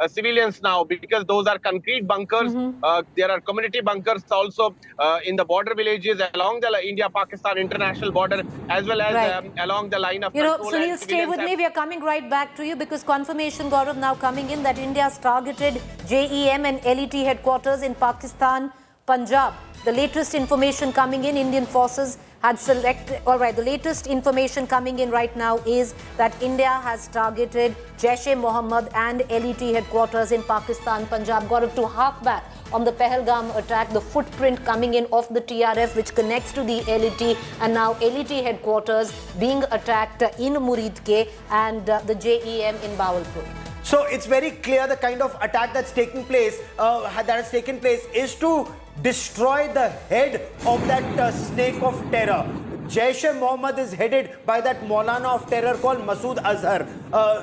civilians now, because those are concrete bunkers. There are community bunkers also in the border villages along the India-Pakistan international border, as well as along the line of control. Sunil, stay with me. We are coming right back to you because confirmation, Gaurav, now coming in that India's targeted JEM and LET headquarters in Pakistan, Punjab. The latest information coming in, Indian forces had selected, the latest information coming in right now is that India has targeted Jaish-e-Mohammed and LET headquarters in Pakistan, Punjab. Gaurav, to hark back on the Pahalgam attack, the footprint coming in of the TRF which connects to the LET, and now LET headquarters being attacked in Muridke and the JEM in Bahawalpur. So it's very clear the kind of attack that's taking place, is to destroy the head of that snake of terror. Jaish-e-Mohammed is headed by that Maulana of terror called Masood Azhar.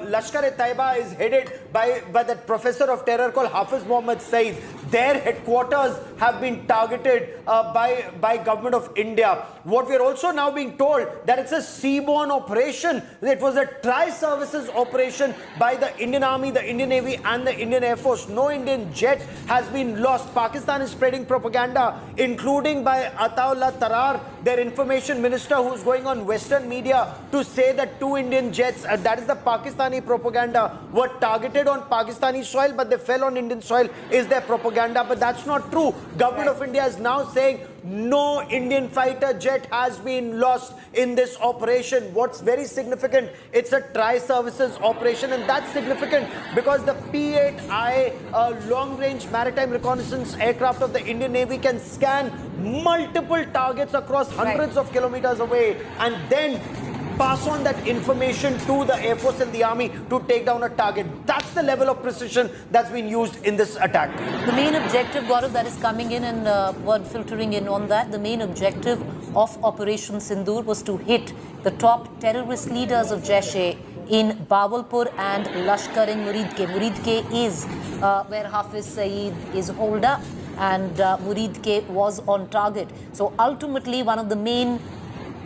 Lashkar-e-Taiba is headed by that professor of terror called Hafiz Mohammed Saeed. Their headquarters have been targeted by government of India. What we are also now being told that it's a seaborne operation. It was a tri-services operation by the Indian Army, the Indian Navy and the Indian Air Force. No Indian jet has been lost. Pakistan is spreading propaganda, including by Ataullah Tarar, their information minister, who's going on Western media to say that 2 Indian jets, that is the Pakistani propaganda, were targeted on Pakistani soil, but they fell on Indian soil, is their propaganda. But that's not true. Government of India is now saying no Indian fighter jet has been lost in this operation. What's very significant, it's a tri-services operation, and that's significant because the P-8I long-range maritime reconnaissance aircraft of the Indian Navy can scan multiple targets across hundreds of kilometers away and then pass on that information to the Air Force and the Army to take down a target. That's the level of precision that's been used in this attack. The main objective, Gaurav, that is coming in and word filtering in on that, the main objective of Operation Sindur was to hit the top terrorist leaders of Jaish in Bahawalpur and Lashkar in Muridke. Muridke is where Hafiz Saeed is holed up, and Muridke was on target. So ultimately, one of the main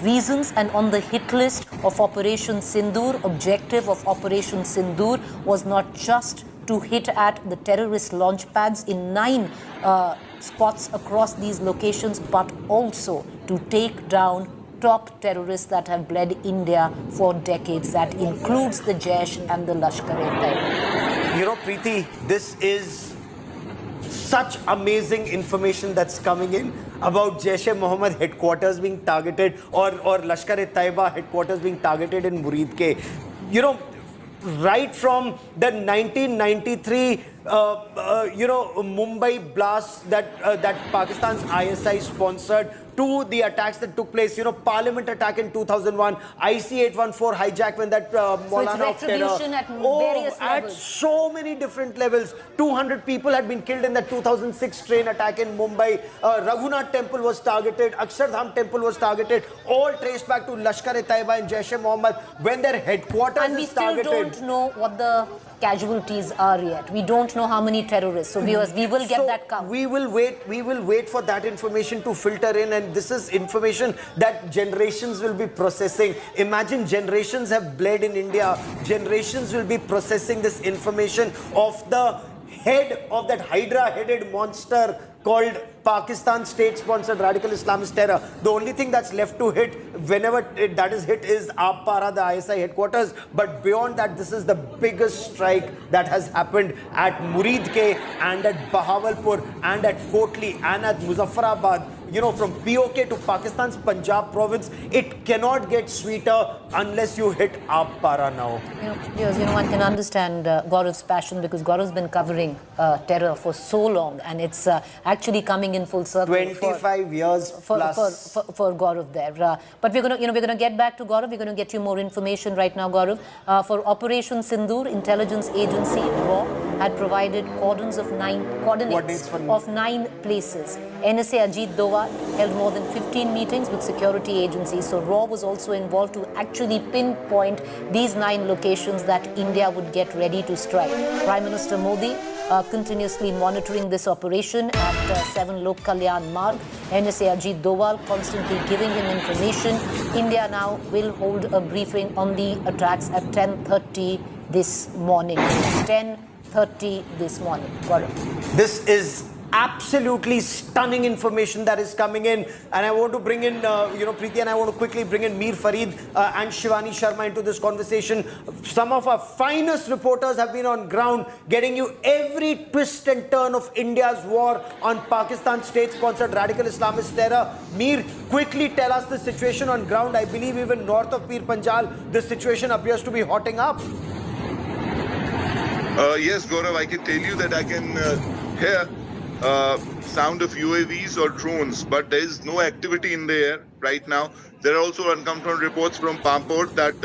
reasons and on the hit list of Operation Sindur, objective of Operation Sindur was not just to hit at the terrorist launch pads in 9 spots across these locations, but also to take down top terrorists that have bled India for decades. That includes the Jaish and the Lashkar-e-Taiba. You know, Preeti, this is such amazing information that's coming in about Jaish-e-Mohammed headquarters being targeted or Lashkar-e-Taiba headquarters being targeted in Muridke. You know, right from the 1993 Mumbai blast that Pakistan's ISI sponsored, to the attacks that took place, Parliament attack in 2001, IC-814 hijack when that Maulana of terror. Retribution at various levels. At so many different levels. 200 people had been killed in the 2006 train attack in Mumbai. Raghunath Temple was targeted. Akshardham Temple was targeted. All traced back to Lashkar-e-Taiba and Jaish-e-Mohammed when their headquarters is targeted. And we still don't know what the casualties are yet. We don't know how many terrorists. So viewers, we will get that count. We will wait for that information to filter in, and this is information that generations will be processing. Imagine generations have bled in India. Generations will be processing this information of the head of that Hydra-headed monster called Pakistan state-sponsored radical Islamist terror. The only thing that's left to hit, whenever that is hit, is Para, the ISI headquarters. But beyond that, this is the biggest strike that has happened at Muridke and at Bahawalpur and at Kotli and at Muzaffarabad. From POK to Pakistan's Punjab province, it cannot get sweeter unless you hit Para now. One can understand Gaurav's passion because Gaurav's been covering terror for so long, and it's actually coming in full circle. 25 years plus for Gaurav there. But we're gonna get back to Gaurav. We're gonna get you more information right now, Gaurav. For Operation Sindur, intelligence agency RAW had provided coordinates of 9 places. NSA Ajit Doval held more than 15 meetings with security agencies. So RAW was also involved to actually pinpoint these 9 locations that India would get ready to strike. Prime Minister Modi continuously monitoring this operation at 7 Lok Kalyan Marg. NSA Ajit Doval constantly giving him information. India now will hold a briefing on the attacks at 10:30 this morning. It's 10 5:30 this morning. Gaurav. This is absolutely stunning information that is coming in, and I want to bring in, Preeti, and I want to quickly bring in Mir Farid and Shivani Sharma into this conversation. Some of our finest reporters have been on ground, getting you every twist and turn of India's war on Pakistan state-sponsored radical Islamist terror. Mir, quickly tell us the situation on ground. I believe even north of Pir Panjal, the situation appears to be hotting up. Yes, Gaurav, I can tell you that I can hear sound of UAVs or drones, but there is no activity in the air right now. There are also unconfirmed reports from Pampur that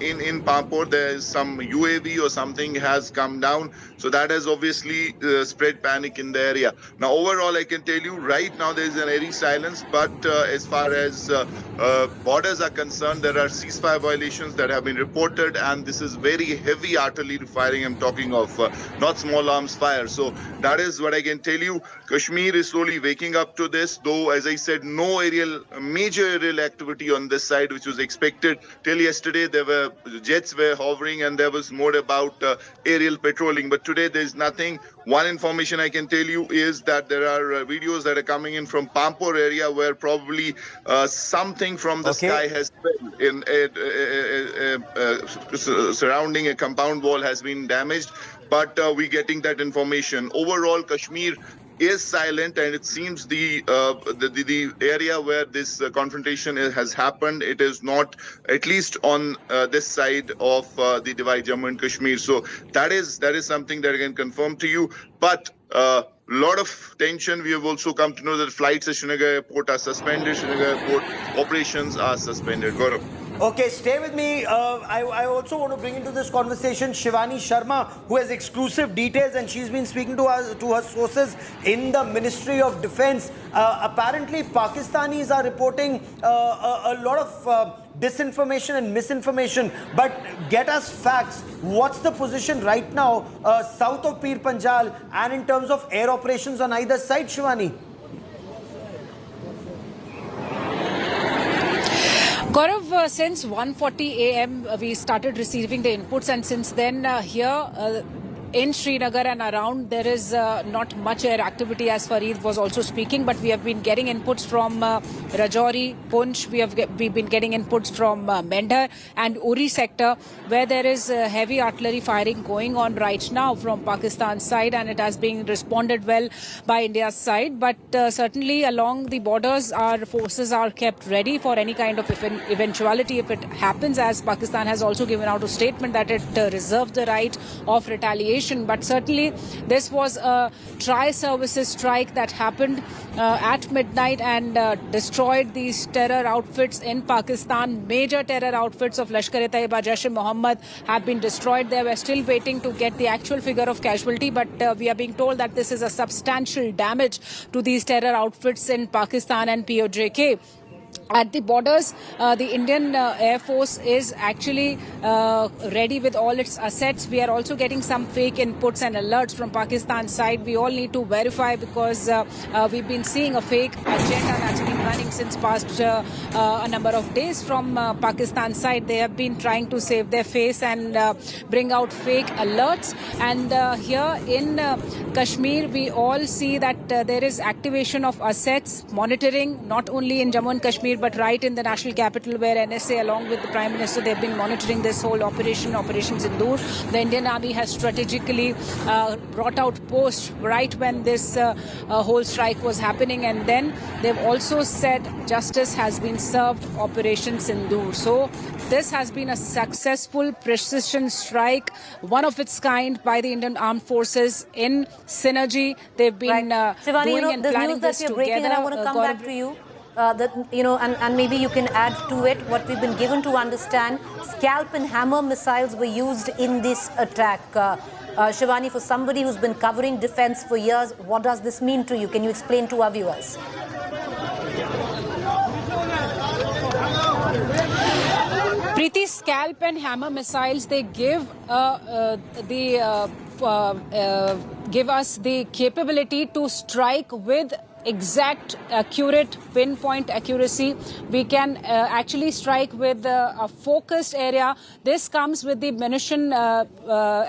in Pampur there is some UAV or something has come down. So that has obviously spread panic in the area. Now, overall, I can tell you right now there is an airy silence. But as far as borders are concerned, there are ceasefire violations that have been reported, and this is very heavy artillery firing. I'm talking of not small arms fire. So that is what I can tell you. Kashmir is slowly waking up to this, though, as I said, no major aerial activity on this side, which was expected. Till yesterday, jets were hovering and there was more about aerial patrolling. But today, there is nothing. One information I can tell you is that there are videos that are coming in from Pampur area where probably something from the sky has been surrounding a compound wall has been damaged. But we're getting that information. Overall, Kashmir is silent, and it seems the area where this confrontation has happened, it is not, at least on this side of the divide, Jammu and Kashmir. So that is something that I can confirm to you. But lot of tension. We have also come to know that flights at Srinagar Airport are suspended. Srinagar Airport operations are suspended. Gaurav. Okay, stay with me. I also want to bring into this conversation Shivani Sharma, who has exclusive details, and she's been speaking to her sources in the Ministry of Defense. Apparently, Pakistanis are reporting a lot of disinformation and misinformation. But get us facts. What's the position right now south of Pir Panjal and in terms of air operations on either side, Shivani? Gaurav, since 1:40 a.m. We started receiving the inputs, and since then here in Srinagar and around, there is not much air activity, as Farid was also speaking, but we have been getting inputs from Rajouri, Punch, we've been getting inputs from Mendhar and Uri sector, where there is heavy artillery firing going on right now from Pakistan's side, and it has been responded well by India's side. But certainly along the borders, our forces are kept ready for any kind of eventuality if it happens, as Pakistan has also given out a statement that it reserves the right of retaliation. But certainly this was a tri-services strike that happened at midnight and destroyed these terror outfits in Pakistan. Major terror outfits of Lashkar-e-Taiba, Jaish-e-Mohammed have been destroyed. They were still waiting to get the actual figure of casualty, but we are being told that this is a substantial damage to these terror outfits in Pakistan and POJK. At the borders, the Indian Air Force is actually ready with all its assets. We are also getting some fake inputs and alerts from Pakistan's side. We all need to verify, because we've been seeing a fake agenda that's been running since past a number of days from Pakistan's side. They have been trying to save their face and bring out fake alerts. And here in Kashmir, we all see that there is activation of assets, monitoring, not only in Jammu and Kashmir, but right in the national capital, where NSA along with the Prime Minister, they've been monitoring this whole Operation Sindur. The Indian Army has strategically brought out posts right when this whole strike was happening, and then they've also said justice has been served, Operation Sindur. So this has been a successful precision strike, one of its kind, by the Indian Armed Forces in synergy. They've been Shivani, doing and planning this together. And I want to come back to you. And maybe you can add to it what we've been given to understand. Scalp and hammer missiles were used in this attack. Shivani, for somebody who's been covering defense for years, what does this mean to you? Can you explain to our viewers? Preeti, scalp and hammer missiles, they give give us the capability to strike with exact, accurate, pinpoint accuracy. We can actually strike with a focused area. This comes with the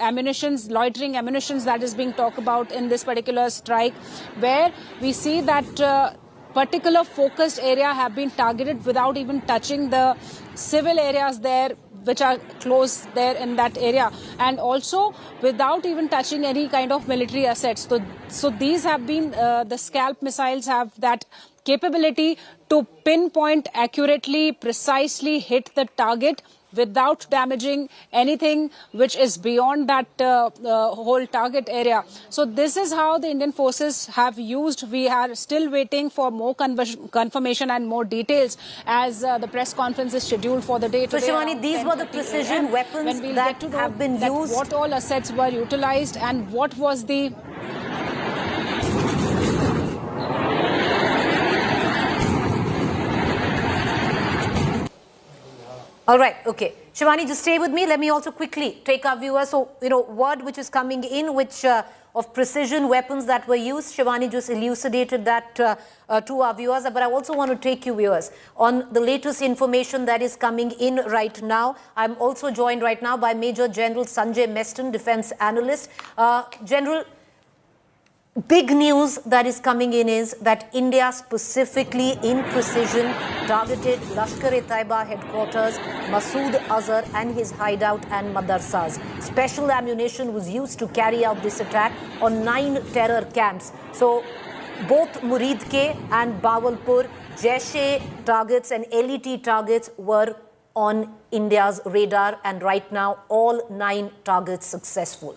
ammunitions, loitering ammunitions that is being talked about in this particular strike, where we see that particular focused area have been targeted without even touching the civil areas there, which are close there in that area, and also without even touching any kind of military assets. So these have been, the scalp missiles have that capability to pinpoint accurately, precisely hit the target without damaging anything which is beyond that whole target area. So this is how the Indian forces have used. We are still waiting for more confirmation and more details as the press conference is scheduled for the day. So Shivani, these were the precision weapons that have been used. What all assets were utilized and what was the... All right, okay. Shivani, just stay with me. Let me also quickly take our viewers. So, word which is coming in, which of precision weapons that were used. Shivani just elucidated that to our viewers. But I also want to take you viewers on the latest information that is coming in right now. I'm also joined right now by Major General Sanjay Meston, defense analyst. General, big news that is coming in is that India specifically in precision targeted Lashkar-e-Taiba headquarters, Masood Azhar and his hideout and madrasas. Special ammunition was used to carry out this attack on 9 terror camps. So both Muridke and Bawalpur, Jaish-e targets and LET targets were on India's radar, and right now all 9 targets successful.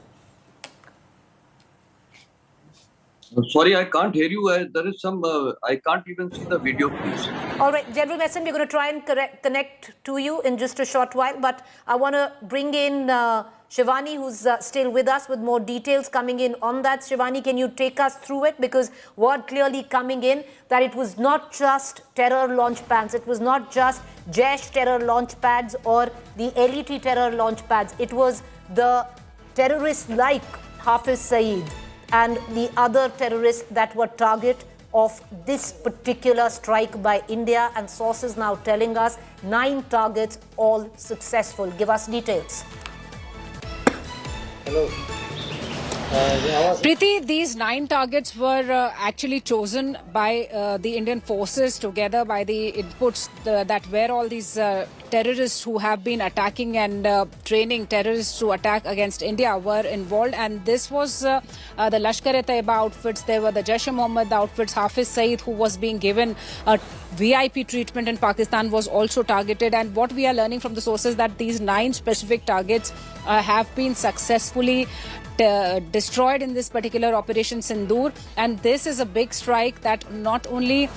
Sorry, I can't hear you. There is some, I can't even see the video, please. All right, General Meston, we're going to try and connect to you in just a short while, but I want to bring in Shivani, who's still with us with more details coming in on that. Shivani, can you take us through it? Because word clearly coming in that it was not just terror launch pads, it was not just Jaish terror launch pads or the LET terror launch pads. It was the terrorists like Hafiz Saeed and the other terrorists that were target of this particular strike by India, and sources now telling us 9 targets all successful. Give us details. Hello. Preeti, these 9 targets were actually chosen by the Indian forces together by the inputs that where all these terrorists who have been attacking and training terrorists to attack against India were involved. And this was the Lashkar-e-Taiba outfits. There were the Jaish-e-Mohammed outfits. Hafiz Saeed, who was being given a VIP treatment in Pakistan, was also targeted. And what we are learning from the sources that these 9 specific targets have been successfully destroyed in this particular Operation Sindur. And this is a big strike that not only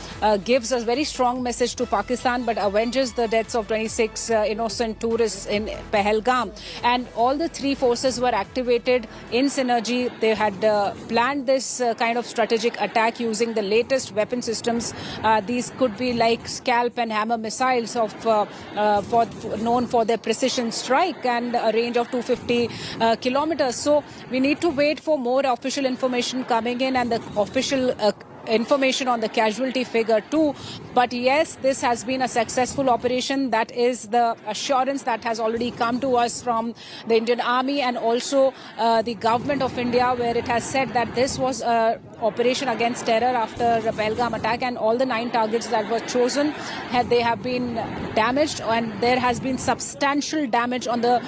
gives a very strong message to Pakistan, but avenges the deaths of 26 innocent tourists in Pahalgam. And all the 3 forces were activated in synergy. They had planned this kind of strategic attack using the latest weapon systems. These could be like scalp and hammer missiles of known for their precision strike and a range of 250 kilometers. So we need to wait for more official information coming in and the official information on the casualty figure too. But yes, this has been a successful operation. That is the assurance that has already come to us from the Indian Army and also the government of India, where it has said that this was an operation against terror after the Pahalgam attack, and all the 9 targets that were chosen they have been damaged, and there has been substantial damage on the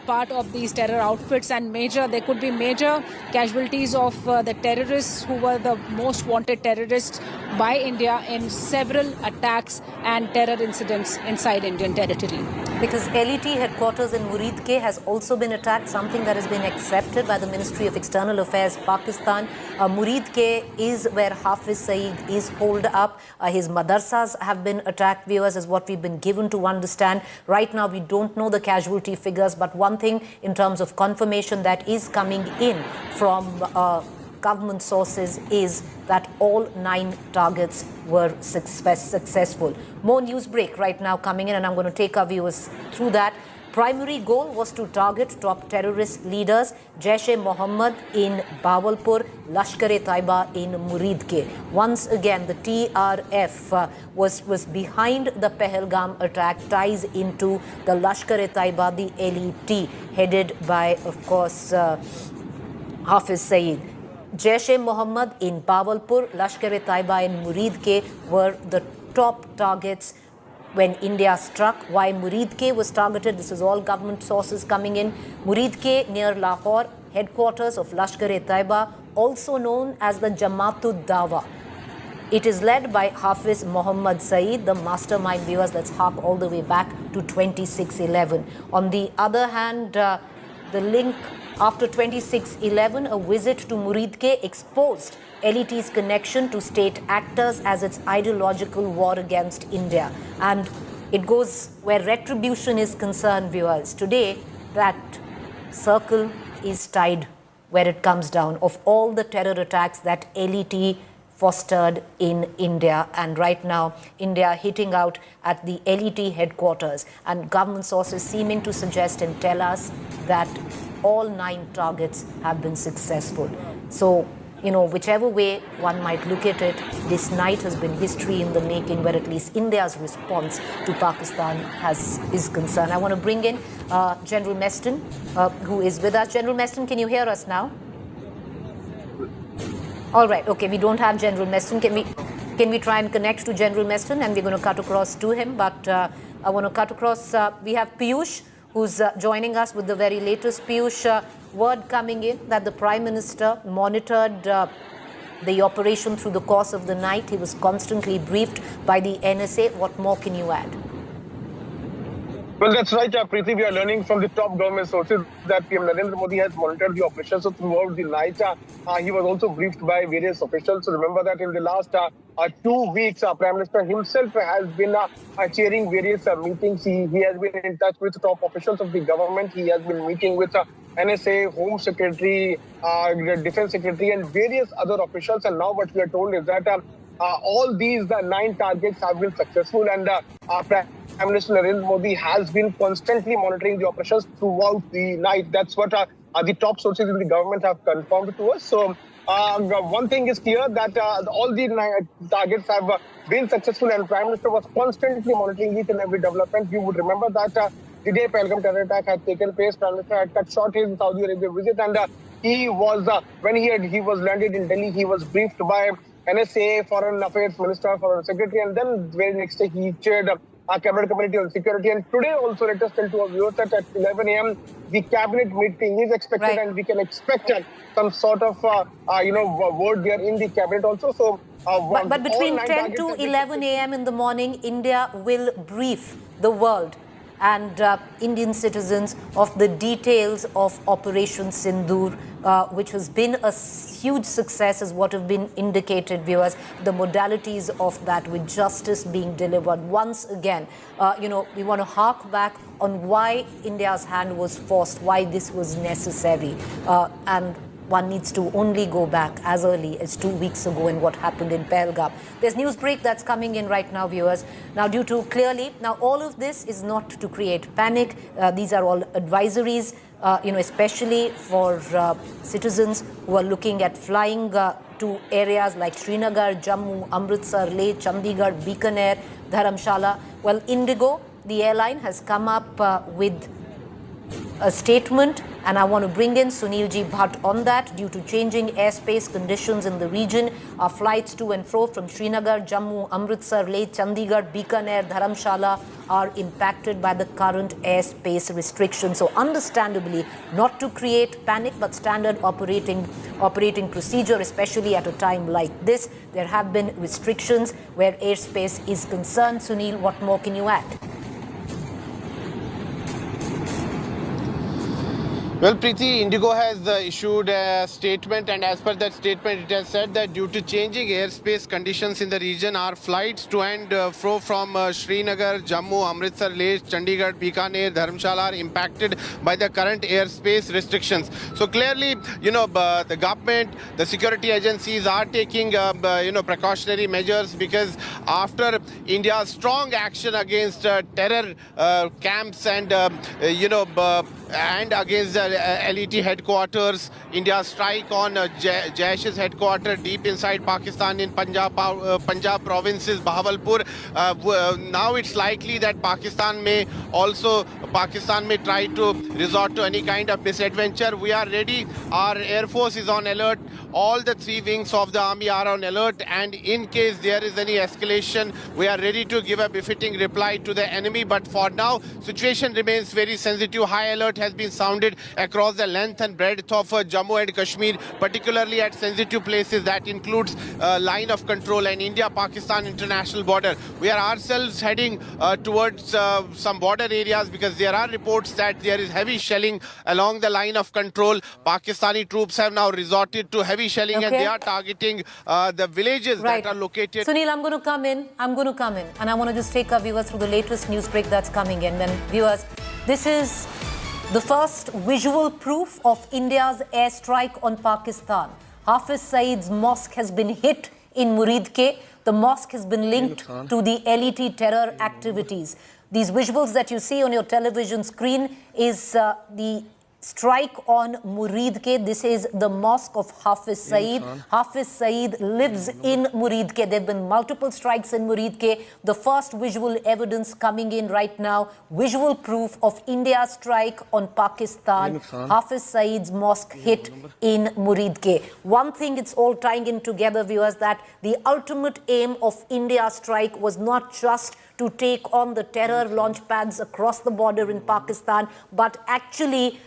part of these terror outfits, and there could be major casualties of the terrorists who were the most wanted terrorists by India in several attacks and terror incidents inside Indian territory. Because LET headquarters in Muridke has also been attacked, something that has been accepted by the Ministry of External Affairs, Pakistan. Muridke is where Hafiz Saeed is holed up. His madrasas have been attacked, viewers, is what we've been given to understand. Right now, we don't know the casualty figures, but one thing in terms of confirmation that is coming in from government sources is that all 9 targets were successful. More news break right now coming in, and I'm going to take our viewers through that. primary goal was to target top terrorist leaders, Jaish-e-Mohammed in Bahawalpur, Lashkar-e-Taiba in Muridke. Once again, the TRF was behind the Pahalgam attack, ties into the Lashkar-e-Taiba, the LET, headed by, of course, Hafiz Saeed. Jaish-e-Mohammed in Bahawalpur, Lashkar-e-Taiba in Muridke were the top targets when India struck. Why Muridke was targeted? This is all government sources coming in. Muridke near Lahore, headquarters of Lashkar-e-Taiba, also known as the Jamaat-ud-Dawa. It is led by Hafiz Mohammed Saeed, the mastermind. Viewers, let's hark all the way back to 2611. On the other hand, the link after 2611, a visit to Muridke exposed LET's connection to state actors as its ideological war against India. And it goes where retribution is concerned, viewers. Today, that circle is tied where it comes down of all the terror attacks that LET fostered in India. And right now, India hitting out at the LET headquarters, and government sources seeming to suggest and tell us that all 9 targets have been successful. So, you know, whichever way one might look at it, this night has been history in the making, where at least India's response to Pakistan is concerned. I want to bring in General Meston, who is with us. General Meston, can you hear us now? All right, okay, we don't have General Meston. Can we try and connect to General Meston, and we're going to cut across to him. But I want to cut across. We have Piyush, who's joining us with the very latest. Piyush, word coming in that the Prime Minister monitored the operation through the course of the night. He was constantly briefed by the NSA. What more can you add? Well, that's right, Preeti. We are learning from the top government sources that PM Narendra Modi has monitored the operation. So throughout the night, he was also briefed by various officials. So remember that in the last 2 weeks, Prime Minister himself has been chairing various meetings. He has been in touch with top officials of the government. He has been meeting with NSA, Home Secretary, Defense Secretary, and various other officials. And now what we are told is that all these 9 targets have been successful, and Prime Minister Narendra Modi has been constantly monitoring the operations throughout the night. That's what the top sources in the government have confirmed to us. So one thing is clear, that all the 9 targets have been successful, and Prime Minister was constantly monitoring each and every development. You would remember that the day Pahalgam terror attack had taken place, Prime Minister had cut short his Saudi Arabia visit, and he was when he was landed in Delhi, he was briefed by NSA, Foreign Affairs Minister, Foreign Secretary, and then the very next day he chaired a cabinet committee on security. And today also, let us tell to our viewers that at 11 a.m. the cabinet meeting is expected, right, and we can expect some sort of word there in the cabinet also. So, but between 10 to 11 a.m. in the morning, India will brief the world and Indian citizens of the details of Operation Sindur, which has been a huge success, is what have been indicated, viewers. The modalities of that, with justice being delivered. Once again, we want to hark back on why India's hand was forced, why this was necessary, and one needs to only go back as early as 2 weeks ago and what happened in Pahalgam. There's news break that's coming in right now, viewers. Now, all of this is not to create panic. These are all advisories, especially for citizens who are looking at flying to areas like Srinagar, Jammu, Amritsar, Leh, Chandigarh, Bikaner, Dharamshala. Well, Indigo, the airline, has come up with a statement, and I want to bring in Sunil Ji Bhatt on that. Due to changing airspace conditions in the region, our flights to and fro from Srinagar, Jammu, Amritsar, Leh, Chandigarh, Bikaner, Dharamshala are impacted by the current airspace restrictions. So understandably, not to create panic, but standard operating procedure, especially at a time like this. There have been restrictions where airspace is concerned. Sunil, what more can you add? Well, Preeti, Indigo has issued a statement, and as per that statement, it has said that due to changing airspace conditions in the region, our flights to and fro from Srinagar, Jammu, Amritsar, Leh, Chandigarh, Bikaner, Dharamshala are impacted by the current airspace restrictions. So clearly, the government, the security agencies are taking, precautionary measures, because after India's strong action against terror camps and, and against the LET headquarters, India's strike on Jaish's headquarters deep inside Pakistan in Punjab provinces, Bahawalpur. Now it's likely that Pakistan may try to resort to any kind of misadventure. We are ready. Our Air Force is on alert. All the three wings of the army are on alert, and in case there is any escalation, we are ready to give a befitting reply to the enemy. But for now, situation remains very sensitive. High alert has been sounded across the length and breadth of Jammu and Kashmir, particularly at sensitive places. That includes line of control and India-Pakistan international border. We are ourselves heading towards some border areas, because there are reports that there is heavy shelling along the line of control. Pakistani troops have now resorted to heavy shelling, and they are targeting the villages that are located. Sunil, I'm going to come in. And I want to just take our viewers through the latest news break that's coming in. And viewers, this is the first visual proof of India's airstrike on Pakistan. Hafiz Saeed's mosque has been hit in Muridke. The mosque has been linked to the LET terror activities. These visuals that you see on your television screen is the strike on Muridke. This is the mosque of Hafiz Saeed. Hafiz Saeed lives in Muridke. There have been multiple strikes in Muridke. The first visual evidence coming in right now, visual proof of India's strike on Pakistan. Hafiz Saeed's mosque hit in Muridke. One thing it's all tying in together, viewers, that the ultimate aim of India's strike was not just to take on the terror launch pads across the border in Pakistan, but actually,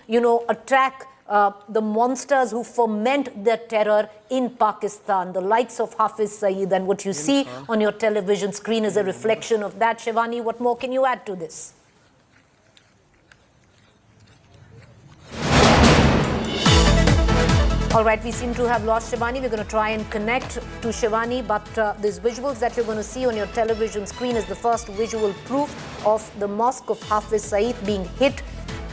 attack the monsters who foment their terror in Pakistan, the likes of Hafiz Saeed. And what you see on your television screen is a reflection of that. Shivani, what more can you add to this? All right, we seem to have lost Shivani. We're going to try and connect to Shivani, but these visuals that you're going to see on your television screen is the first visual proof of the mosque of Hafiz Saeed being hit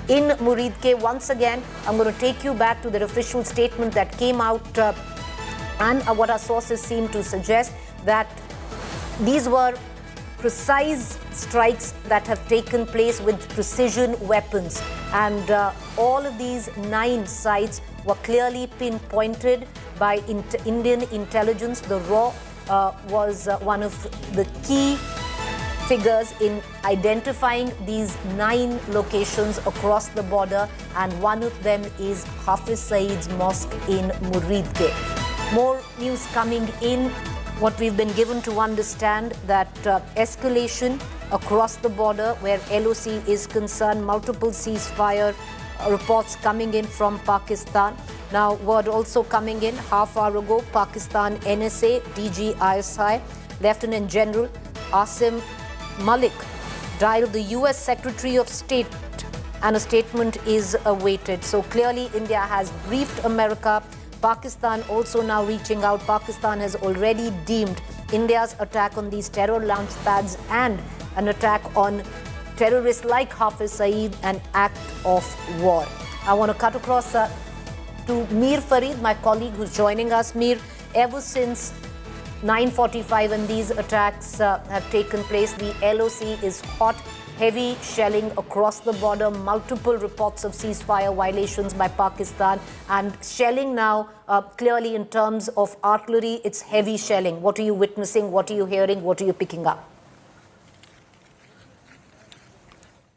in Muridke. Once again, I'm going to take you back to the official statement that came out and what our sources seem to suggest, that these were precise strikes that have taken place with precision weapons. And all of these 9 sites were clearly pinpointed by Indian intelligence. The RAW was one of the key figures in identifying these 9 locations across the border, and one of them is Hafiz Saeed's mosque in Muridke. More news coming in. What we've been given to understand that escalation across the border where LOC is concerned, multiple ceasefire reports coming in from Pakistan. Now, word also coming in half hour ago, Pakistan NSA, DG ISI, Lieutenant General Asim Malik dialed the US Secretary of State, and a statement is awaited. So clearly India has briefed America. Pakistan also now reaching out. Pakistan has already deemed India's attack on these terror launch pads and an attack on terrorists like Hafiz Saeed an act of war. I want to cut across to Mir Farid, my colleague who's joining us. Mir, ever since 9:45 when these attacks have taken place, the LOC is hot. Heavy shelling across the border, multiple reports of ceasefire violations by Pakistan, and shelling now clearly in terms of artillery, it's heavy shelling. What are you witnessing? What are you hearing? What are you picking up?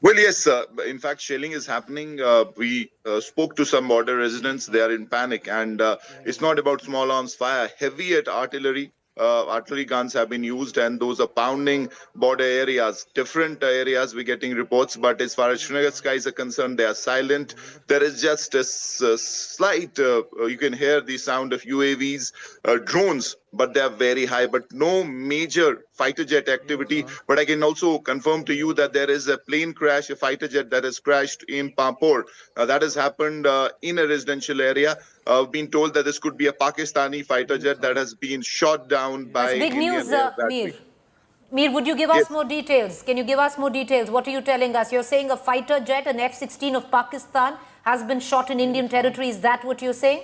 Well, yes, in fact, shelling is happening. We spoke to some border residents. They are in panic, and it's not about small arms fire. Heavy at artillery. Artillery guns have been used, and those are pounding border areas, different areas. We're getting reports, but as far as Srinagar skies are concerned, they are silent. There is just a slight, you can hear the sound of UAVs, drones but they are very high, but no major fighter jet activity. But I can also confirm to you that there is a plane crash, a fighter jet that has crashed in Pampore. That has happened in a residential area. Been told that this could be a Pakistani fighter jet that has been shot down by That's big Indian news, Air Mir. Battery. Mir, would you give Yes. us more details? Can you give us more details? What are you telling us? You're saying a fighter jet, an F-16 of Pakistan, has been shot in Indian territory. Is that what you're saying?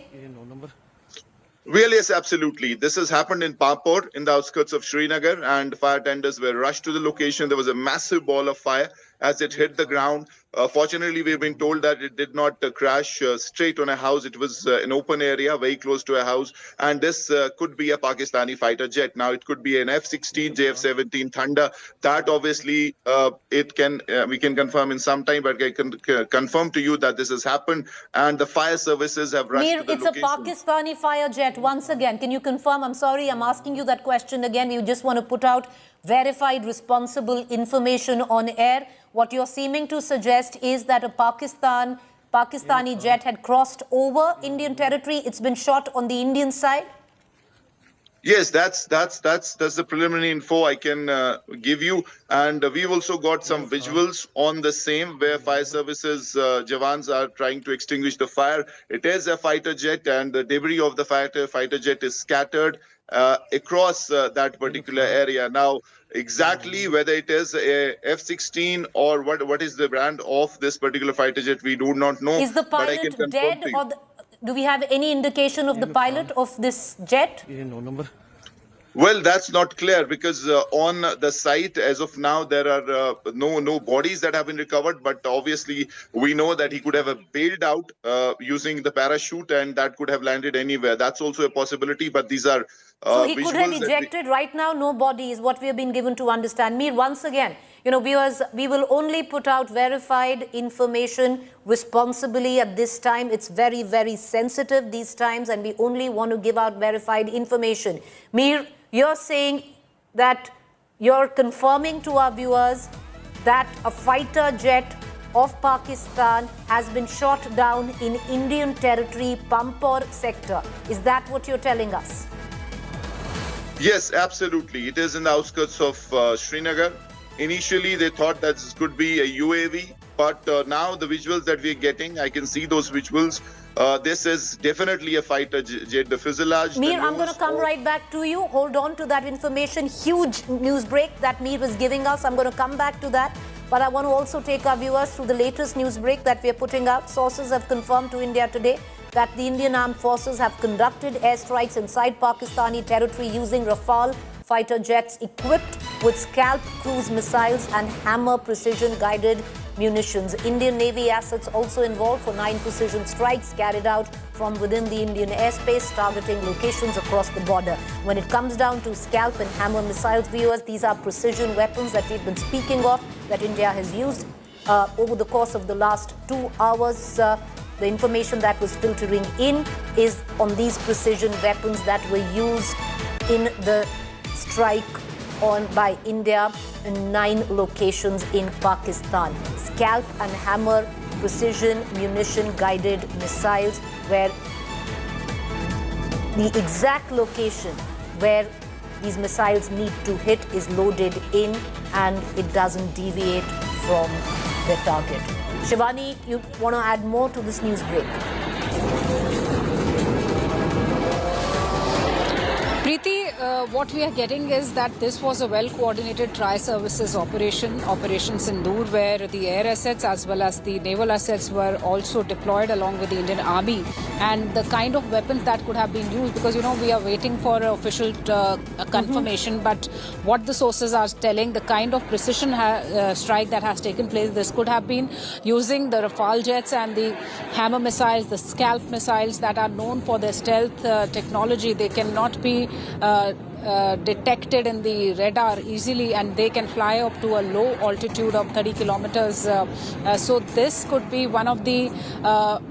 Well, yes, absolutely. This has happened in Pampore, in the outskirts of Srinagar, and fire tenders were rushed to the location. There was a massive ball of fire as it hit the ground. Fortunately, we've been told that it did not crash straight on a house. It was an open area, very close to a house. And this could be a Pakistani fighter jet. Now, it could be an F-16, JF-17 Thunder. That obviously we can confirm in some time, but I can confirm to you that this has happened. And the fire services have rushed Mir, to the it's location. a Pakistani fire jet. Once again, can you confirm? I'm sorry, I'm asking you that question again. You just want to put out verified, responsible information on air. What you're seeming to suggest is that a Pakistani jet had crossed over Indian territory. It's been shot on the Indian side. Yes, that's the preliminary info I can give you, and we've also got some visuals on the same where fire services Jawans are trying to extinguish the fire. It is a fighter jet, and the debris of the fighter jet is scattered across that particular area. Now, exactly whether it is a F-16 or what is the brand of this particular fighter jet, we do not know. Is the but I can pilot confirm dead, to you. or do we have any indication of the pilot of this jet? Well, that's not clear because on the site, as of now, there are no bodies that have been recovered. But obviously, we know that he could have bailed out using the parachute, and that could have landed anywhere. That's also a possibility. But these are So he could have visuals that ejected. Right now, no body is what we have been given to understand. Mir, once again, you know, viewers, we will only put out verified information responsibly at this time. It's very, very sensitive these times, and we only want to give out verified information. Mir, you're saying that you're confirming to our viewers that a fighter jet of Pakistan has been shot down in Indian territory, Pampore sector. Is that what you're telling us? Yes, absolutely. It is in the outskirts of Srinagar. Initially, they thought that this could be a UAV, but now the visuals that we're getting, I can see those visuals. This is definitely a fighter jet. The fuselage. Mir, I'm going to come right back to you. Hold on to that information. Huge news break that Mir was giving us. I'm going to come back to that. But I want to also take our viewers through the latest news break that we are putting out. Sources have confirmed to India Today that the Indian Armed Forces have conducted airstrikes inside Pakistani territory using Rafale fighter jets equipped with Scalp cruise missiles and Hammer precision-guided munitions. Indian Navy assets also involved for 9 precision strikes carried out from within the Indian airspace, targeting locations across the border. When it comes down to Scalp and Hammer missiles, viewers, these are precision weapons that we've been speaking of, that India has used over the course of the last 2 hours. The information that was filtering in is on these precision weapons that were used in the strike by India in 9 locations in Pakistan. Scalp and Hammer precision munition guided missiles, where the exact location where these missiles need to hit is loaded in and it doesn't deviate from the target. Shivani, you want to add more to this news break? Preeti, what we are getting is that this was a well-coordinated tri-services Operation Sindur, where the air assets as well as the naval assets were also deployed along with the Indian Army. And the kind of weapons that could have been used, because, you know, we are waiting for official confirmation, but what the sources are telling, the kind of precision strike that has taken place, this could have been using the Rafale jets and the Hammer missiles, the Scalp missiles that are known for their stealth technology. They cannot be detected in the radar easily, and they can fly up to a low altitude of 30 kilometers. So this could be one of the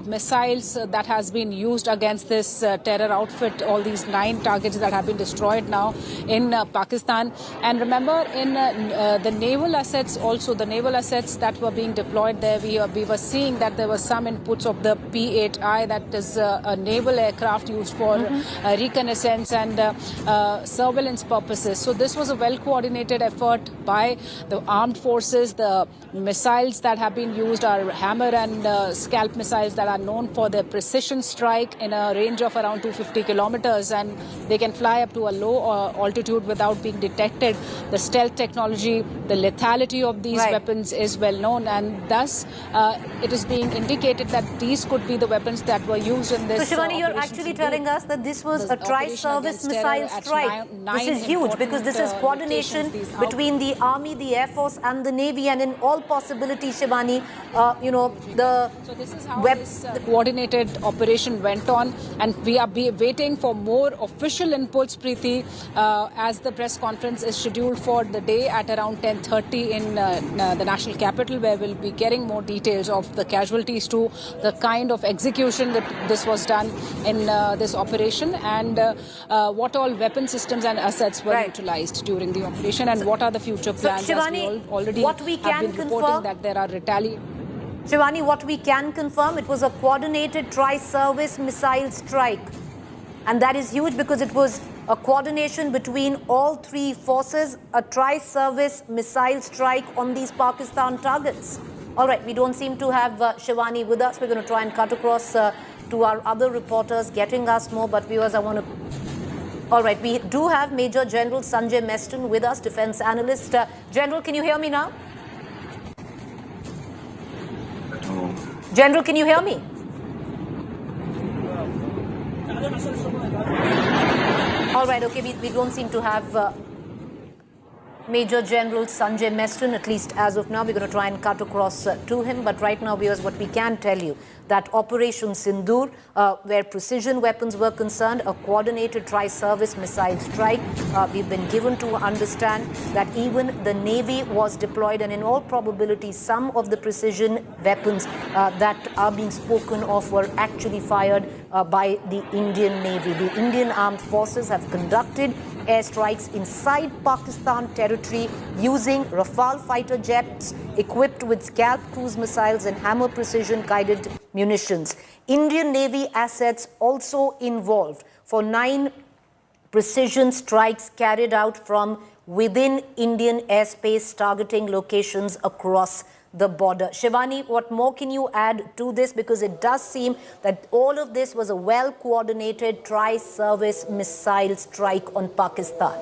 missiles that has been used against this terror outfit, all these 9 targets that have been destroyed now in Pakistan. And remember, in the naval assets also, the naval assets that were being deployed there, we were seeing that there were some inputs of the P-8I, that is a naval aircraft used for reconnaissance and surveillance purposes. So this was a well-coordinated effort by the armed forces. The missiles that have been used are Hammer and Scalp missiles that are known for their precision strike in a range of around 250 kilometers, and they can fly up to a low altitude without being detected. The stealth technology, the lethality of these weapons is well known, and thus it is being indicated that these could be the weapons that were used in this. So Shivani, you're actually telling us that this was a tri-service missile strike. This is huge because this is coordination between the Army, the Air Force and the Navy, and in all possibilities, Shivani, So this is how this coordinated operation went on, and we are waiting for more official inputs, Preeti, as the press conference is scheduled for the day at around 10:30 in the national capital, where we'll be getting more details of the casualties to the kind of execution that this was done in this operation, and what all weapon systems and assets were utilized during the operation, and what are the future plans. Shivani, as we already what we can have been confirm, reporting that there are retaliations. Shivani, what we can confirm, it was a coordinated tri-service missile strike. And that is huge because it was a coordination between all 3 forces, a tri-service missile strike on these Pakistan targets. All right, we don't seem to have Shivani with us. We're going to try and cut across to our other reporters getting us more. But viewers, I want to... All right, we do have Major General Sanjay Meston with us, defense analyst. General, can you hear me now? General, can you hear me? All right, okay, we don't seem to have Major General Sanjay Meston, at least as of now. We're going to try and cut across to him. But right now, viewers, what we can tell you, that Operation Sindur, where precision weapons were concerned, a coordinated tri-service missile strike, we've been given to understand that even the Navy was deployed, and in all probability, some of the precision weapons that are being spoken of were actually fired by the Indian Navy. The Indian Armed Forces have conducted airstrikes inside Pakistan territory using Rafale fighter jets equipped with Scalp cruise missiles and Hammer precision guided munitions. Indian Navy assets also involved for 9 precision strikes carried out from within Indian airspace, targeting locations across the border. Shivani, what more can you add to this? Because it does seem that all of this was a well-coordinated tri-service missile strike on Pakistan.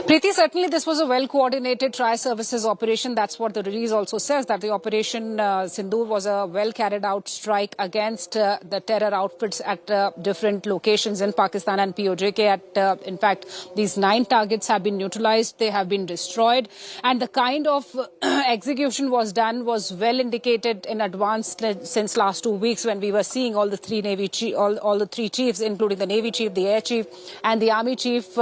Preeti, certainly this was a well-coordinated tri-services operation. That's what the release also says, that the Operation Sindur was a well-carried-out strike against the terror outfits at different locations in Pakistan and POJK. In fact, these 9 targets have been neutralized, they have been destroyed, and the kind of execution was done was well indicated in advance since last 2 weeks, when we were seeing all the 3 Navy all the 3 chiefs, including the Navy chief, the Air chief, and the Army chief.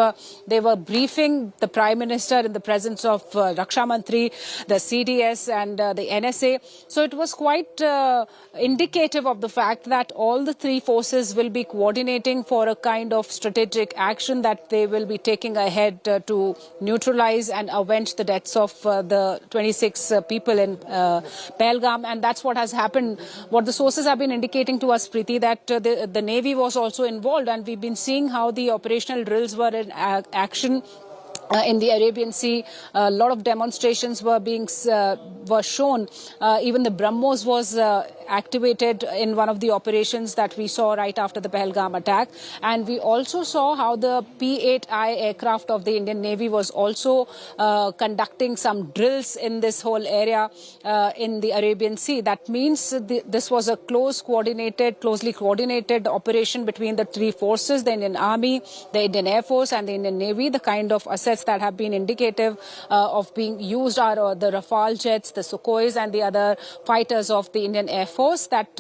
They were briefing the Prime Minister in the presence of Raksha Mantri, the CDS and the NSA. So it was quite indicative of the fact that all the 3 forces will be coordinating for a kind of strategic action that they will be taking ahead to neutralize and avenge the deaths of the 26 people in Pahalgam. And that's what has happened. What the sources have been indicating to us, Preeti, that the Navy was also involved, and we've been seeing how the operational drills were in action in the Arabian Sea. A lot of demonstrations were shown. Even the BrahMos was activated in one of the operations that we saw right after the Pahalgam attack. And we also saw how the P-8I aircraft of the Indian Navy was also conducting some drills in this whole area in the Arabian Sea. That means this was a closely coordinated operation between the 3 forces, the Indian Army, the Indian Air Force and the Indian Navy. The kind of assets jets that have been indicative of being used are the Rafale jets, the Sukhois, and the other fighters of the Indian Air Force that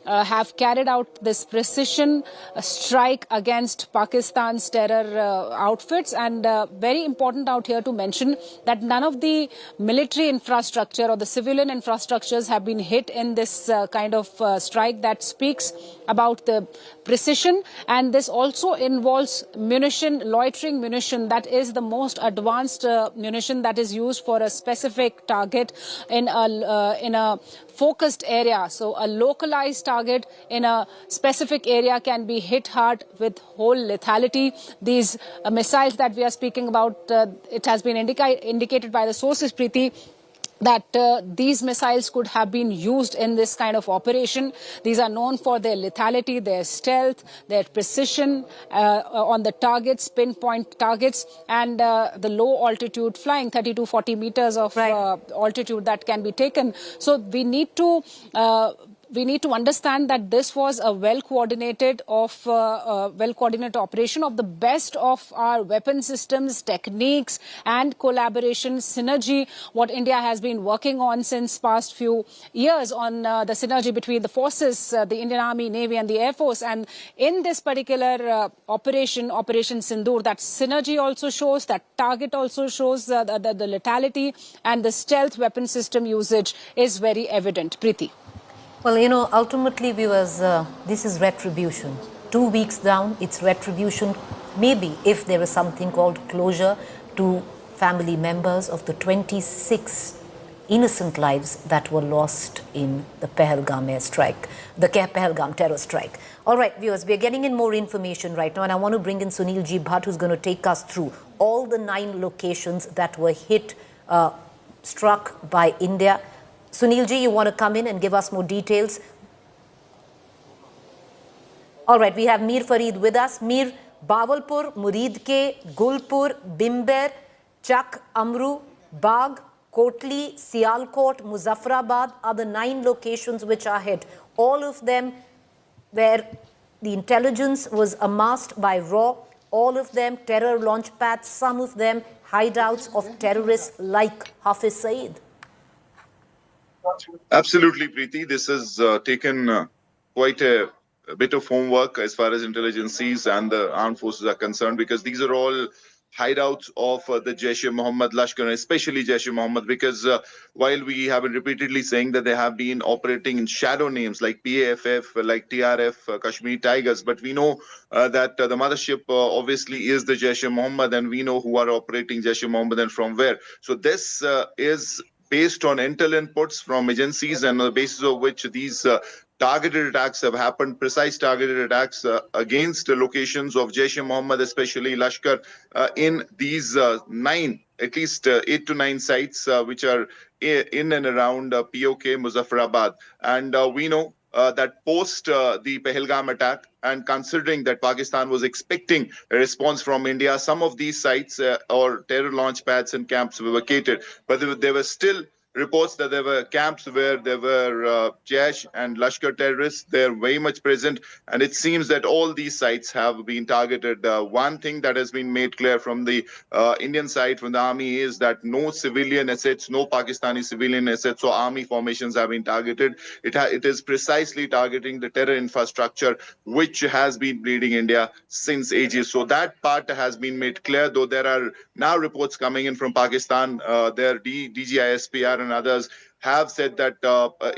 have carried out this precision strike against Pakistan's terror outfits. And very important out here to mention that none of the military infrastructure or the civilian infrastructures have been hit in this kind of strike. That speaks about the precision, and this also involves munition, loitering munition, that is the most advanced munition that is used for a specific target in a focused area. So a localized target in a specific area can be hit hard with whole lethality. These missiles that we are speaking about, it has been indicated by the sources, Preeti, that these missiles could have been used in this kind of operation. These are known for their lethality, their stealth, their precision on the targets, pinpoint targets, and the low altitude flying, 30 to 40 meters of altitude that can be taken. So we need to understand that this was a well-coordinated operation of the best of our weapon systems, techniques, and collaboration synergy. What India has been working on since past few years on the synergy between the forces, the Indian Army, Navy, and the Air Force. And in this particular Operation Sindur, that synergy also shows, that target also shows, the lethality and the stealth weapon system usage is very evident. Preeti. Well, you know, ultimately, viewers, this is retribution. 2 weeks down, it's retribution. Maybe if there is something called closure to family members of the 26 innocent lives that were lost in the Pahalgam airstrike, the Pahalgam terror strike. All right, viewers, we're getting in more information right now, and I want to bring in Sunil G. Bhatt, who's going to take us through all the 9 locations that were hit, struck by India. Sunil ji, you want to come in and give us more details? All right, we have Mir Farid with us. Mir, Bawalpur, Muridke, Gulpur, Bimber, Chak, Amru, Bagh, Kotli, Sialkot, Muzaffarabad are the 9 locations which are hit. All of them where the intelligence was amassed by RAW, all of them terror launch pads, some of them hideouts of terrorists like Hafiz Saeed. Absolutely, Preeti. This has taken quite a bit of homework as far as intelligences and the armed forces are concerned, because these are all hideouts of the Jaish-e-Mohammed Lashkar, especially Jaish-e-Mohammed, because while we have been repeatedly saying that they have been operating in shadow names like PAFF, like TRF, Kashmir Tigers, but we know that the mothership obviously is the Jaish-e-Mohammed, and we know who are operating Jaish-e-Mohammed and from where. So this is based on intel inputs from agencies, and on the basis of which these targeted attacks have happened, precise targeted attacks against locations of Jaish-e-Mohammed, especially Lashkar, in these 9, at least 8 to 9 sites which are in and around POK, Muzaffarabad. And we know that post the Pahalgam attack, and considering that Pakistan was expecting a response from India, some of these sites or terror launch pads and camps were vacated. But there were still reports that there were camps where there were Jaish and Lashkar terrorists. They're very much present, and it seems that all these sites have been targeted. One thing that has been made clear from the Indian side, from the army, is that no civilian assets, no Pakistani civilian assets or army formations have been targeted. It is precisely targeting the terror infrastructure, which has been bleeding India since ages. So that part has been made clear, though there are now reports coming in from Pakistan. Their DGISPR and others have said that,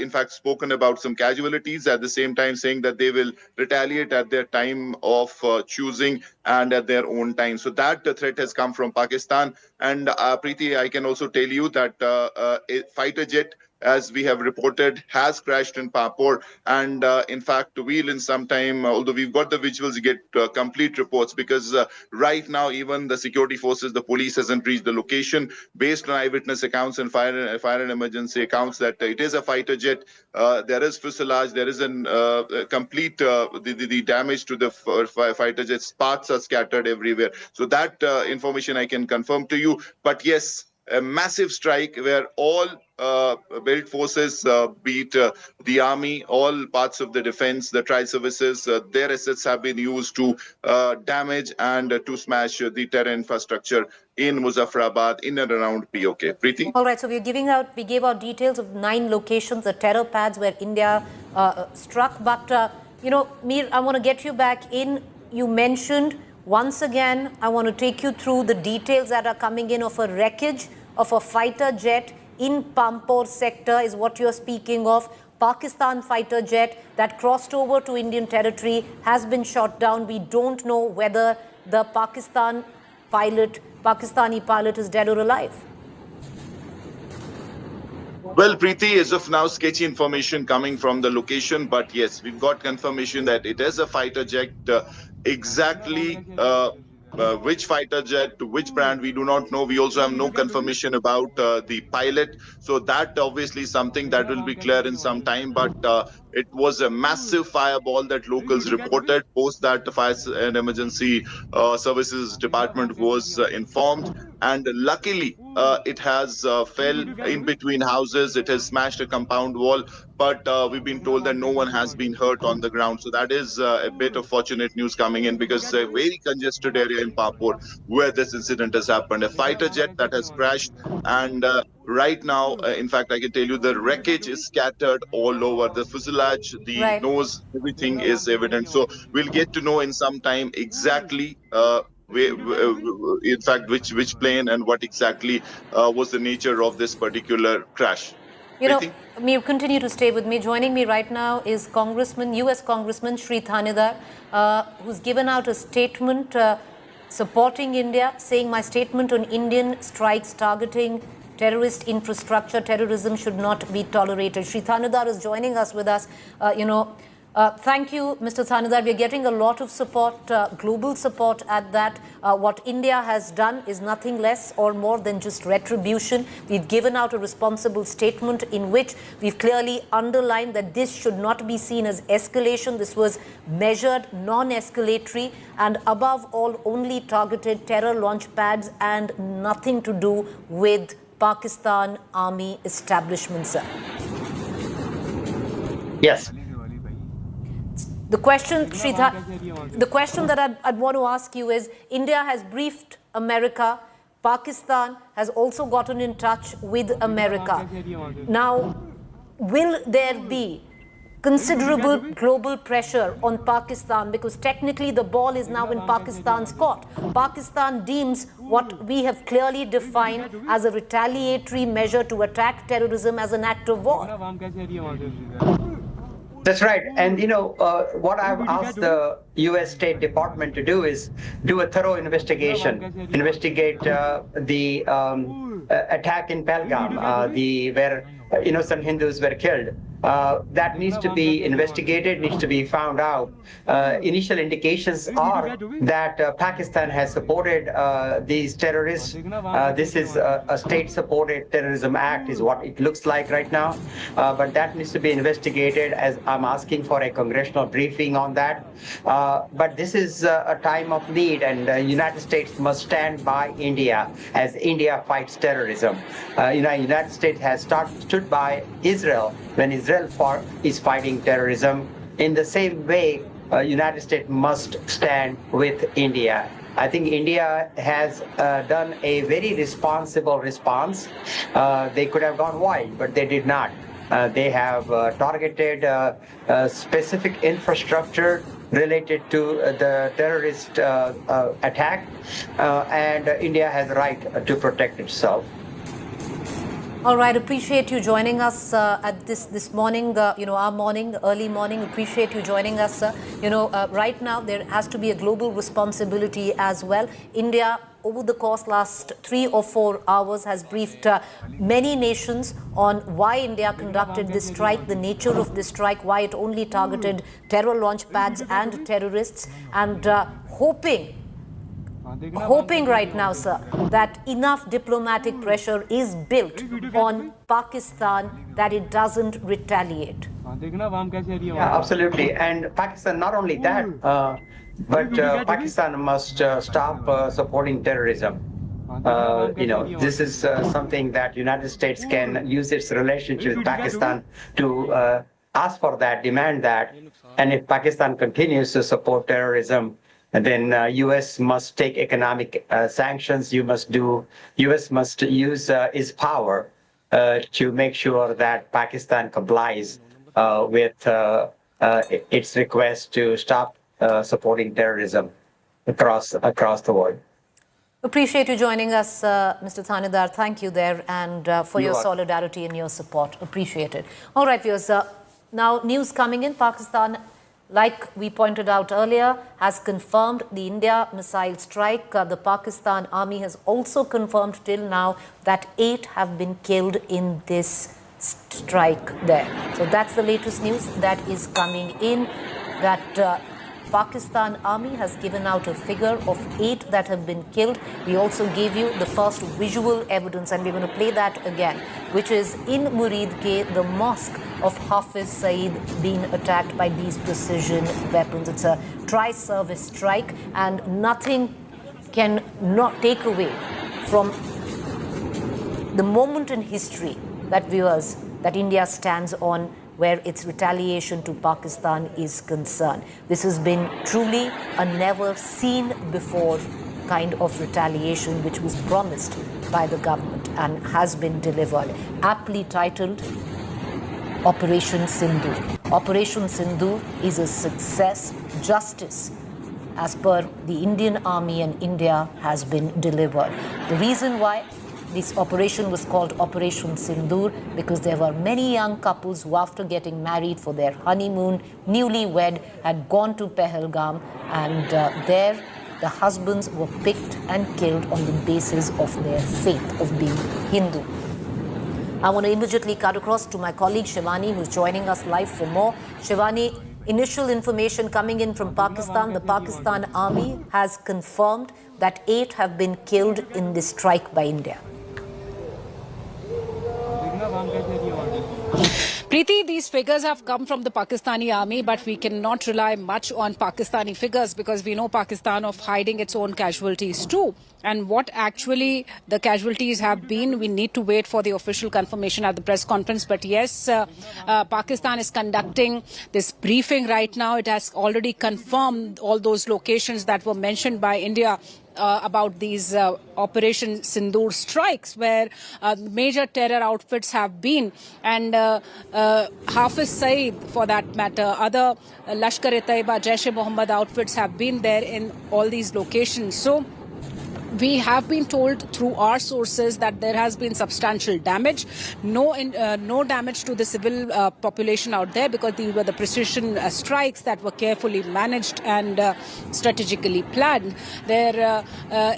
in fact, spoken about some casualties, at the same time saying that they will retaliate at their time of choosing and at their own time. So that threat has come from Pakistan. And Preeti, I can also tell you that a fighter jet, as we have reported, has crashed in Papur. And in fact, we'll in some time, although we've got the visuals, get complete reports, because right now, even the security forces, the police hasn't reached the location. Based on eyewitness accounts and fire and emergency accounts, that it is a fighter jet. There is fuselage. There is a complete the damage to the fighter jet's parts are scattered everywhere. So that information I can confirm to you. But yes, a massive strike where all built forces, be it the army, all parts of the defense, the tri-services, their assets have been used to damage and to smash the terror infrastructure in Muzaffarabad, in and around POK. Preeti? All right, so we gave out details of 9 locations, the terror pads where India struck. But, Mir, I want to get you back in. You mentioned, once again, I want to take you through the details that are coming in of a wreckage of a fighter jet in Pampore sector is what you're speaking of. Pakistan fighter jet that crossed over to Indian territory has been shot down. We don't know whether the Pakistani pilot is dead or alive. Well, Preeti, as of now, sketchy information coming from the location, but yes, we've got confirmation that it is a fighter jet. Exactly which fighter jet, which brand, we do not know. We also have no confirmation about the pilot. So that obviously is something that will be clear in some time. But it was a massive fireball that locals reported. Post that, the Fire and Emergency Services Department was informed. And luckily, it has fell in between houses. It has smashed a compound wall. But we've been told that no one has been hurt on the ground. So that is a bit of fortunate news coming in, because it's a very congested area in Pampore where this incident has happened. A fighter jet that has crashed. And right now, in fact, I can tell you the wreckage is scattered all over. The fuselage, the nose, everything is evident. So we'll get to know in some time exactly in fact, which plane and what exactly was the nature of this particular crash. You continue to stay with me. Joining me right now is U.S. Congressman Sri Thanedar, who's given out a statement supporting India, saying my statement on Indian strikes targeting terrorist infrastructure, terrorism should not be tolerated. Sri Thanedar is joining us with us. Thank you, Mr. Thanedar. We are getting a lot of support, global support at that. What India has done is nothing less or more than just retribution. We've given out a responsible statement in which we've clearly underlined that this should not be seen as escalation. This was measured, non-escalatory, and above all, only targeted terror launch pads and nothing to do with Pakistan army establishment, sir. Yes. The question, the question that I'd want to ask you is, India has briefed America. Pakistan has also gotten in touch with America. Now, will there be considerable global pressure on Pakistan? Because technically the ball is now in Pakistan's court. Pakistan deems what we have clearly defined as a retaliatory measure to attack terrorism as an act of war. That's right. And, what I've asked the U.S. State Department to do is do a thorough investigation, investigate the attack in Pahalgam, where innocent Hindus were killed. That needs to be investigated, needs to be found out. Initial indications are that Pakistan has supported these terrorists. This is a state-supported terrorism act is what it looks like right now. But that needs to be investigated, as I'm asking for a congressional briefing on that. But this is a time of need, and the United States must stand by India as India fights terrorism. United States has stood by Israel when Israel is fighting terrorism. In the same way, United States must stand with India. I think India has done a very responsible response. They could have gone wild, but they did not. They have targeted specific infrastructure related to the terrorist attack, and India has the right to protect itself. All right, appreciate you joining us at this morning, our morning, early morning. Appreciate you joining us. Right now there has to be a global responsibility as well. India, over the course last 3 or 4 hours, has briefed many nations on why India conducted this strike, the nature of this strike, why it only targeted terror launch pads and terrorists, and hoping right now, sir, that enough diplomatic pressure is built on Pakistan that it doesn't retaliate. Yeah, absolutely. And Pakistan, not only that, but Pakistan must stop supporting terrorism. this is something that United States can use its relationship with Pakistan to ask for that, demand that. And if Pakistan continues to support terrorism, then U.S. must take economic sanctions. U.S. must use its power to make sure that Pakistan complies with its request to stop supporting terrorism across the world. Appreciate you joining us, Mr. Thanedar. Thank you there, and for your solidarity and your support. Appreciate it. All right, viewers. Now, news coming in. Pakistan, like we pointed out earlier, has confirmed the India missile strike. The Pakistan Army has also confirmed till now that 8 have been killed in this strike there. So that's the latest news that is coming in, that Pakistan Army has given out a figure of 8 that have been killed. We also gave you the first visual evidence, and we're going to play that again, which is in Muridke, the mosque of Hafiz Saeed being attacked by these precision weapons. It's a tri-service strike, and nothing can not take away from the moment in history that viewers, that India stands on, where its retaliation to Pakistan is concerned. This has been truly a never seen before kind of retaliation which was promised by the government and has been delivered. Aptly titled Operation Sindur. Operation Sindur is a success. Justice, as per the Indian Army and India, has been delivered. The reason why this operation was called Operation Sindur because there were many young couples who, after getting married for their honeymoon, newlywed, had gone to Pahalgam, and there the husbands were picked and killed on the basis of their faith of being Hindu. I want to immediately cut across to my colleague Shivani, who's joining us live for more. Shivani, initial information coming in from Pakistan. The Pakistan Army has confirmed that 8 have been killed in this strike by India. Preeti, these figures have come from the Pakistani army, but we cannot rely much on Pakistani figures because we know Pakistan of hiding its own casualties too. And what actually the casualties have been, we need to wait for the official confirmation at the press conference. But yes, Pakistan is conducting this briefing right now. It has already confirmed all those locations that were mentioned by India about these Operation Sindur strikes, where major terror outfits have been, and Hafiz Saeed, for that matter, other Lashkar-e-Taiba, Jaish-e-Mohammed outfits have been there in all these locations. So we have been told through our sources that there has been substantial damage, no damage to the civil population out there, because these were the precision strikes that were carefully managed and strategically planned. There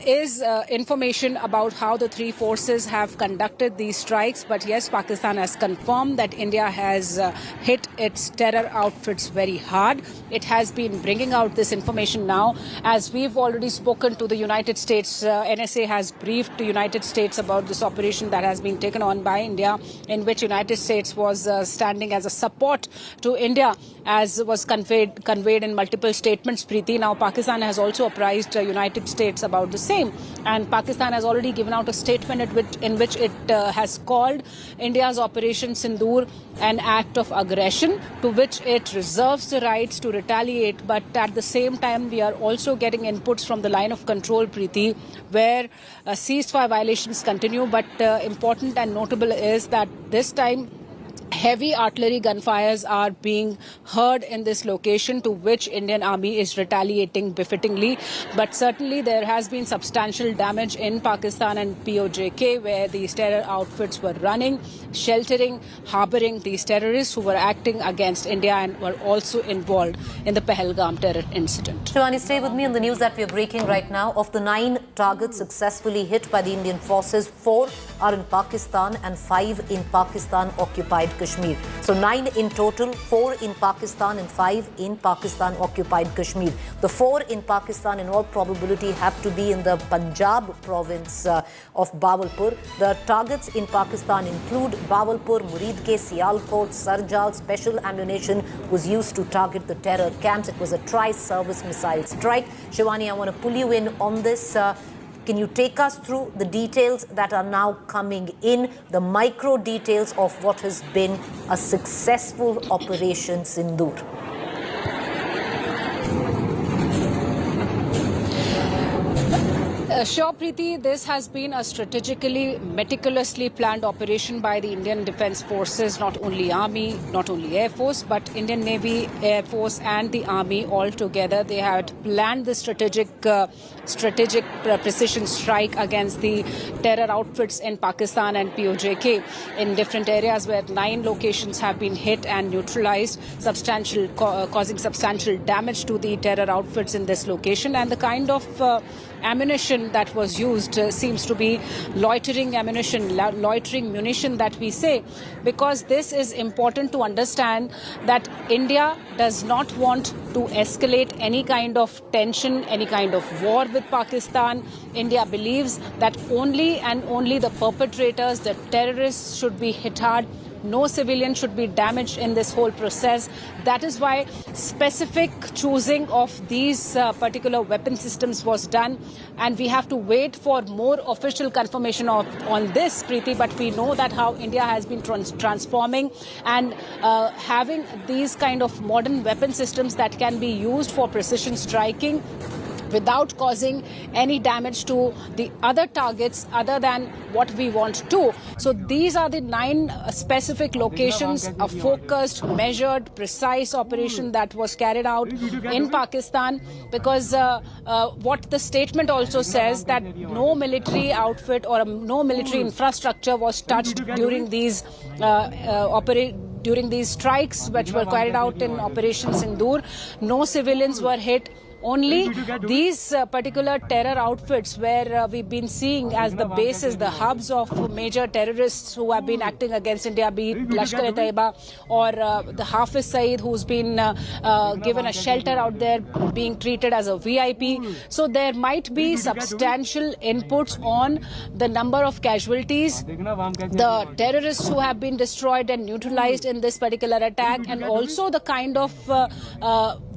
is information about how the three forces have conducted these strikes, but yes, Pakistan has confirmed that India has hit its terror outfits very hard. It has been bringing out this information now, as we've already spoken to the United States. NSA has briefed the United States about this operation that has been taken on by India, in which United States was standing as a support to India, as was conveyed in multiple statements, Preeti. Now, Pakistan has also apprised United States about the same, and Pakistan has already given out a statement in which it has called India's Operation Sindur an act of aggression, to which it reserves the rights to retaliate. But at the same time, we are also getting inputs from the line of control, Preeti, where ceasefire violations continue. But important and notable is that this time heavy artillery gunfires are being heard in this location, to which Indian Army is retaliating befittingly. But certainly there has been substantial damage in Pakistan and POJK, where these terror outfits were running, sheltering, harboring these terrorists who were acting against India and were also involved in the Pahalgam terror incident. Shivani, stay with me on the news that we are breaking right now. Of the 9 targets successfully hit by the Indian forces, 4 are in Pakistan and 5 in Pakistan-occupied Kashmir. So 9 in total, 4 in Pakistan and 5 in Pakistan-occupied Kashmir. The 4 in Pakistan in all probability have to be in the Punjab province of Bahawalpur. The targets in Pakistan include Bahawalpur, Muridke, Sialkot, Sarjal. Special ammunition was used to target the terror camps. It was a tri-service missile strike. Shivani, I want to pull you in on this. Can you take us through the details that are now coming in, the micro details of what has been a successful Operation Sindur? Sure, Preeti, this has been a strategically, meticulously planned operation by the Indian Defence Forces, not only Army, not only Air Force, but Indian Navy, Air Force and the Army all together. They had planned the strategic precision strike against the terror outfits in Pakistan and POJK in different areas where 9 locations have been hit and neutralized, causing substantial damage to the terror outfits in this location. And the kind of ammunition that was used seems to be loitering ammunition, loitering munition that we say, because this is important to understand that India does not want to escalate any kind of tension, any kind of war with Pakistan. India believes that only and only the perpetrators, the terrorists, should be hit hard. No civilian should be damaged in this whole process. That is why specific choosing of these particular weapon systems was done. And we have to wait for more official confirmation on this, Preeti. But we know that how India has been transforming and having these kind of modern weapon systems that can be used for precision striking without causing any damage to the other targets other than what we want to. So these are the 9 specific locations, a focused, measured, precise operation that was carried out in Pakistan, because what the statement also says that no military outfit or no military infrastructure was touched during these strikes which were carried out in Operation Sindur. No civilians were hit. Only these particular terror outfits where we've been seeing as the bases, the hubs of major terrorists who have been acting against India, be it Lashkar-e-Taiba or the Hafiz Saeed, who's been given a shelter out there, being treated as a VIP. So there might be substantial inputs on the number of casualties, the terrorists who have been destroyed and neutralized in this particular attack, and also the kind of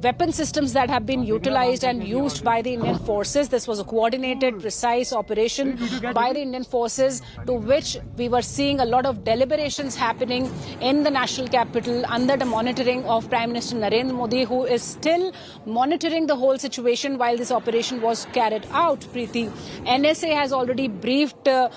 weapon systems that have been utilized and used by the Indian forces. This was a coordinated, precise operation by the Indian forces, to which we were seeing a lot of deliberations happening in the national capital under the monitoring of Prime Minister Narendra Modi, who is still monitoring the whole situation while this operation was carried out, Preeti. NSA has already briefed the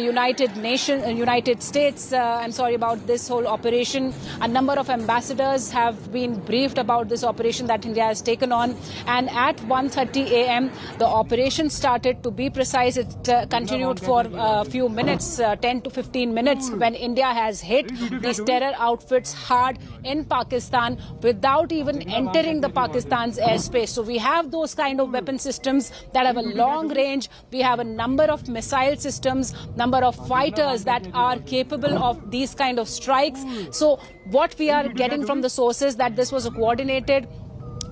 United States, about this whole operation. A number of ambassadors have been briefed about this operation that India has taken on, and at 1:30 a.m. the operation started. To be precise, it continued for a few minutes, 10 to 15 minutes, when India has hit these terror outfits hard in Pakistan without even entering the Pakistan's airspace. So we have those kind of weapon systems that have a long range. We have a number of missile systems, number of fighters that are capable of these kind of strikes. So what we are getting from the sources, that this was a coordinated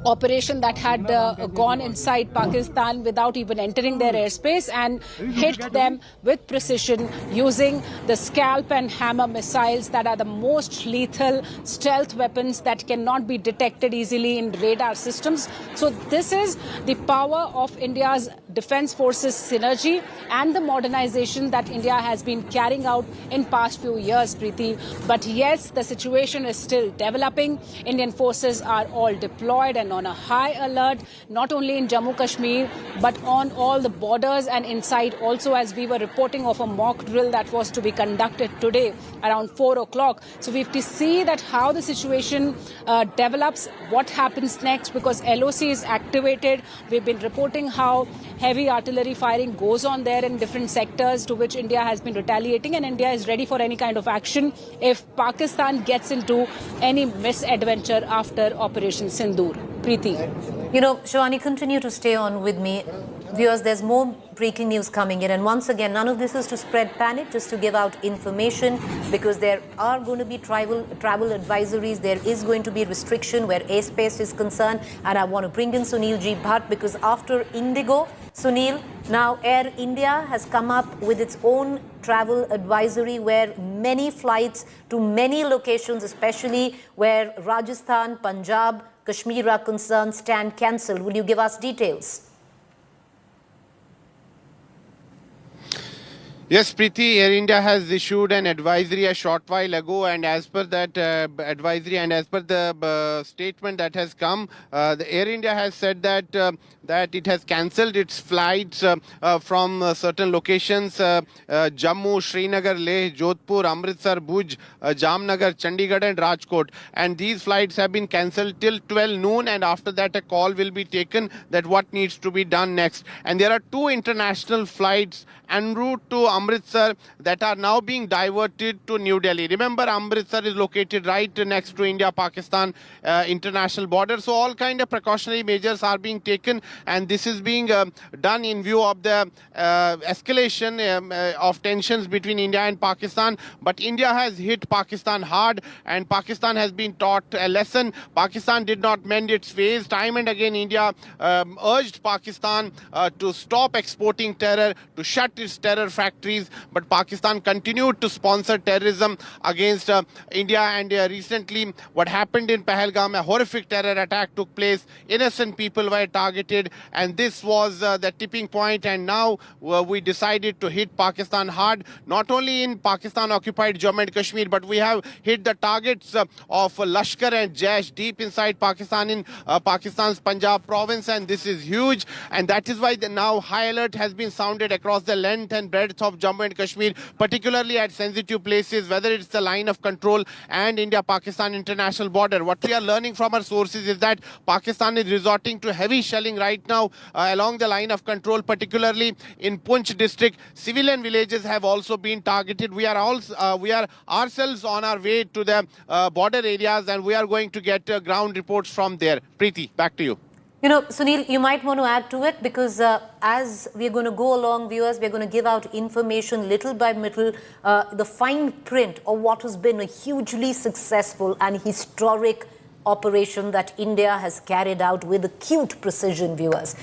operation that had gone inside Pakistan without even entering their airspace and hit them with precision using the scalp and hammer missiles that are the most lethal stealth weapons that cannot be detected easily in radar systems. So this is the power of India's defense forces synergy and the modernization that India has been carrying out in past few years, Preeti. But yes, the situation is still developing. Indian forces are all deployed and on a high alert, not only in Jammu Kashmir, but on all the borders and inside also, as we were reporting of a mock drill that was to be conducted today around 4 o'clock. So we have to see that how the situation develops, what happens next, because LOC is activated. We've been reporting how heavy artillery firing goes on there in different sectors, to which India has been retaliating, and India is ready for any kind of action if Pakistan gets into any misadventure after Operation Sindur. Preeti. You know, Shivani, continue to stay on with me. Viewers, there's more breaking news coming in, and once again, none of this is to spread panic, just to give out information, because there are going to be travel advisories. There is going to be restriction where airspace is concerned, and I want to bring in Sunil G. Bhatt, because after Indigo, Sunil, now Air India has come up with its own travel advisory where many flights to many locations, especially where Rajasthan, Punjab, Kashmir are concerned, stand cancelled. Will you give us details? Yes, Preeti, Air India has issued an advisory a short while ago, and as per that advisory and as per the statement that has come, the Air India has said that it has cancelled its flights from certain locations: Jammu, Srinagar, Leh, Jodhpur, Amritsar, Bhuj, Jamnagar, Chandigarh, and Rajkot. And these flights have been cancelled till 12 noon, and after that a call will be taken that what needs to be done next. And there are two international flights en route to Amritsar that are now being diverted to New Delhi. Remember, Amritsar is located right next to India-Pakistan international border. So all kind of precautionary measures are being taken, and this is being done in view of the escalation of tensions between India and Pakistan. But India has hit Pakistan hard, and Pakistan has been taught a lesson. Pakistan did not mend its ways. Time and again, India urged Pakistan to stop exporting terror, to shut its terror factories, but Pakistan continued to sponsor terrorism against India. And recently, what happened in Pahalgam, a horrific terror attack took place. Innocent people were targeted, and this was the tipping point. And now we decided to hit Pakistan hard, not only in Pakistan-occupied Jammu and Kashmir, but we have hit the targets of Lashkar and Jaish deep inside Pakistan, in Pakistan's Punjab province, and this is huge. And that is why now high alert has been sounded across the length and breadth of Jammu and Kashmir, particularly at sensitive places, whether it's the line of control and India-Pakistan international border. What we are learning from our sources is that Pakistan is resorting to heavy shelling right now along the line of control, particularly in Poonch district. Civilian villages have also been targeted. We are ourselves on our way to the border areas, and we are going to get ground reports from there. Preeti, back to you. You know, Sunil, you might want to add to it, because as we're going to go along, viewers, we're going to give out information little by little, the fine print of what has been a hugely successful and historic operation that India has carried out with acute precision, viewers.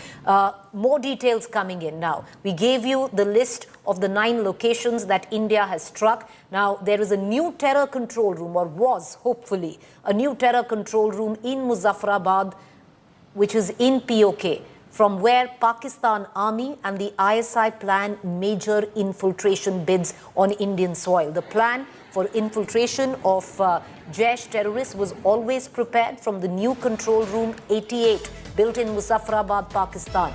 More details coming in now. We gave you the list of the 9 locations that India has struck. Now, there is a new terror control room, or was, hopefully, a new terror control room in Muzaffarabad, which is in POK, from where Pakistan Army and the ISI plan major infiltration bids on Indian soil. The plan for infiltration of Jaish terrorists was always prepared from the new control room 88, built in Muzaffarabad, Pakistan.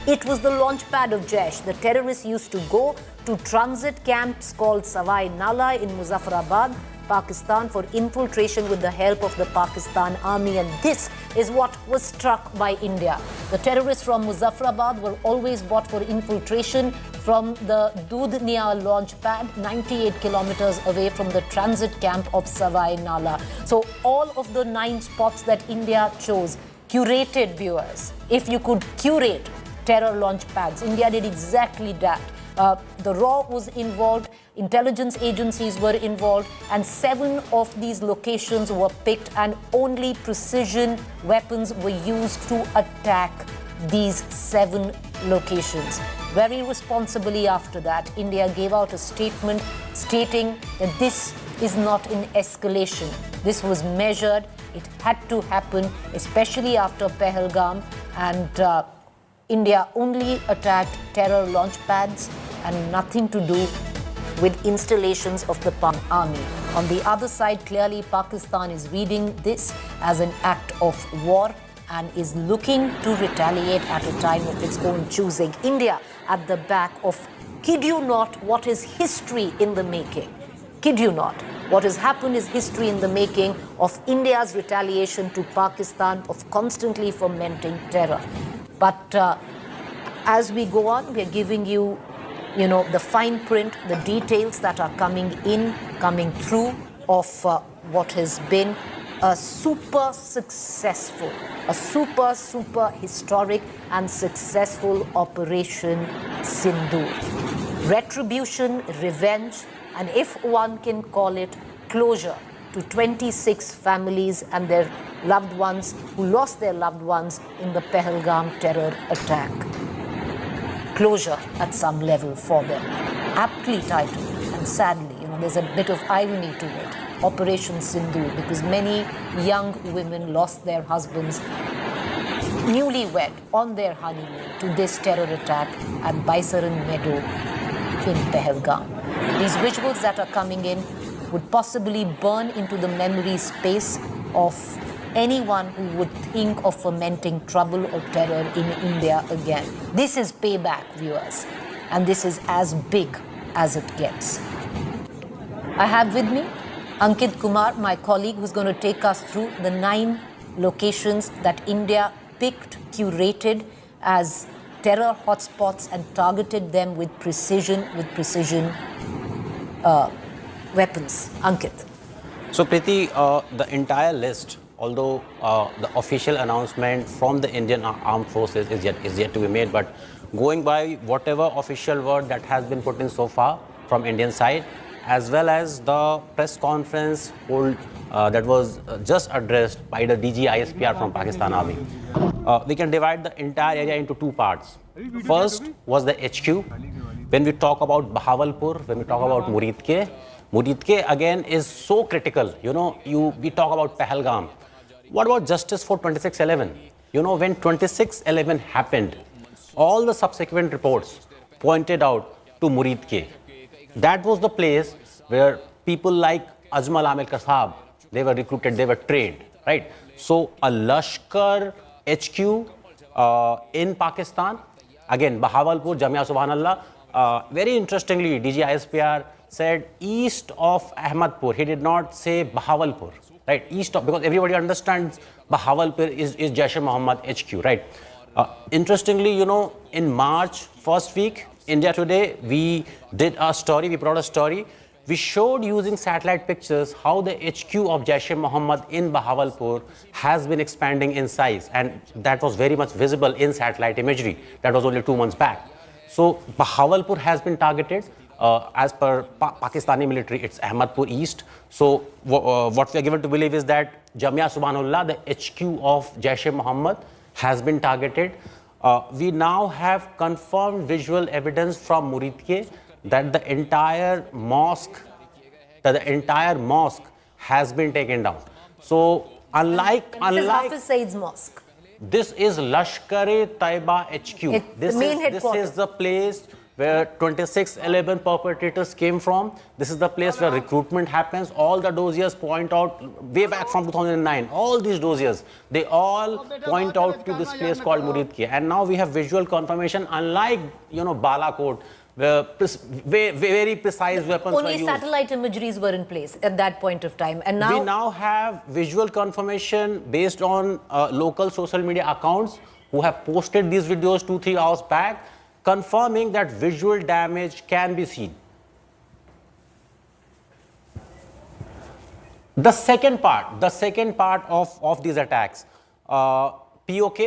It was the launch pad of Jaish. The terrorists used to go to transit camps called Savai Nala in Muzaffarabad, Pakistan, for infiltration with the help of the Pakistan Army, and this is what was struck by India. The terrorists from Muzaffarabad were always bought for infiltration from the Dudhnia launch pad, 98 kilometers away from the transit camp of Savai Nala. So all of the 9 spots that India chose, curated, viewers. If you could curate terror launch pads, India did exactly that. The RAW was involved, intelligence agencies were involved, and 7 of these locations were picked, and only precision weapons were used to attack these 7 locations. Very responsibly after that, India gave out a statement stating that this is not an escalation. This was measured. It had to happen, especially after Pahalgam, and India only attacked terror launch pads and nothing to do with installations of the army. On the other side, clearly Pakistan is reading this as an act of war and is looking to retaliate at a time of its own choosing. India at the back of, kid you not, what is history in the making. Kid you not. What has happened is history in the making of India's retaliation to Pakistan, of constantly fomenting terror. But as we go on, we're giving you, the fine print, the details that are coming through of what has been a super successful, a super historic and successful Operation Sindur. Retribution, revenge, and if one can call it, closure to 26 families and their loved ones who lost their loved ones in the Pahalgam terror attack. Closure at some level for them. Aptly titled, and sadly, there's a bit of irony to it, Operation Sindur, because many young women lost their husbands newlywed on their honeymoon to this terror attack at Baisaran Meadow in Pahalgam. These visuals that are coming in would possibly burn into the memory space of anyone who would think of fomenting trouble or terror in India again. This is payback, viewers, and this is as big as it gets. I have with me Ankit Kumar, my colleague, who's going to take us through the 9 locations that India picked, curated as terror hotspots and targeted them with precision weapons. Ankit. So Preeti, the entire list, although the official announcement from the Indian Armed Forces is yet to be made, but going by whatever official word that has been put in so far from Indian side, as well as the press conference that was just addressed by the DG ISPR from Pakistan Army, we can divide the entire area into 2 parts. First was the HQ. When we talk about Bahawalpur, when we talk about Muridke again is so critical. You know, we talk about Pahalgam. What about justice for 26/11? You know, when 26/11 happened, all the subsequent reports pointed out to Muridke. That was the place where people like Ajmal Amir Kasab, they were recruited, they were trained, right? So a Lashkar HQ in Pakistan, again Bahawalpur, Jamia Subhanallah. Very interestingly, DG ISPR said east of Ahmadpur. He did not say Bahawalpur, right? East of, because everybody understands Bahawalpur is Jaish-e-Mohammed HQ, right? Interestingly, you know, in March first week, India Today, we did a story, we brought a story. We showed using satellite pictures how the HQ of Jaish-e-Mohammed in Bahawalpur has been expanding in size, and that was very much visible in satellite imagery. That was only 2 months back. So Bahawalpur has been targeted. As per Pakistani military, it's Ahmadpur East. So what we are given to believe is that Jamia Subhanallah, the HQ of Jaish-e-Mohammed, has been targeted. We now have confirmed visual evidence from Muridke that the entire mosque has been taken down. So unlike this is Hafiz Saeed's mosque. This is Lashkar-e-Taiba HQ. This is the place where 26/11 perpetrators came from. This is the place where recruitment happens. All the dossiers point out way back from 2009. All these dossiers, they all point out to this place called Muridke. And now we have visual confirmation, unlike, you know, Balakot, where very precise weapons were used. Only satellite imageries were in place at that point of time. And now we now have visual confirmation based on local social media accounts who have posted these videos 2-3 hours back, confirming that visual damage can be seen. The second part of these attacks, POK,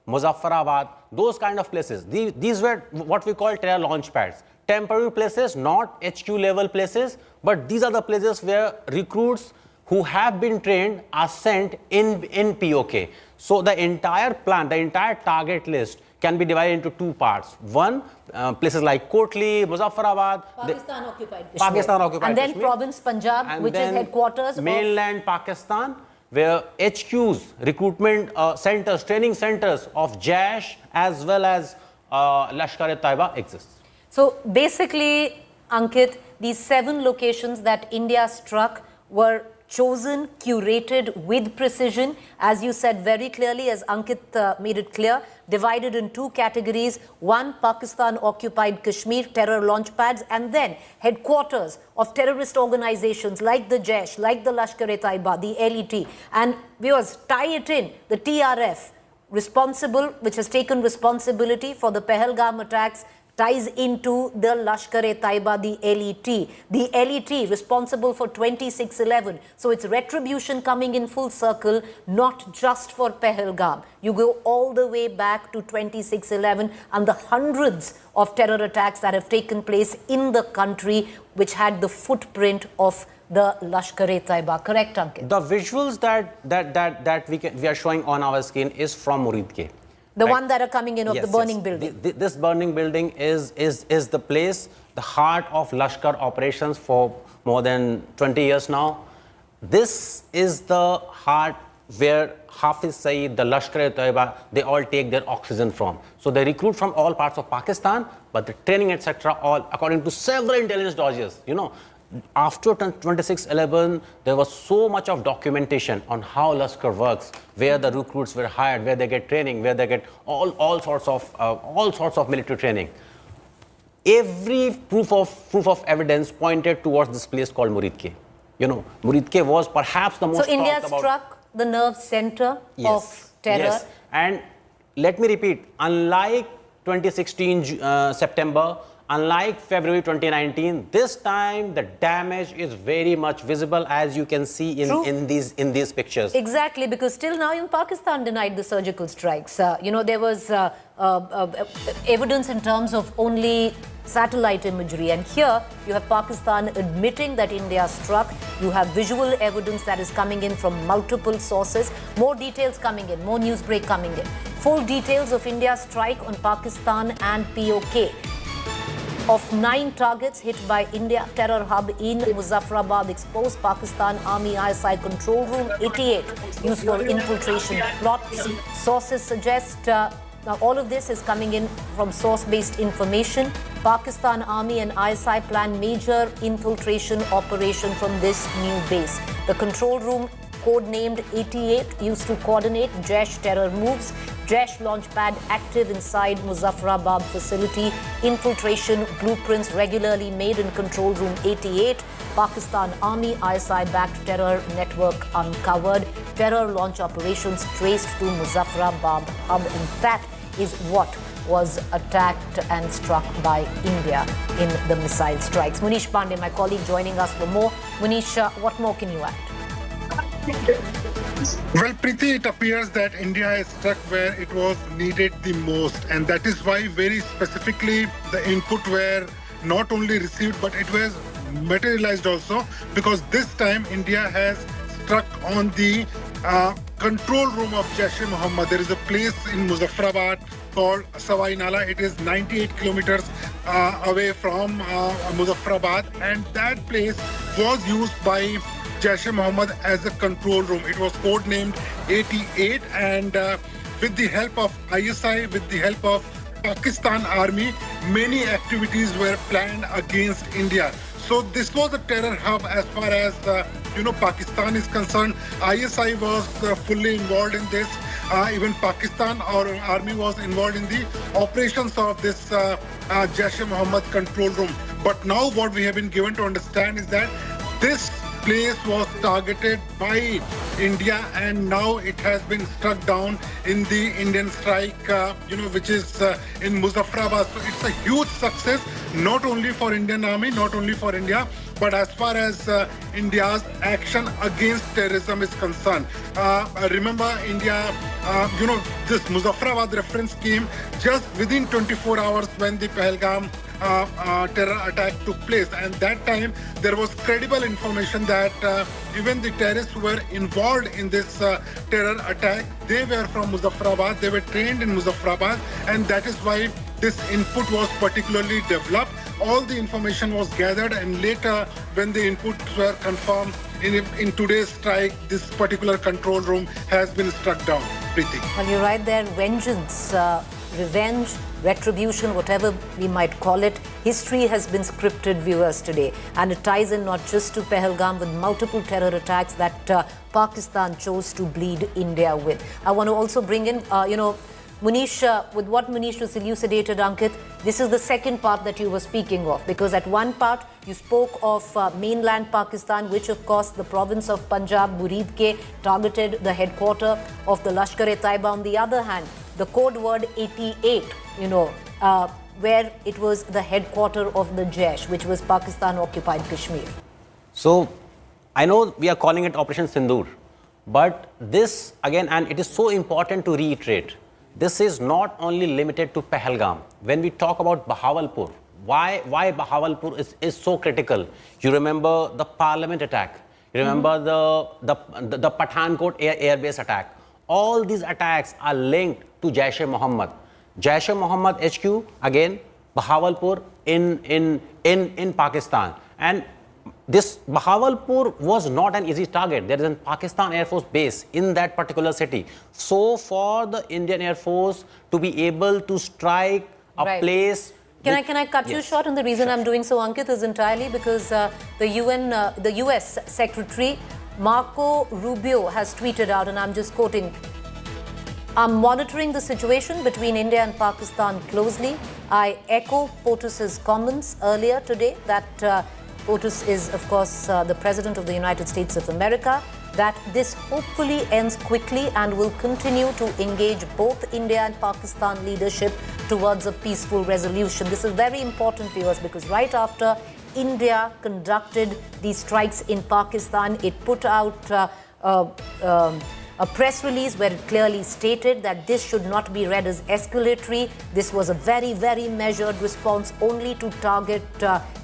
Muzaffarabad, those kind of places, these were what we call terror launch pads. Temporary places, not HQ level places, but these are the places where recruits who have been trained are sent in POK. So the entire plan, the entire target list can be divided into 2 parts. One, places like Kotli, Muzaffarabad, Pakistan occupied and then Kashmir, province Punjab, which is headquarters mainland Pakistan, where HQs, recruitment centers, training centers of Jaish as well as Lashkar-e-Taiba exists. So basically, Ankit, these 7 locations that India struck were chosen, curated with precision, as you said very clearly, as Ankit made it clear, divided in 2 categories. One, Pakistan-occupied Kashmir, terror launch pads, and then headquarters of terrorist organizations like the Jaish, like the Lashkar-e-Taiba, the LET. And viewers, tie it in, the TRF, responsible, which has taken responsibility for the Pahalgam attacks, ties into the Lashkar-e-Taiba, the LET. The LET responsible for 26/11. So it's retribution coming in full circle, not just for Pahalgam. You go all the way back to 26/11 and the hundreds of terror attacks that have taken place in the country, which had the footprint of the Lashkar-e-Taiba. Correct, Ankit? The visuals that we are showing on our screen is from Muridke. The one that are coming in of the burning building. This burning building is the place, the heart of Lashkar operations for more than 20 years now. This is the heart where Hafiz Saeed, the Lashkar-e-Taiba, they all take their oxygen from. So they recruit from all parts of Pakistan, but the training, etc., all according to several intelligence dodges. You know, after 26/11, there was so much of documentation on how Lashkar works, where the recruits were hired, where they get training, where they get all sorts of military training. Every proof of evidence pointed towards this place called Muridke. You know, Muridke was perhaps the most So India talked about. struck the nerve center of terror. Yes, and let me repeat, unlike 2016 September, unlike February 2019, this time the damage is very much visible, as you can see in these pictures. Exactly, because still now in Pakistan denied the surgical strikes. You know, there was evidence in terms of only satellite imagery, and here you have Pakistan admitting that India struck. You have visual evidence that is coming in from multiple sources. More details coming in, more news break coming in. Full details of India's strike on Pakistan and POK. Of 9 targets hit by India, terror hub in Muzaffarabad exposed. Pakistan Army ISI control room 88 used for infiltration plots. Sources suggest, now all of this is coming in from source-based information. Pakistan Army and ISI plan major infiltration operation from this new base. The control room, codenamed 88, used to coordinate Jaish terror moves. Jaish launch pad active inside Muzaffarabad facility. Infiltration blueprints regularly made in control room 88. Pakistan Army ISI-backed terror network uncovered. Terror launch operations traced to Muzaffarabad hub. And that is what was attacked and struck by India in the missile strikes. Munish Pandey, my colleague, joining us for more. Munish, what more can you add? Well, Preeti, it appears that India is struck where it was needed the most, and that is why very specifically the input were not only received but it was materialized also, because this time India has struck on the control room of Jaish-e-Mohammed. There is a place in Muzaffarabad called Sawai Nala. It is 98 kilometers away from Muzaffarabad, and that place was used by Jaish-e-Mohammed as a control room. It was codenamed 88, and with the help of ISI, with the help of Pakistan Army, many activities were planned against India. So this was a terror hub as far as Pakistan is concerned. ISI was fully involved in this. Even Pakistan or army was involved in the operations of this Jaish-e-Mohammed control room. But now what we have been given to understand is that this place was targeted by India, and now it has been struck down in the Indian strike, which is in Muzaffarabad. So it's a huge success, not only for Indian Army, not only for India, but as far as India's action against terrorism is concerned. Remember, India, this Muzaffarabad reference came just within 24 hours when the Pahalgam terror attack took place, and that time there was credible information that even the terrorists who were involved in this terror attack, they were from Muzaffarabad, they were trained in Muzaffarabad, and that is why this input was particularly developed. All the information was gathered, and later when the inputs were confirmed in today's strike, this particular control room has been struck down. Preeti. Well, you're right there. Vengeance, revenge, retribution, whatever we might call it. History has been scripted, viewers, today. And it ties in not just to Pahalgam, with multiple terror attacks that Pakistan chose to bleed India with. I want to also bring in, Munish, with what Munish was elucidated, Ankit, this is the second part that you were speaking of, because at one part you spoke of mainland Pakistan, which of course the province of Punjab, Muridke, targeted the headquarters of the Lashkar-e-Taiba. On the other hand, the code word 88, where it was the headquarters of the Jaish, which was Pakistan-occupied Kashmir. So, I know we are calling it Operation Sindur, but this again, and it is so important to reiterate, this is not only limited to Pahalgam. When we talk about Bahawalpur, why Bahawalpur is so critical? You remember the Parliament attack. You remember the Pathankot airbase attack. All these attacks are linked to Jaish-e-Mohammed. Jaish-e-Mohammed HQ, again, Bahawalpur in Pakistan. And this Bahawalpur was not an easy target. There is a Pakistan Air Force base in that particular city. So for the Indian Air Force to be able to strike a place. Can I cut you short? And the reason I'm doing so, Ankit, is entirely because the US Secretary Marco Rubio has tweeted out, and I'm just quoting, "I'm monitoring the situation between India and Pakistan closely. I echo POTUS's comments earlier today," that POTUS is, of course, the President of the United States of America, "that this hopefully ends quickly and will continue to engage both India and Pakistan leadership towards a peaceful resolution." This is very important, viewers, because right after India conducted these strikes in Pakistan, it put out a press release where it clearly stated that this should not be read as escalatory. This was a very, very measured response only to target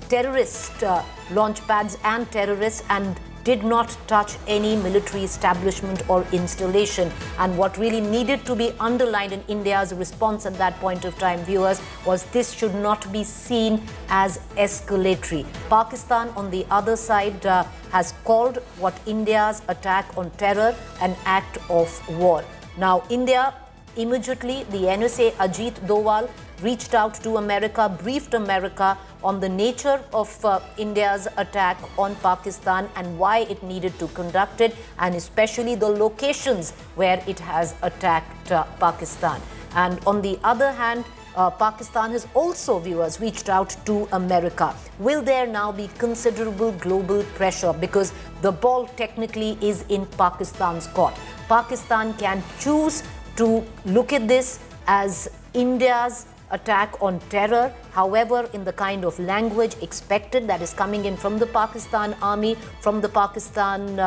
terrorist launch pads and terrorists, and did not touch any military establishment or installation. And what really needed to be underlined in India's response at that point of time, viewers, was this should not be seen as escalatory. Pakistan, on the other side, has called what India's attack on terror an act of war. Now, India, immediately, the NSA Ajit Doval reached out to America, briefed America on the nature of India's attack on Pakistan and why it needed to conduct it, and especially the locations where it has attacked Pakistan. And on the other hand, Pakistan has also, viewers, reached out to America. Will there now be considerable global pressure? Because the ball technically is in Pakistan's court. Pakistan can choose to look at this as India's attack on terror, however, in the kind of language expected that is coming in from the Pakistan army, from the Pakistan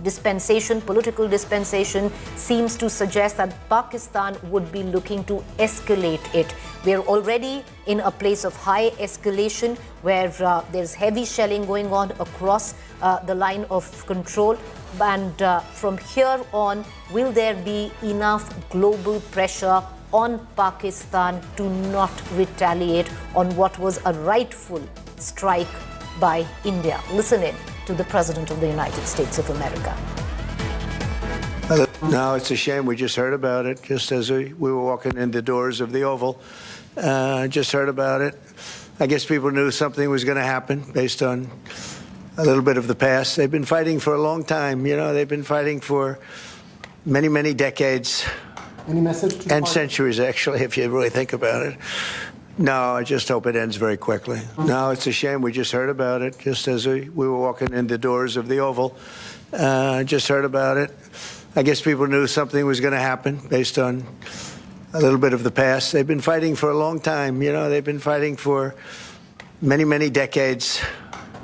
dispensation, political dispensation, seems to suggest that Pakistan would be looking to escalate it. We're already in a place of high escalation where there's heavy shelling going on across the line of control. And from here on, will there be enough global pressure on Pakistan to not retaliate on what was a rightful strike by India? Listen in to the President of the United States of America. No, it's a shame. We just heard about it just as we were walking in the doors of the Oval. Just heard about it. I guess people knew something was going to happen based on a little bit of the past. They've been fighting for a long time. You know, they've been fighting for many, many decades. Any message to and centuries, actually, if you really think about it. No, I just hope it ends very quickly. No, it's a shame. We just heard about it just as we were walking in the doors of the Oval. Just heard about it. I guess people knew something was going to happen based on a little bit of the past. They've been fighting for a long time. You know, they've been fighting for many, many decades.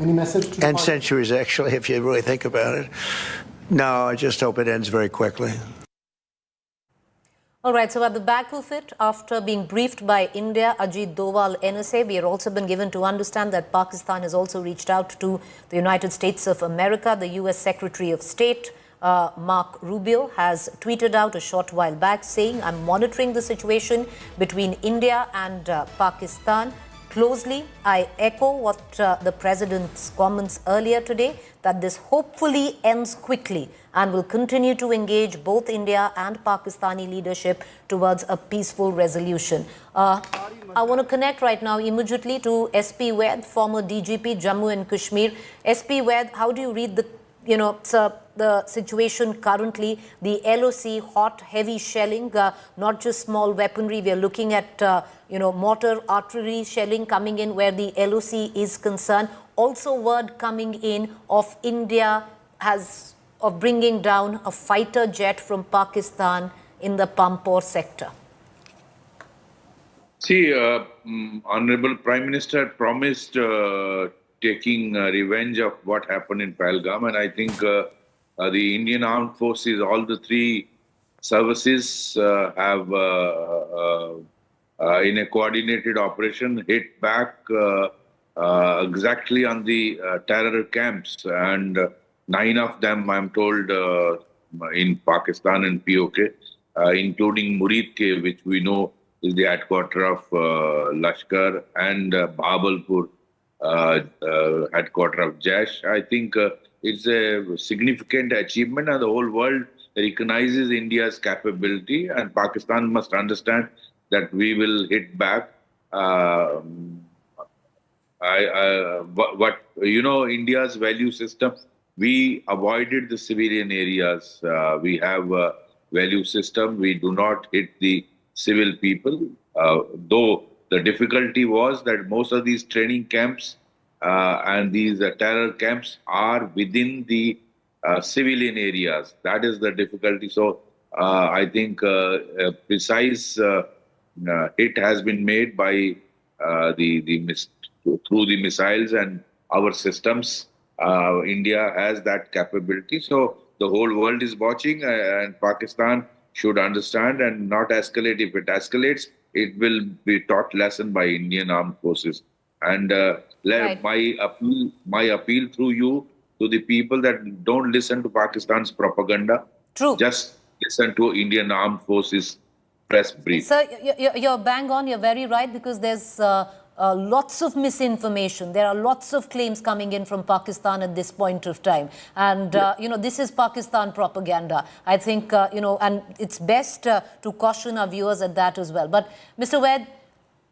Any message to and centuries, actually, if you really think about it. No, I just hope it ends very quickly. All right, so at the back of it, after being briefed by India, Ajit Doval, NSA, we have also been given to understand that Pakistan has also reached out to the United States of America. The US Secretary of State, Mark Rubio, has tweeted out a short while back saying, "I'm monitoring the situation between India and Pakistan closely. I echo what the President's comments earlier today, that this hopefully ends quickly and will continue to engage both India and Pakistani leadership towards a peaceful resolution." I want to connect right now immediately to SP Vaid, former DGP, Jammu and Kashmir. SP Vaid, how do you read the situation currently? The LOC, hot, heavy shelling, not just small weaponry. We are looking at, mortar, artillery shelling coming in where the LOC is concerned. Also word coming in of India of bringing down a fighter jet from Pakistan in the Pampore sector. See, Honorable Prime Minister promised taking revenge of what happened in Pahalgam, and I think the Indian Armed Forces, all the three services have, in a coordinated operation, hit back exactly on the terror camps, and 9 of them, I'm told, in Pakistan and POK, including Murid Ke, which we know is the headquarters of Lashkar, and Bahawalpur, headquarter of Jaish. I think it's a significant achievement, and the whole world recognizes India's capability, and Pakistan must understand that we will hit back. What India's value system, we avoided the civilian areas. We have a value system. We do not hit the civil people, though the difficulty was that most of these training camps and these terror camps are within the civilian areas. That is the difficulty. So I think a precise hit has been made by through the missiles and our systems. India has that capability. So the whole world is watching, and Pakistan should understand and not escalate. If it escalates, it will be taught lesson by Indian armed forces. And my appeal through you to the people that don't listen to Pakistan's propaganda. True. Just listen to Indian armed forces press brief. Sir, you're bang on. You're very right, because there's lots of misinformation. There are lots of claims coming in from Pakistan at this point of time. And, this is Pakistan propaganda. I think, and it's best to caution our viewers at that as well. But, Mr. Ved,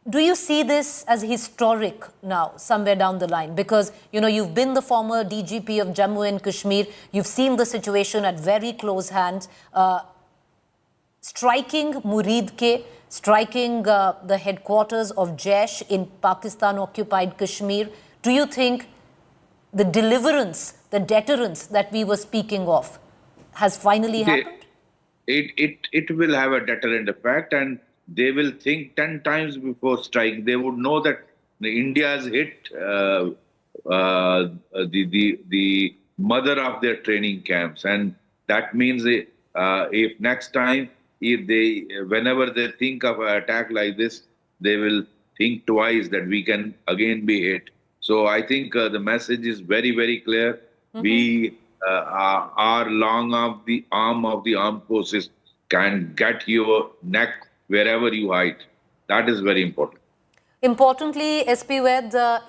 do you see this as historic now, somewhere down the line? Because, you've been the former DGP of Jammu and Kashmir. You've seen the situation at very close hands. Striking Murid Ke, striking the headquarters of Jaish in Pakistan-occupied Kashmir. Do you think the deliverance, the deterrence that we were speaking of has finally happened? It will have a deterrent effect, and they will think 10 times before strike. They would know that India has hit the mother of their training camps, and that means if next time, whenever they think of an attack like this, they will think twice that we can again be hit. So I think the message is very, very clear. We are long of the arm of the armed forces can get your neck wherever you hide. That is very important. Importantly, SP Ved, the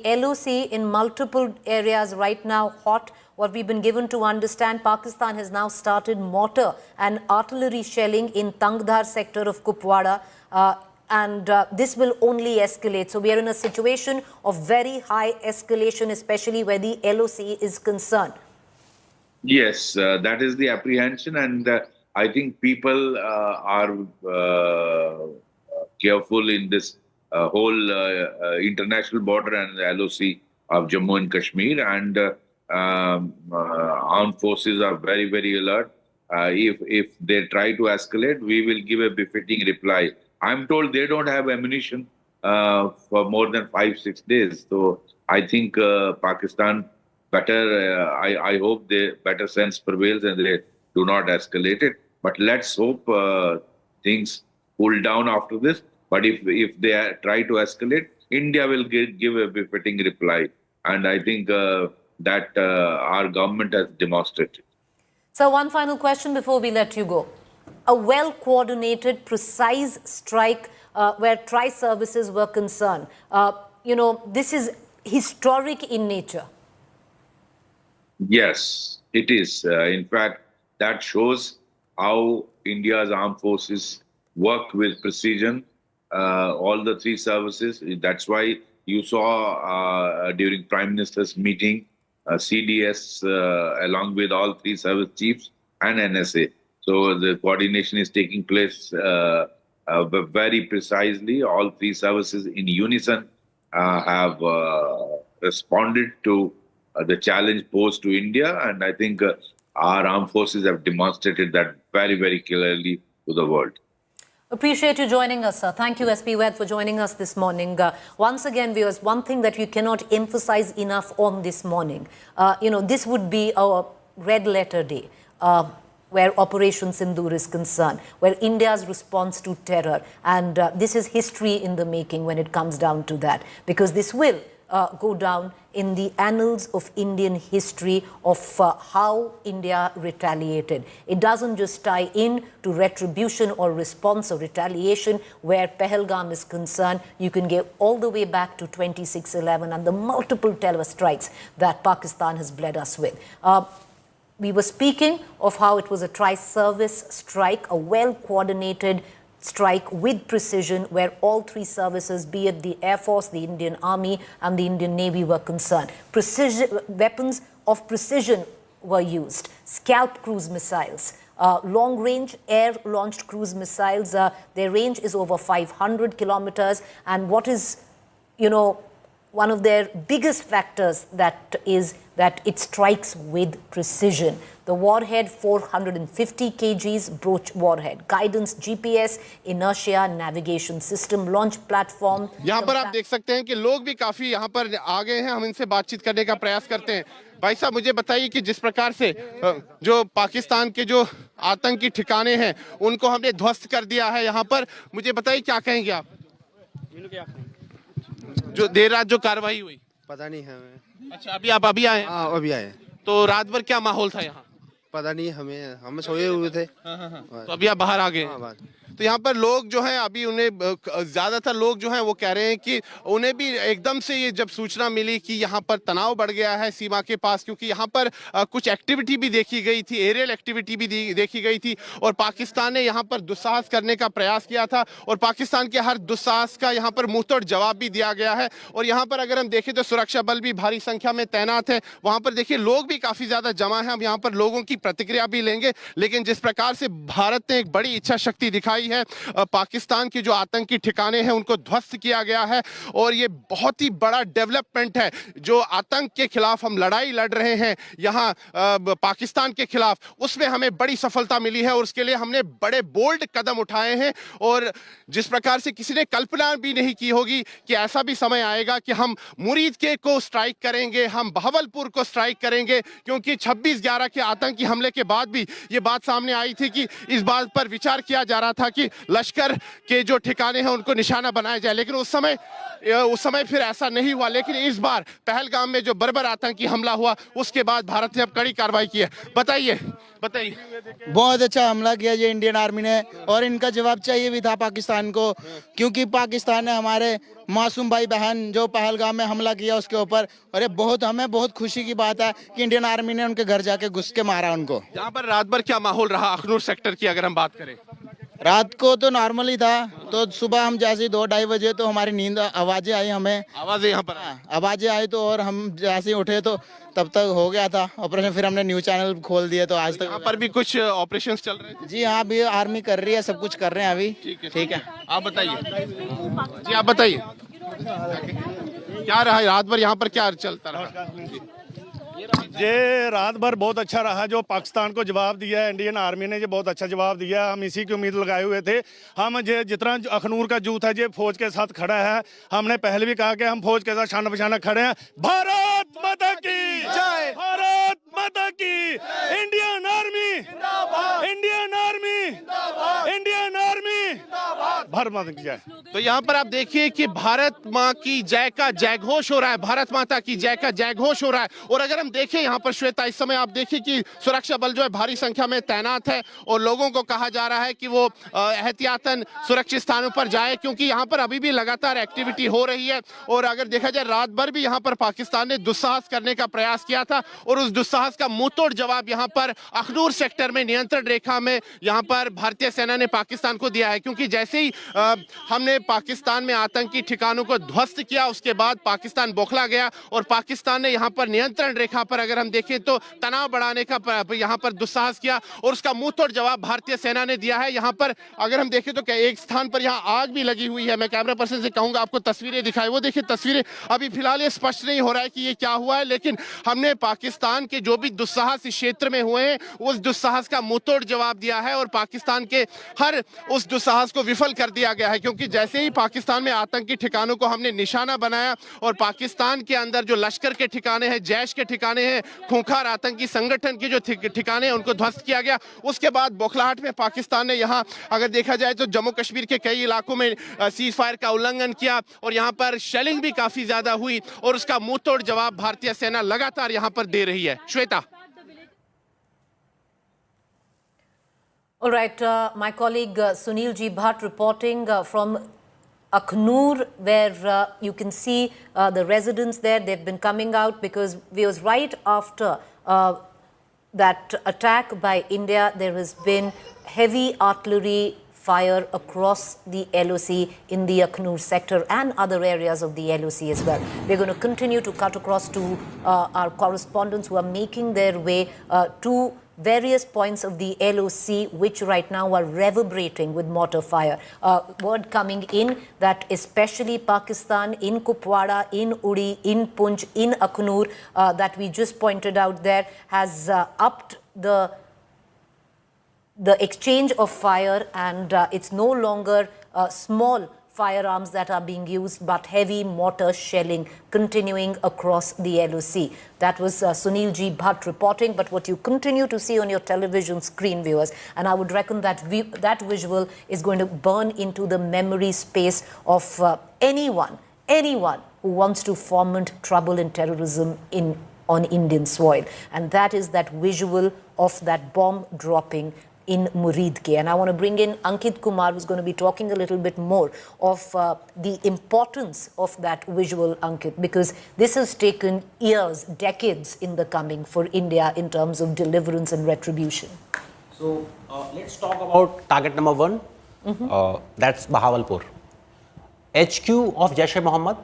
LOC in multiple areas right now hot. What we've been given to understand, Pakistan has now started mortar and artillery shelling in Tangdhar sector of Kupwara, and this will only escalate. So we are in a situation of very high escalation, especially where the LOC is concerned. Yes, that is the apprehension, and I think people are careful in this whole international border and the LOC of Jammu and Kashmir, and armed forces are very, very alert. If they try to escalate, we will give a befitting reply. I'm told they don't have ammunition for more than 5-6 days. So I think Pakistan better, I hope the better sense prevails and they do not escalate it. But let's hope things cool down after this. But if they try to escalate, India will give a befitting reply. And I think that our government has demonstrated. So one final question before we let you go. A well-coordinated, precise strike where tri-services were concerned. This is historic in nature. Yes, it is. In fact, that shows how India's armed forces work with precision. All the three services. That's why you saw during Prime Minister's meeting, CDS along with all three service chiefs and NSA. So the coordination is taking place very precisely. All three services in unison have responded to the challenge posed to India. And I think our armed forces have demonstrated that very, very clearly to the world. Appreciate you joining us, sir. Thank you, SP Ved, for joining us this morning. Once again, viewers, one thing that we cannot emphasize enough on this morning, this would be our red letter day, where Operation Sindur is concerned, where India's response to terror, and this is history in the making when it comes down to that, because this will go down in the annals of Indian history of how India retaliated. It doesn't just tie in to retribution or response or retaliation where Pahalgam is concerned. You can go all the way back to 26/11 and the multiple terror strikes that Pakistan has bled us with. We were speaking of how it was a tri-service strike, a well-coordinated strike with precision where all three services, be it the Air Force, the Indian Army and the Indian Navy, were concerned. Weapons of precision were used. Scalp cruise missiles, long-range air-launched cruise missiles. Their range is over 500 kilometers. And what is, one of their biggest factors that it strikes with precision. The warhead, 450 kgs broach warhead. Guidance, GPS, inertia, navigation system, launch platform. यहाँ पर आप देख सकते हैं कि लोग भी काफी यहाँ पर आ गए हैं। हम इनसे बातचीत करने का प्रयास करते हैं। भाई साहब, मुझे बताइए कि जिस प्रकार से जो पाकिस्तान के जो आतंकी ठिकाने हैं उनको हमने ध्वस्त कर दिया है, यहाँ पर मुझे बताइए क्या कहेंगे आप? जो देर रात जो कार्रवाई हुई, पता नहीं हमें। अच्छा, अभी आए? हाँ, अभी आए। तो रात भर क्या माहौल था यहाँ? पता नहीं हमें, हम सोए हुए थे। तो अभी आप बाहर आ गए? तो यहाँ पर लोग जो हैं अभी उन्हें ज्यादातर लोग जो हैं वो कह रहे हैं कि उन्हें भी एकदम से ये जब सूचना मिली कि यहाँ पर तनाव बढ़ गया है सीमा के पास, क्योंकि यहाँ पर कुछ एक्टिविटी भी देखी गई थी, एरियल एक्टिविटी भी देखी गई थी और पाकिस्तान ने यहाँ पर दुस्साहस करने का प्रयास किया था और पाकिस्तान के हर दुस्साहस का यहाँ पर मुंहतोड़ जवाब भी दिया गया है। और यहाँ पर अगर हम देखें तो सुरक्षा बल भी भारी संख्या में तैनात है। वहाँ पर देखिए लोग भी काफी ज्यादा जमा है। हम यहाँ पर लोगों की प्रतिक्रिया भी लेंगे, लेकिन जिस प्रकार से भारत ने एक बड़ी इच्छा शक्ति दिखाई है, पाकिस्तान के जो आतंकी ठिकाने हैं उनको ध्वस्त किया गया है और ये बहुत ही बड़ा डेवलपमेंट है। जो आतंक के खिलाफ हम लड़ाई लड़ रहे हैं यहाँ पाकिस्तान के खिलाफ, उसमें हमें बड़ी सफलता मिली है और उसके लिए हमने बड़े बोल्ड कदम उठाए हैं। और जिस प्रकार से किसी ने कल्पना भी नहीं की होगी कि ऐसा भी समय आएगा कि हम मुरीद के को स्ट्राइक करेंगे, हम बहावलपुर को स्ट्राइक करेंगे, क्योंकि 26/11 के आतंकी हमले के बाद भी ये बात सामने आई थी कि इस बात पर विचार किया जा रहा था कि लश्कर के जो ठिकाने हैं उनको निशाना बनाया जाए, लेकिन उस समय फिर ऐसा नहीं हुआ। लेकिन इस बार पहलगाम में जो बर्बर आतंकी हमला हुआ उसके बाद भारत ने अब कड़ी कार्रवाई की है। बताइए। बहुत अच्छा हमला किया ये इंडियन आर्मी ने और इनका जवाब चाहिए भी था पाकिस्तान को, क्योंकि पाकिस्तान ने हमारे मासूम भाई बहन जो पहलगाम में हमला किया उसके ऊपर, और ये हमें बहुत खुशी की बात है कि इंडियन आर्मी ने उनके घर जाके घुस के मारा उनको। यहाँ पर रात भर क्या माहौल रहा अखनूर सेक्टर की अगर हम बात करें? रात को तो नॉर्मल ही था, तो सुबह हम जैसे 2-2:30 बजे तो हमारी नींद आवाजें आई, हमें आवाजें यहाँ पर आवाजें आई तो और हम जैसे ही उठे तो तब तक हो गया था ऑपरेशन। फिर हमने न्यूज चैनल खोल दिए तो आज तक यहाँ पर भी कुछ ऑपरेशंस चल रहे हैं? जी हाँ, अभी आर्मी कर रही है, सब कुछ कर रहे हैं अभी। ठीक है, आप बताइए जी, आप बताइए क्या रहा रात भर यहाँ पर, क्या चलता रहा? ये रात भर बहुत अच्छा रहा, जो पाकिस्तान को जवाब दिया है इंडियन आर्मी ने, ये बहुत अच्छा जवाब दिया। हम इसी की उम्मीद लगाए हुए थे। हम जितना अखनूर का जूथ है ये फौज के साथ खड़ा है। हमने पहले भी कहा कि हम फौज के साथ शान बशाना खड़े हैं। भारत माता की जय, भारत माता की, Indian army, Indian army, Indian army, Bharat माता की जय। तो यहाँ पर आप देखिए कि भारत माँ की जय का जयघोष हो रहा है, भारत माता की जय का जयघोष हो रहा है। और अगर हम देखें यहाँ पर श्वेता, इस समय आप देखिए कि सुरक्षा बल जो है भारी संख्या में तैनात है और लोगों को कहा जा रहा है कि वो एहतियातन सुरक्षित स्थानों पर जाए, क्योंकि यहाँ पर अभी भी लगातार एक्टिविटी हो रही है। और अगर देखा जाए रात भर भी यहाँ पर पाकिस्तान ने दुस्साहस करने का प्रयास किया था और उस दुस्साहस का मुंहतोड़ जवाब यहाँ पर अखनूर सेक्टर में नियंत्रण रेखा में यहाँ पर भारतीय सेना ने पाकिस्तान को दिया है। क्योंकि जैसे ही हमने पाकिस्तान में आतंकी ठिकानों को ध्वस्त किया उसके बाद पाकिस्तान बौखला गया और पाकिस्तान ने यहाँ पर नियंत्रण रेखा पर अगर हम देखें तो तनाव बढ़ाने का यहाँ पर दुस्साहस किया और उसका मुंहतोड़ जवाब भारतीय सेना ने दिया है। यहाँ पर अगर हम देखें तो एक स्थान पर यहाँ आग भी लगी हुई है। मैं कैमरा पर्सन से कहूंगा आपको तस्वीरें दिखाएं। वो देखिए तस्वीरें, अभी फिलहाल ये स्पष्ट नहीं हो रहा है कि ये क्या हुआ है, लेकिन हमने पाकिस्तान के जो भी दुस्साहस इस क्षेत्र में हुए हैं उस दुस्साहस का मुंहतोड़ जवाब दिया है और पाकिस्तान के हर उस दुस्साहस को विफल कर दिया गया है, क्योंकि जैसे ही पाकिस्तान में आतंकी ठिकानों को हमने निशाना बनाया और पाकिस्तान के अंदर जो लश्कर के ठिकाने हैं, जैश के ठिकाने हैं, खूंखार आतंकी संगठन के जो ठिकाने हैं उनको ध्वस्त किया गया। उसके बाद बौखलाहट में पाकिस्तान ने यहाँ अगर देखा जाए तो जम्मू कश्मीर के कई इलाकों में सीज फायर का उल्लंघन किया और यहाँ पर शेलिंग भी काफी ज्यादा हुई और उसका मुंह तोड़ जवाब भारतीय सेना लगातार यहाँ पर दे रही है। Shweta. All right, my colleague Sunil G. Bhatt reporting from Akhnur, where you can see the residents there. They've been coming out because it was right after that attack by India. There has been heavy artillery fire across the LOC in the Akhnur sector and other areas of the LOC as well. We're going to continue to cut across to our correspondents who are making their way to various points of the LOC, which right now are reverberating with mortar fire. Word coming in that especially Pakistan, in Kupwara, in Uri, in Poonch, in Akhnur, that we just pointed out there, has upped the exchange of fire, and it's no longer small firearms that are being used, but heavy mortar shelling continuing across the LOC. That was Sunil G. Bhatt reporting, but what you continue to see on your television screen, viewers, and I would reckon that that visual is going to burn into the memory space of anyone who wants to foment trouble and terrorism on Indian soil. And that is that visual of that bomb dropping in Muridke. And I want to bring in Ankit Kumar, who's going to be talking a little bit more of the importance of that visual, Ankit, because this has taken years, decades in the coming for India in terms of deliverance and retribution. So let's talk about target number one. That's Bahawalpur. HQ of Jaish-e-Mohammed,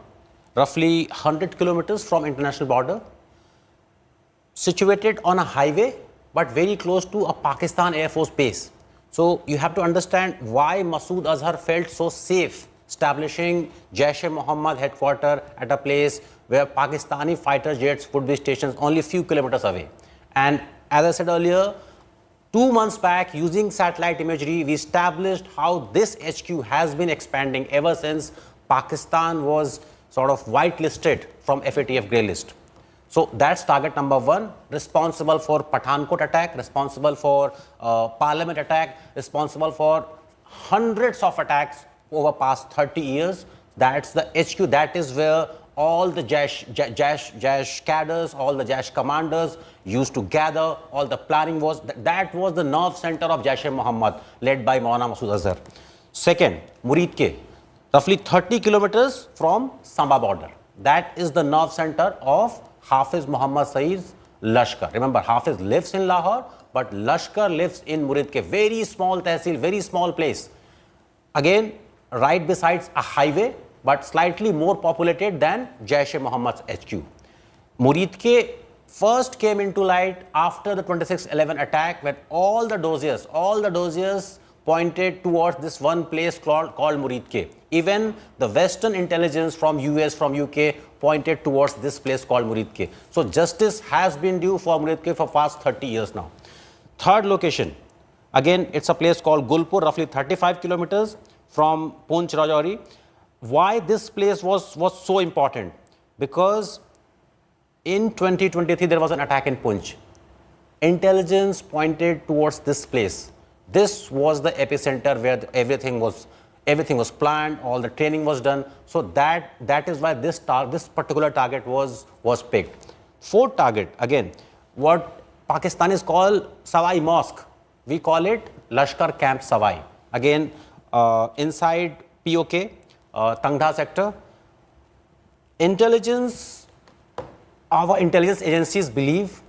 roughly 100 kilometers from international border, situated on a highway but very close to a Pakistan Air Force base. So you have to understand why Masood Azhar felt so safe establishing Jaish-e-Mohammed headquarters at a place where Pakistani fighter jets would be stationed only a few kilometers away. And as I said earlier, 2 months back, using satellite imagery, we established how this HQ has been expanding ever since Pakistan was sort of whitelisted from FATF grey list. So that's target number one, responsible for Pathankot attack, responsible for Parliament attack, responsible for hundreds of attacks over past 30 years. That's the HQ. That is where all the Jaish cadres, all the Jaish commanders used to gather. All the planning was, that was the nerve center of Jaish-e-Mohammed, led by Maulana Masood Azhar. Second, Muridke, roughly 30 kilometers from Samba border. That is the nerve center of Hafiz Muhammad Saeed's Lashkar. Remember, Hafiz lives in Lahore, but Lashkar lives in Muridke, very small tehsil, very small place. Again, right besides a highway, but slightly more populated than Jaish-e-Mohammed's HQ. Muridke first came into light after the 26/11 attack, when all the dossiers pointed towards this one place called Muridke. Even the Western intelligence from US, from UK pointed towards this place called Muridke. So justice has been due for Muridke for past 30 years now. Third location, again, it's a place called Gulpur, roughly 35 kilometers from Poonch Rajouri. Why this place was so important? Because in 2023, there was an attack in Poonch. Intelligence pointed towards this place. This was the epicenter where everything was planned, all the training was done. So that is why this particular target was picked. Fourth target, again, what Pakistanis call Sawai Mosque. We call it Lashkar Camp Sawai. Again, inside POK, Tangda sector. Our intelligence agencies believe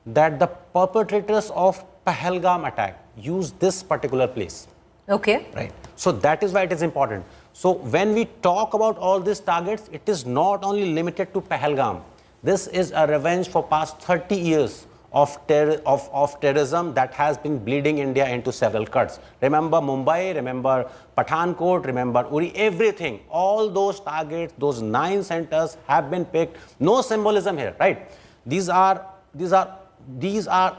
that the perpetrators of Pahalgam attack used this particular place. Okay. Right. So that is why it is important. So when we talk about all these targets, it is not only limited to Pahalgam. This is a revenge for past 30 years of terrorism that has been bleeding India into several cuts. Remember Mumbai, remember Pathankot, remember Uri, everything. All those targets, those 9 centers have been picked. No symbolism here, right? These are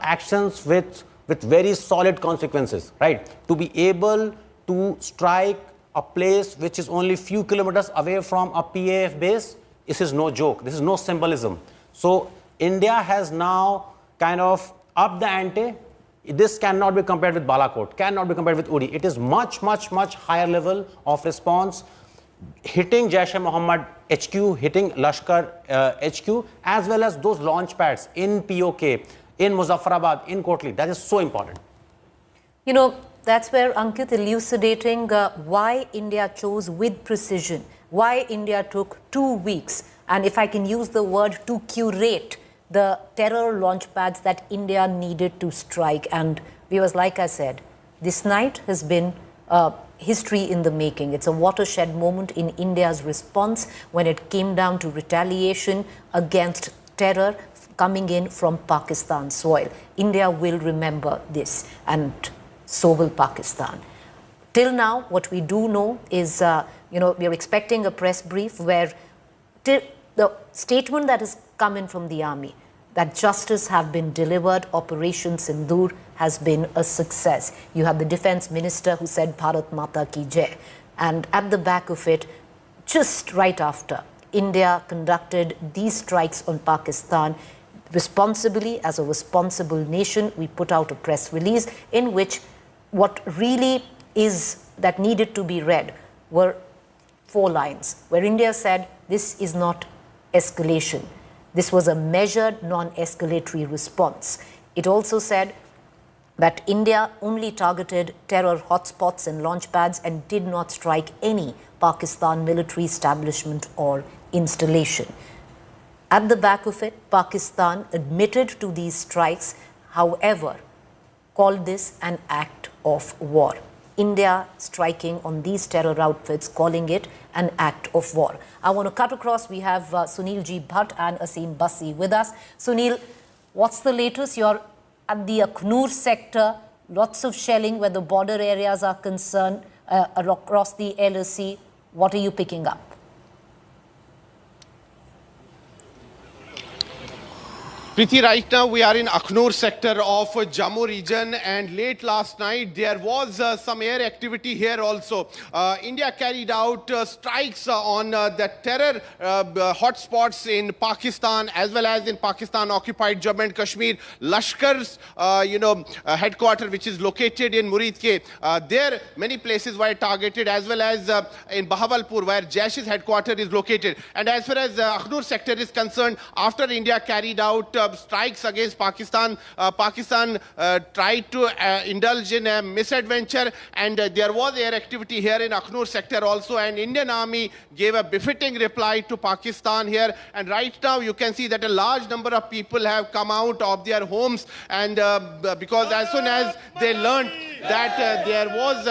actions with very solid consequences, right? To be able to strike a place which is only few kilometers away from a PAF base, this is no joke. This is no symbolism. So India has now kind of upped the ante. This cannot be compared with Balakot, cannot be compared with Uri. It is much, much, much higher level of response, hitting Jaish-e-Mohammed HQ, hitting Lashkar HQ, as well as those launch pads in POK, in Muzaffarabad, in Kotli. That is so important. You know, that's where Ankit elucidating why India chose with precision, why India took 2 weeks, and if I can use the word, to curate the terror launch pads that India needed to strike. And viewers, like I said, this night has been history in the making. It's a watershed moment in India's response when it came down to retaliation against terror coming in from Pakistan soil. India will remember this, and so will Pakistan. Till now, what we do know is, we are expecting a press brief where the statement that has come in from the army, that justice have been delivered, Operation Sindur has been a success. You have the defense minister who said Bharat Mata Ki Jai. And at the back of it, just right after, India conducted these strikes on Pakistan responsibly. As a responsible nation, we put out a press release in which what really is that needed to be read were 4 lines, where India said this is not escalation. This was a measured, non-escalatory response. It also said that India only targeted terror hotspots and launch pads and did not strike any Pakistan military establishment or installation. At the back of it, Pakistan admitted to these strikes, however, called this an act of war. India striking on these terror outfits, calling it an act of war. I want to cut across. We have Sunil G. Bhatt and Asim Basi with us. Sunil, what's the latest? You're at the Akhnur sector, lots of shelling where the border areas are concerned across the LSC. What are you picking up? Preeti, right now we are in Akhnur sector of Jammu region, and late last night there was some air activity here also. India carried out strikes on the terror hotspots in Pakistan as well as in Pakistan occupied Jammu and Kashmir. Lashkar's headquarters, which is located in Muridke, there many places were targeted, as well as in Bahawalpur where Jaish's headquarters is located. And as far as Akhnur sector is concerned, after India carried out strikes against Pakistan, Pakistan tried to indulge in a misadventure, and there was air activity here in Akhnur sector also, and Indian army gave a befitting reply to Pakistan here. And right now you can see that a large number of people have come out of their homes, and because as soon as they learned that there was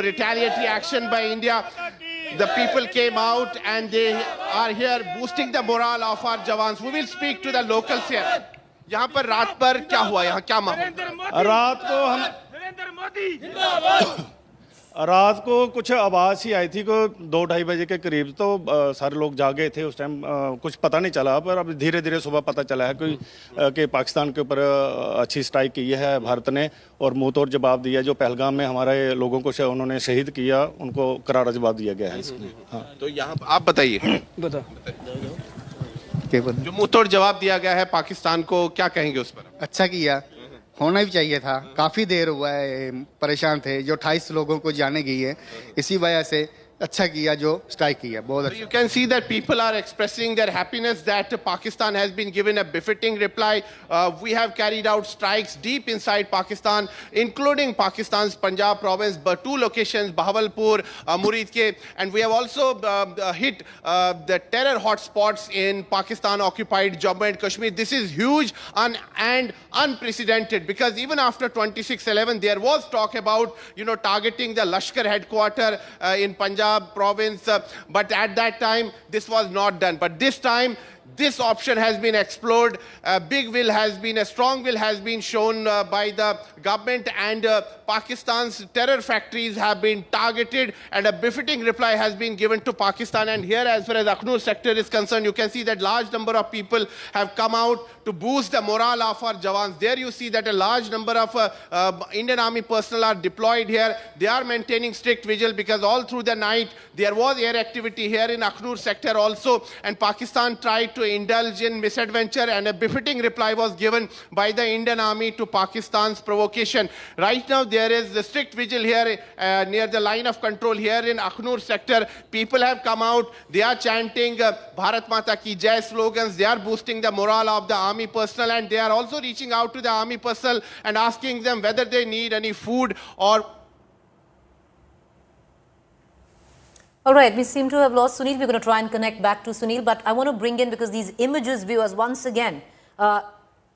retaliatory action by India, the people came out and they are here boosting the morale of our jawans. We will speak to the locals here. यहाँ पर रात पर क्या हुआ, यहाँ क्या माहौल? रात को कुछ आवाज़ ही आई थी को 2-2:30 बजे के करीब, तो सारे लोग जागे थे उस टाइम, कुछ पता नहीं चला, पर अब धीरे धीरे सुबह पता चला है कि पाकिस्तान के ऊपर अच्छी स्ट्राइक की है भारत ने, और मुंह तोड़ जवाब दिया। जो पहलगाम में हमारे लोगों को उन्होंने शहीद किया, उनको करारा जवाब दिया गया है इसमें। हाँ, तो यहाँ आप बताइए, जो मुंह तोड़ जवाब दिया गया है पाकिस्तान को, क्या कहेंगे उस पर? अच्छा किया, होना भी चाहिए था। काफ़ी देर हुआ है, परेशान थे, जो 28 लोगों को जाने गई है, इसी वजह से अच्छा किया जो स्ट्राइक किया, बहुत अच्छा। You can see that people are expressing their happiness that Pakistan has been given a befitting reply. We have carried out strikes deep inside Pakistan, including Pakistan's Punjab province, but 2 locations, Bahawalpur, Muridke, and we have also hit the terror hotspots in Pakistan-occupied Jammu and Kashmir. This is huge and unprecedented, because even after 26/11, there was talk about targeting the Lashkar headquarters in Punjab province, but at that time this was not done. But this time this option has been explored. Big will has been, a strong will has been shown by the government, and Pakistan's terror factories have been targeted, and a befitting reply has been given to Pakistan. And here, as far as Akhnur sector is concerned, you can see that large number of people have come out to boost the morale of our Jawans. There you see that a large number of Indian Army personnel are deployed here. They are maintaining strict vigil because all through the night there was air activity here in Akhnur sector also, and Pakistan tried to indulge in misadventure, and a befitting reply was given by the Indian Army to Pakistan's provocation. Right now there is the strict vigil here near the line of control here in Akhnur sector. People have come out, they are chanting Bharat Mata Ki Jai slogans, they are boosting the morale of the army personnel, and they are also reaching out to the army personnel and asking them whether they need any food or... All right, we seem to have lost Sunil. We're going to try and connect back to Sunil, but I want to bring in, because these images, viewers, once again,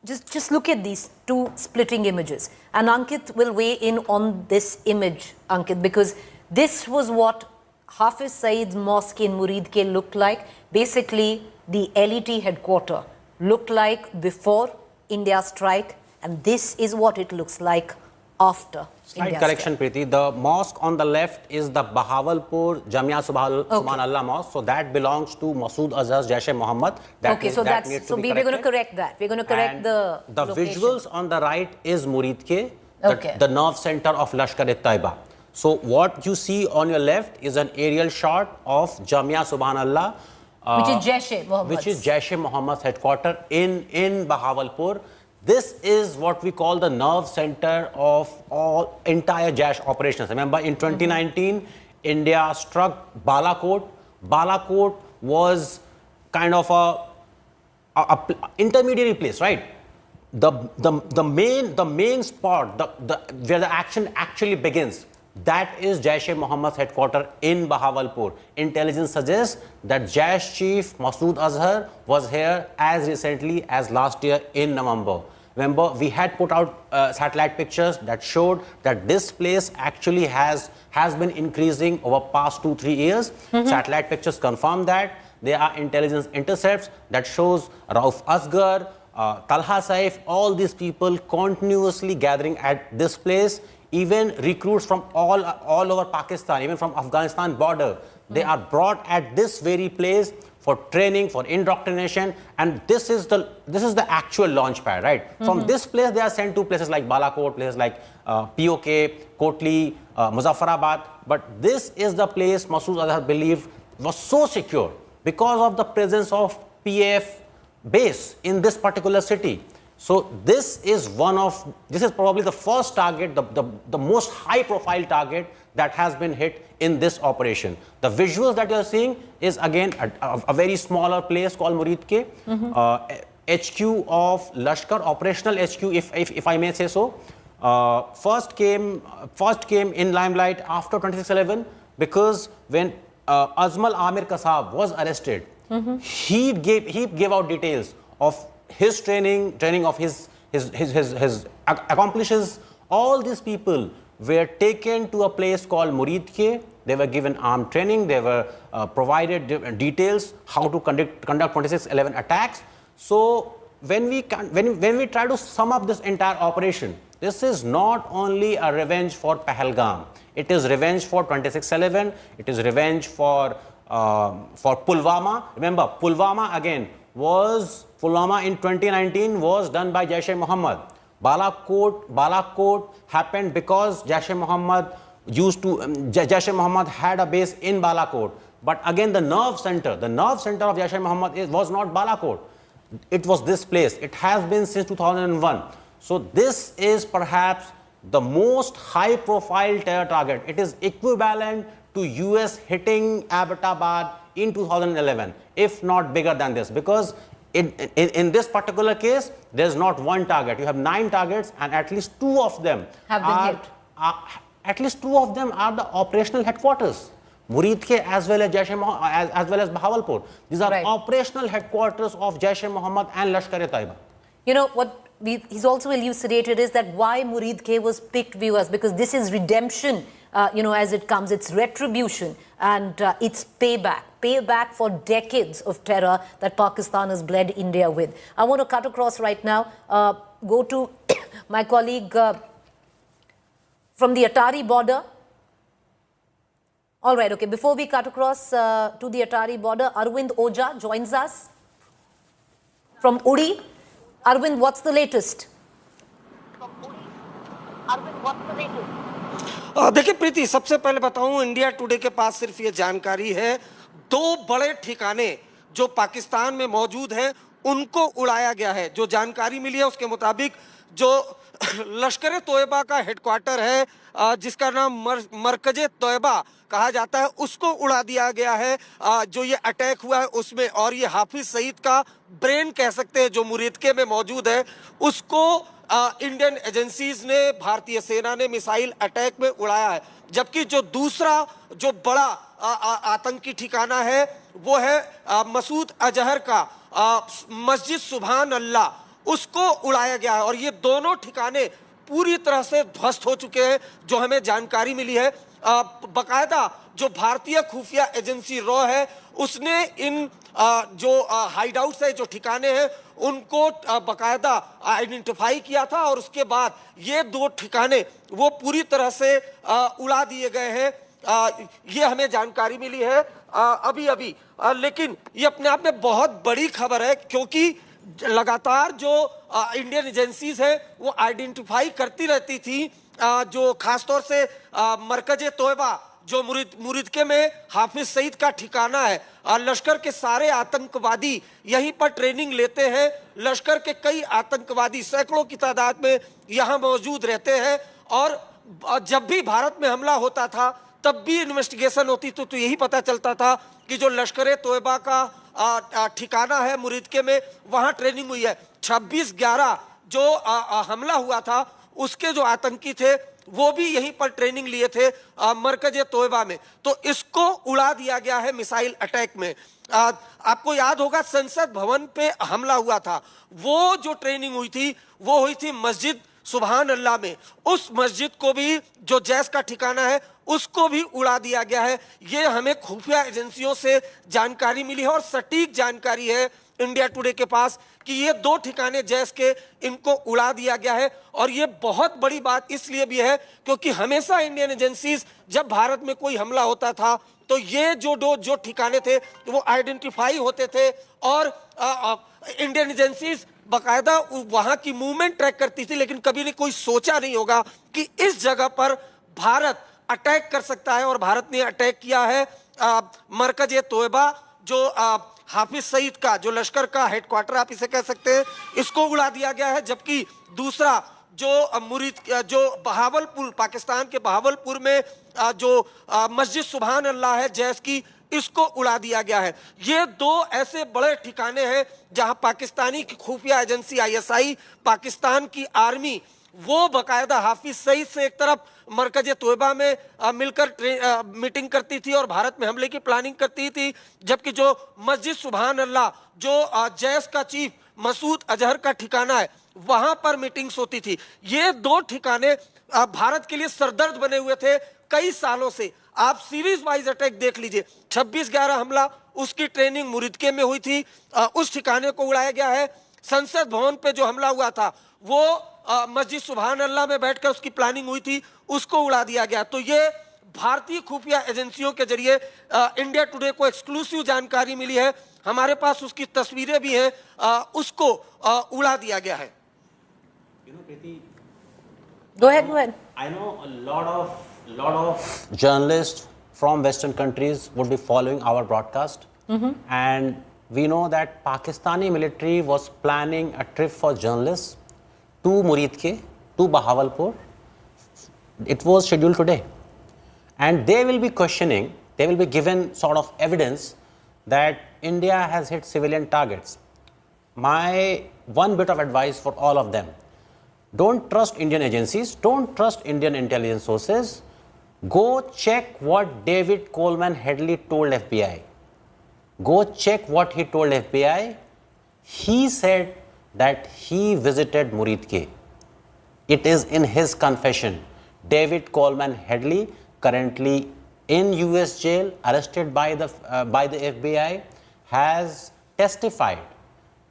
just look at these two splitting images. And Ankit will weigh in on this image, Ankit, because this was what Hafiz Saeed's mosque in Muridke looked like. Basically, the LET headquarters looked like before India's strike, and this is what it looks like after. Slight correction, Preeti. The mosque on the left is the Bahawalpur Jamia Subhanallah Mosque. So that belongs to Masood Azhar's Jaish-e-Mohammed. So we're going to correct that. We're going to correct the location. Visuals on the right is Muridke, the nerve center of Lashkar-e-Taiba. So what you see on your left is an aerial shot of Jamia Subhanallah, which is Jaish-e-Mohammed. Which is Jaish-e-Mohammed's headquarters in Bahawalpur. This is what we call the nerve center of all entire Jaish operations. Remember, in 2019, India struck Balakot. Balakot was kind of a intermediary place, right? The main spot, where the action actually begins, that is Jaish-e-Mohammed's headquarters in Bahawalpur. Intelligence suggests that Jaish chief Masood Azhar was here as recently as last year in November. Remember, we had put out satellite pictures that showed that this place actually has been increasing over past 2-3 years. Satellite pictures confirm that. There are intelligence intercepts that shows Rauf Asghar, Talha Saif, all these people continuously gathering at this place. Even recruits from all over Pakistan, even from Afghanistan border, they are brought at this very place for training, for indoctrination, and this is the actual launch pad, right? From this place, they are sent to places like Balakot, places like POK, Kotli, Muzaffarabad. But this is the place Masood Azhar believed was so secure because of the presence of PAF base in this particular city. So this is probably the first target, the most high profile target that has been hit in this operation. The visuals that you are seeing is again a very smaller place called Muridke, HQ of Lashkar, operational HQ, if I may say so. First came in limelight after 26/11 because when Azmal Amir Kasab was arrested, he gave out details of his training of his accomplices. All these people were taken to a place called Muridke. They were given armed training. They were provided details how to conduct 26/11 attacks. So when we try to sum up this entire operation, this is not only a revenge for Pahalgam. It is revenge for 26/11. It is revenge for Pulwama. Remember, Pulwama again Pulwama in 2019 was done by Jaish-e-Mohammed. Balakot happened because Jaish-e-Mohammed Jaish-e-Mohammed had a base in Balakot. But again, the nerve center of Jaish-e-Mohammed was not Balakot. It was this place. It has been since 2001. So this is perhaps the most high-profile terror target. It is equivalent to US hitting Abbottabad in 2011, if not bigger than this, because in this particular case, there's not one target. You have 9 targets, and at least 2 of them have been hit. At least 2 of them are the operational headquarters, Muridke as well as Bahawalpur. These are operational headquarters of Jaish-e-Mohammed and Lashkar-e-Taiba. You know what he's also elucidated is that why Muridke was picked, viewers, because this is redemption, as it comes. It's retribution and it's payback. payback for decades of terror that Pakistan has bled India with. I want to cut across right now, go to my colleague from the Atari border. All right, okay, before we cut across to the Atari border, Arvind Oja joins us from Uri. Arvind, what's the latest? देखिए प्रीति, सबसे पहले बताऊं, India today के पास सिर्फ ये जानकारी है, 2 बड़े ठिकाने जो पाकिस्तान में मौजूद हैं उनको उड़ाया गया है। जो जानकारी मिली है उसके मुताबिक जो लश्कर तोयबा का हेडक्वार्टर है, जिसका नाम मरकज तोयबा कहा जाता है, उसको उड़ा दिया गया है जो ये अटैक हुआ है उसमें। और ये हाफिज सईद का ब्रेन कह सकते हैं जो मुरीदके में मौजूद है, उसको इंडियन एजेंसीज ने, भारतीय सेना ने मिसाइल अटैक में उड़ाया है। जबकि जो दूसरा जो बड़ा आतंकी ठिकाना है वो है मसूद अजहर का मस्जिद सुभान अल्लाह, उसको उड़ाया गया है। और ये दोनों ठिकाने पूरी तरह से ध्वस्त हो चुके हैं जो हमें जानकारी मिली है। बकायदा जो भारतीय खुफिया एजेंसी रॉ है उसने इन जो हाइडआउट्स है, जो ठिकाने हैं, उनको बकायदा आइडेंटिफाई किया था और उसके बाद ये 2 ठिकाने वो पूरी तरह से उड़ा दिए गए हैं। ये हमें जानकारी मिली है अभी अभी। लेकिन ये अपने आप में बहुत बड़ी खबर है क्योंकि लगातार जो इंडियन एजेंसीज है वो आइडेंटिफाई करती रहती थी जो खासतौर से मरकज तोयबा जो मुरीदके में हाफिज सईद का ठिकाना है। लश्कर के सारे आतंकवादी यहीं पर ट्रेनिंग लेते हैं। लश्कर के कई आतंकवादी सैकड़ों की तादाद में यहाँ मौजूद रहते हैं और जब भी भारत में हमला होता था तब भी इन्वेस्टिगेशन होती तो यही पता चलता था कि जो लश्कर तोयबा का ठिकाना है मुरीदके में, वहाँ ट्रेनिंग हुई है। 26/11 जो हमला हुआ था उसके जो आतंकी थे वो भी यहीं पर ट्रेनिंग लिए थे मरकज तोयबा में। तो इसको उड़ा दिया गया है मिसाइल अटैक में। आपको याद होगा संसद भवन पे हमला हुआ था, वो जो ट्रेनिंग हुई थी वो हुई थी मस्जिद सुभान अल्लाह में। उस मस्जिद को भी जो जैश का ठिकाना है उसको भी उड़ा दिया गया है। ये हमें खुफिया एजेंसियों से जानकारी मिली है और सटीक जानकारी है इंडिया टुडे के पास कि ये 2 ठिकाने जैश के, इनको उड़ा दिया गया है। और ये बहुत बड़ी बात इसलिए भी है क्योंकि हमेशा इंडियन एजेंसीज जब भारत में कोई हमला होता था तो ये जो ठिकाने थे वो आइडेंटिफाई होते थे और इंडियन एजेंसीज बकायदा वहां की मूवमेंट ट्रैक करती थी। लेकिन कभी ने कोई सोचा नहीं होगा कि इस जगह पर भारत अटैक कर सकता है और भारत ने अटैक किया है। मरकज तोयबा जो हाफिज सईद का जो लश्कर का हेडक्वार्टर आप इसे कह सकते हैं, इसको उड़ा दिया गया है। जबकि दूसरा जो बहावलपुर, पाकिस्तान के बहावलपुर में जो मस्जिद सुभान अल्लाह है जैश की, इसको उड़ा दिया गया है। ये 2 ऐसे बड़े ठिकाने हैं जहां पाकिस्तानी की खुफिया एजेंसी ISI, पाकिस्तान की आर्मी, वो बकायदा हाफिज सईद से एक तरफ मरकज तोयबा में मिलकर मीटिंग करती थी और भारत में हमले की प्लानिंग करती थी। जबकि जो मस्जिद सुभान अल्लाह जो जैश का चीफ मसूद अजहर का ठिकाना है वहां पर मीटिंग्स होती थी। ये 2 ठिकाने भारत के लिए सरदर्द बने हुए थे कई सालों से। आप सीरीज वाइज अटैक देख लीजिए। 26/11 हमला, उसकी ट्रेनिंग मुरीदके में हुई थी, उस ठिकाने को उड़ाया गया है। संसद भवन पे जो हमला हुआ था वो मस्जिद सुभान अल्लाह में बैठकर उसकी प्लानिंग हुई थी, उसको उड़ा दिया गया। तो ये भारतीय खुफिया एजेंसियों के जरिए इंडिया टुडे को एक्सक्लूसिव जानकारी मिली है, हमारे पास उसकी तस्वीरें भी हैं, उसको उड़ा दिया गया है। Go ahead. I know a lot of journalists from Western countries would be following our broadcast, and we know that Pakistani military was planning a trip for journalists to Muridke, to Bahawalpur. It was scheduled today, and they will be questioning, they will be given sort of evidence that India has hit civilian targets. My one bit of advice for all of them: don't trust Indian agencies, don't trust Indian intelligence sources. Go check what David Coleman Headley told FBI. Go check what he told FBI. He said that he visited Muridke. It is in his confession. David Coleman Headley, currently in US jail, arrested by the FBI, has testified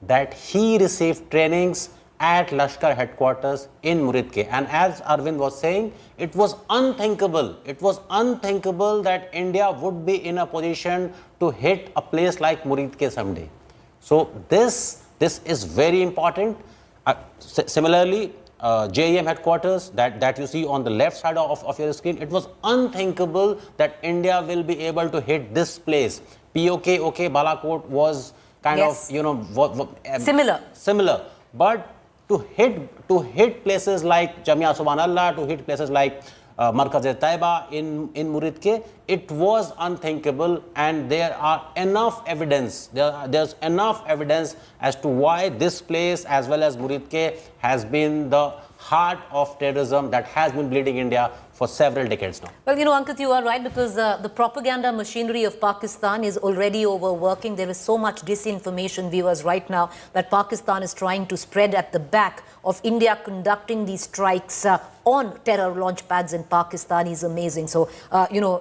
that he received trainings at Lashkar headquarters in Muridke. And as Arvind was saying, it was unthinkable. It was unthinkable that India would be in a position to hit a place like Muridke someday. So this is very important. Similarly, JEM headquarters that you see on the left side of your screen, it was unthinkable that India will be able to hit this place. POK, Balakot was kind of, similar. But to hit places like Jamia Subhanallah, to hit places like Markaz-e-Taiba in Muridke, it was unthinkable, and there are enough evidence. There's enough evidence as to why this place as well as Muridke has been the heart of terrorism that has been bleeding India for several decades now. Well, Ankit, you are right, because the propaganda machinery of Pakistan is already overworking. There is so much disinformation, viewers, right now that Pakistan is trying to spread at the back of India conducting these strikes on terror launch pads in Pakistan is amazing. So,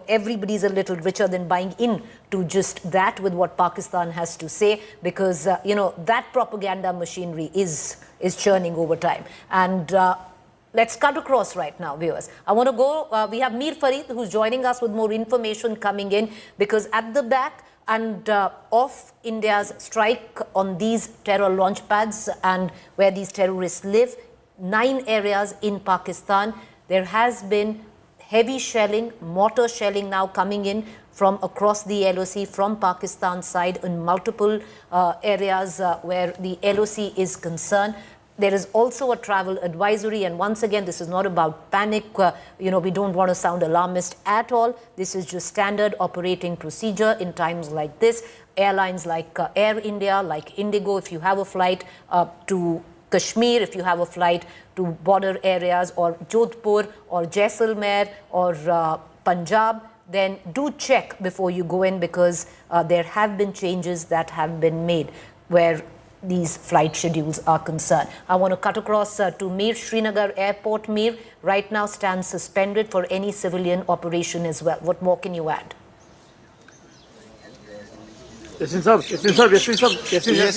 everybody's a little richer than buying in to just that with what Pakistan has to say, because, that propaganda machinery is churning over time. And let's cut across right now, viewers. I want to go, we have Mir Farid, who's joining us with more information coming in, because at the back and of India's strike on these terror launch pads and where these terrorists live, 9 areas in Pakistan, there has been heavy shelling, mortar shelling now coming in from across the LOC, from Pakistan's side, in multiple areas where the LOC is concerned. There is also a travel advisory, and once again, this is not about panic. We don't want to sound alarmist at all. This is just standard operating procedure in times like this. Airlines like Air India, like Indigo, if you have a flight to Kashmir, if you have a flight to border areas, or Jodhpur, or Jaisalmer, or Punjab, then do check before you go in, because there have been changes that have been made where these flight schedules are concerned. I want to cut across to Mir. Srinagar Airport, Mir, right now stands suspended for any civilian operation as well. What more can you add? Yes,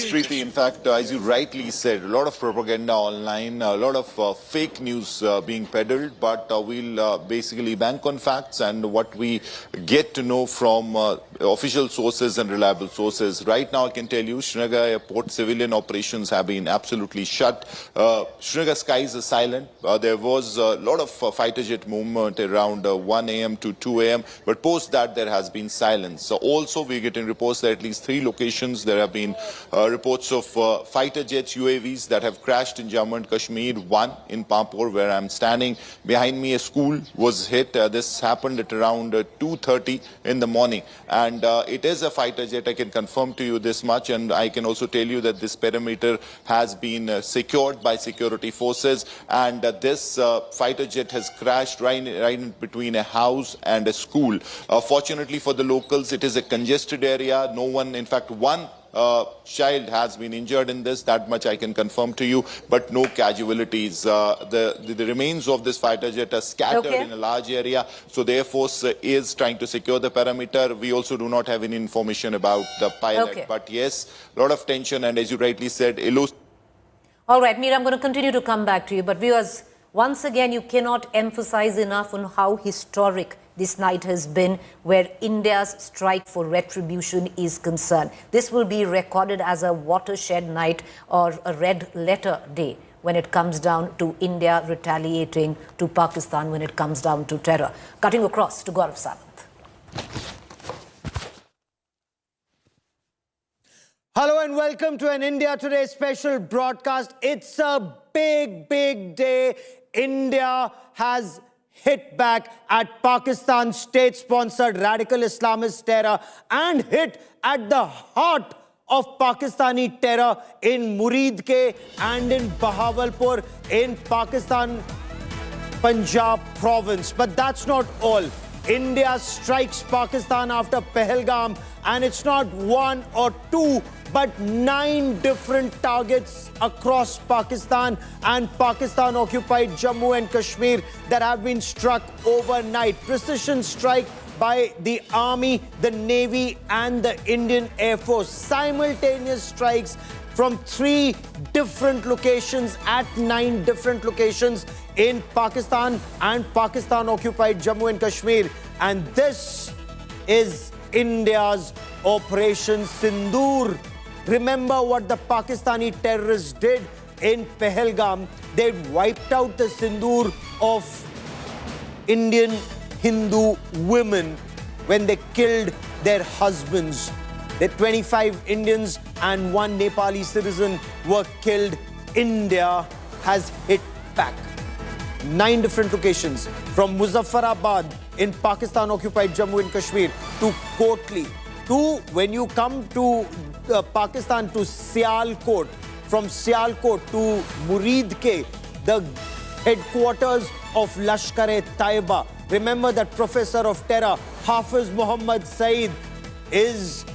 Preeti. In fact, as you rightly said, a lot of propaganda online, a lot of fake news being peddled, but we'll basically bank on facts and what we get to know from official sources and reliable sources. Right now, I can tell you, Srinagar Airport civilian operations have been absolutely shut. Srinagar skies are silent. There was a lot of fighter jet movement around 1 a.m. to 2 a.m., but post that there has been silence. So also, we're getting reports that at least 3 locations there have been reports of fighter jets, UAVs that have crashed in Jammu and Kashmir. One in Pampur, where I'm standing. Behind me, a school was hit. This happened at around 2:30 in the morning. And it is a fighter jet. I can confirm to you this much. And I can also tell you that this perimeter has been secured by security forces. And this fighter jet has crashed right in between a house and a school. Fortunately for the locals, it is a congested area. No one, in fact, one child has been injured in this, that much I can confirm to you, but no casualties. The remains of this fighter jet are scattered in a large area, so the Air Force is trying to secure the perimeter. We also do not have any information about the pilot, but yes, a lot of tension, and as you rightly said, All right, Meera, I'm going to continue to come back to you, but viewers, once again, you cannot emphasize enough on how historic this night has been, where India's strike for retribution is concerned. This will be recorded as a watershed night or a red letter day when it comes down to India retaliating to Pakistan, when it comes down to terror. Cutting across to Gaurav Sawant. Hello and welcome to an India Today special broadcast. It's a big, big day. India has hit back at Pakistan's state-sponsored radical Islamist terror and hit at the heart of Pakistani terror in Muridke and in Bahawalpur in Pakistan, Punjab province. But that's not all. India strikes Pakistan after Pahalgam, and it's not 1 or 2, but 9 different targets across Pakistan and Pakistan-occupied Jammu and Kashmir that have been struck overnight. Precision strike by the Army, the Navy and the Indian Air Force. Simultaneous strikes from 3 different locations at 9 different locations in Pakistan and Pakistan-occupied Jammu and Kashmir. And this is India's Operation Sindur. Remember what the Pakistani terrorists did in Pahalgam? They wiped out the Sindur of Indian Hindu women when they killed their husbands. The 25 Indians and 1 Nepali citizen were killed. India has hit back. 9 different locations, from Muzaffarabad in Pakistan-occupied Jammu and Kashmir to Kotli, to when you come to Pakistan to Sialkot, from Sialkot to Muridke, the headquarters of Lashkar-e-Taiba. Remember that professor of terror, Hafiz Muhammad Saeed,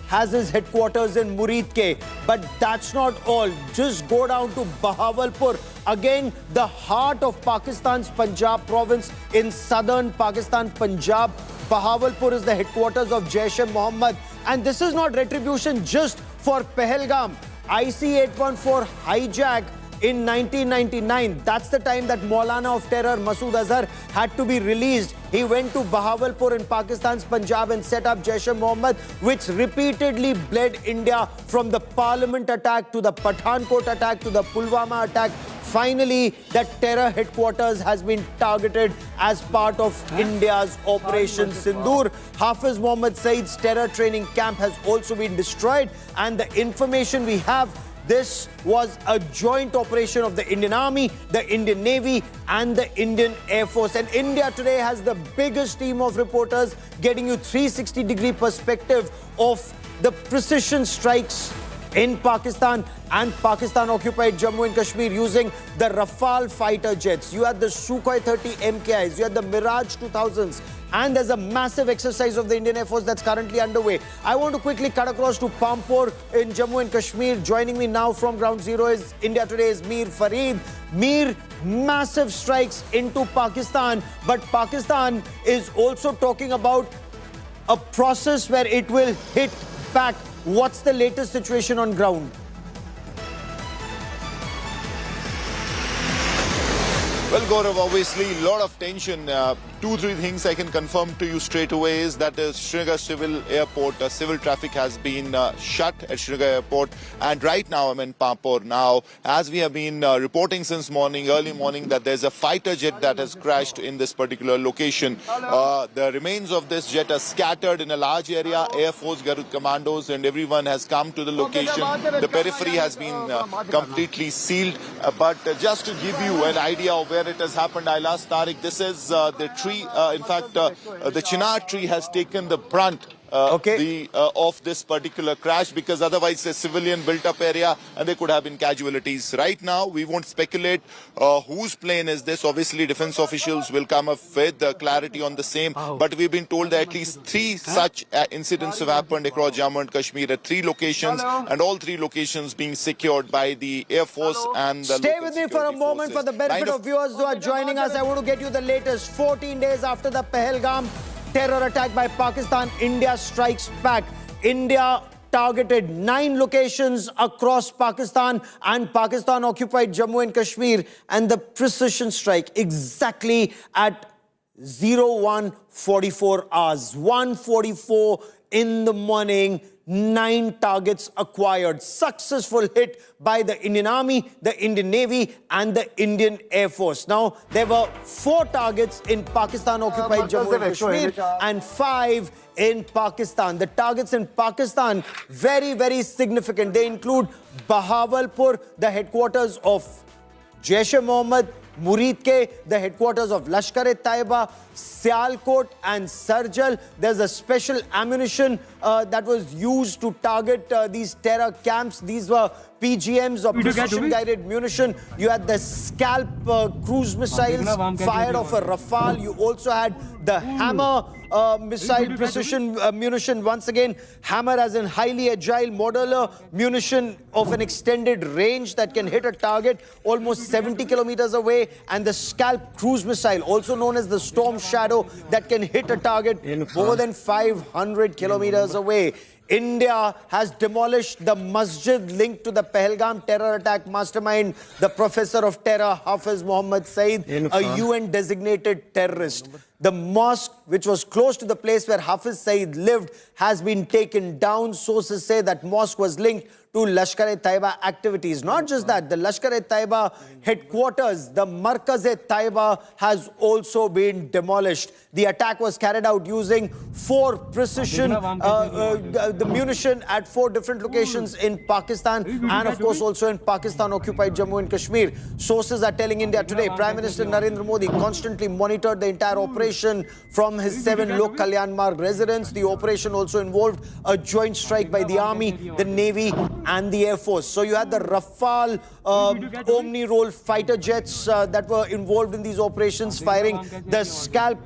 has his headquarters in Muridke. But that's not all. Just go down to Bahawalpur, again the heart of Pakistan's Punjab province in southern Pakistan, Punjab. Bahawalpur is the headquarters of Jaish-e-Mohammed. And this is not retribution just for Pahalgam. IC-814 hijack in 1999. That's the time that Maulana of terror Masood Azhar had to be released. He went to Bahawalpur in Pakistan's Punjab and set up Jaish-e-Mohammed, which repeatedly bled India from the Parliament attack to the Pathankot attack to the Pulwama attack. Finally, that terror headquarters has been targeted as part of India's Operation Sindur. Hafiz Muhammad Saeed's terror training camp has also been destroyed, and the information we have, this was a joint operation of the Indian Army, the Indian Navy and the Indian Air Force. And India today has the biggest team of reporters getting you 360-degree perspective of the precision strikes in Pakistan and Pakistan-occupied Jammu and Kashmir using the Rafale fighter jets. You had the Sukhoi 30 MKIs, you had the Mirage 2000s, and there's a massive exercise of the Indian Air Force that's currently underway. I want to quickly cut across to Pampore in Jammu and Kashmir. Joining me now from Ground Zero is India Today's Mir Fareed. Mir, massive strikes into Pakistan, but Pakistan is also talking about a process where it will hit back. What's the latest situation on ground? Well, Gaurav, obviously, a lot of tension. 2-3 things I can confirm to you straight away is that the Srinagar Civil Airport, civil traffic has been shut at Srinagar Airport. And right now, I'm in Pampore. Now, as we have been reporting since morning, early morning, that there's a fighter jet that has crashed in this particular location. The remains of this jet are scattered in a large area. Air Force, Garud commandos, and everyone has come to the location. The periphery has been completely sealed. But just to give you an idea of where it has happened, I'll ask Tariq. This is the tree. In fact, the chinar tree has taken the brunt of this particular crash, because otherwise a civilian built-up area and there could have been casualties. Right now, we won't speculate whose plane is this. Obviously, defense officials will come up with clarity on the same. But we've been told that at least 3 such incidents have happened across Jammu and Kashmir at 3 locations, and all 3 locations being secured by the Air Force and the Stay with me for a moment for the benefit of viewers who are joining us. I want to get you the latest. 14 days after the Pahalgam terror attack by Pakistan, India strikes back. India targeted 9 locations across Pakistan and Pakistan-occupied Jammu and Kashmir, and the precision strike exactly at 01:44 hours. 1:44 in the morning, 9 targets acquired. Successful hit by the Indian Army, the Indian Navy and the Indian Air Force. Now, there were 4 targets in Pakistan-occupied Jammu and Kashmir and 5 in Pakistan. The targets in Pakistan, very, very significant. They include Bahawalpur, the headquarters of Jaish-e-Mohammed, Muridke, the headquarters of Lashkar-e-Taiba, Sialkot and Sarjal. There's a special ammunition that was used to target these terror camps. These were PGMs or precision-guided munition. You had the Scalp cruise missiles fired off a Rafale. You also had the Hammer missile precision munition. Once again, Hammer as in highly agile modular munition of an extended range that can hit a target almost 70 kilometers away, and the Scalp cruise missile, also known as the Storm Shadow, that can hit a target more than 500 kilometers away. India has demolished the masjid linked to the Pahalgam terror attack mastermind, the professor of terror, Hafiz Mohammed Saeed, a UN-designated terrorist. The mosque, which was close to the place where Hafiz Saeed lived, has been taken down. Sources say that mosque was linked to Lashkar-e-Taiba activities. Not just that, the Lashkar-e-Taiba headquarters, the Markaz-e-Taiba, has also been demolished. The attack was carried out using 4 precision the munition at 4 different locations in Pakistan and of course also in Pakistan-occupied Jammu and Kashmir. Sources are telling India Today Prime Minister Narendra Modi constantly monitored the entire operation from his 7 Lok Kalyan Marg residence. The operation also involved a joint strike by the Army, the Navy and the Air Force. So you had the Rafale Omni-Role fighter jets that were involved in these operations, firing the Scalp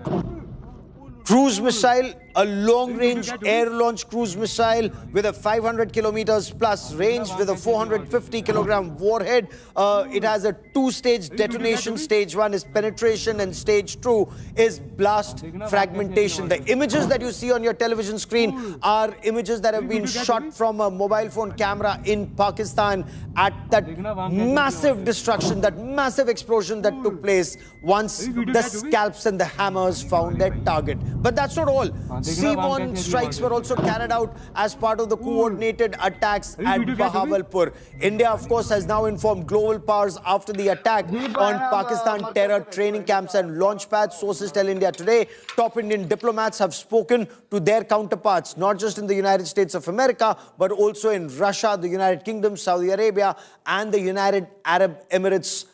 cruise missile, a long-range air-launched cruise missile with a 500 kilometers plus range with a 450-kilogram warhead. It has a 2-stage detonation. Stage 1 is penetration and stage 2 is blast fragmentation. The images that you see on your television screen are images that have been shot from a mobile phone camera in Pakistan at that massive destruction, that massive explosion that took place once the Scalps and the Hammers found their target. But that's not all. Seaborne strikes were also carried out as part of the coordinated attacks at Bahawalpur. India, of course, has now informed global powers after the attack on Pakistan terror training camps and launch pads. Sources tell India Today top Indian diplomats have spoken to their counterparts, not just in the United States of America, but also in Russia, the United Kingdom, Saudi Arabia, and the United Arab Emirates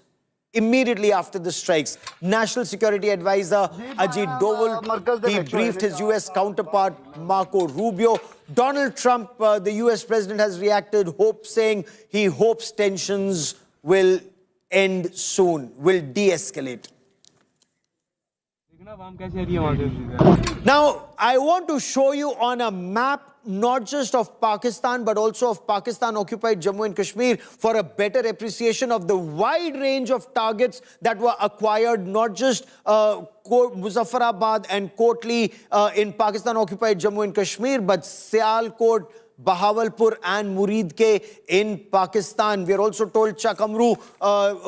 immediately after the strikes. National Security Advisor Ajit Doval, he briefed his US counterpart Marco Rubio. Donald Trump, the US president, has reacted, saying he hopes tensions will end soon, will de-escalate. Now, I want to show you on a map not just of Pakistan, but also of Pakistan-occupied Jammu and Kashmir for a better appreciation of the wide range of targets that were acquired, not just Muzaffarabad and Kotli in Pakistan-occupied Jammu and Kashmir, but Sialkot, Bahawalpur and Muridke in Pakistan. We are also told Chakamru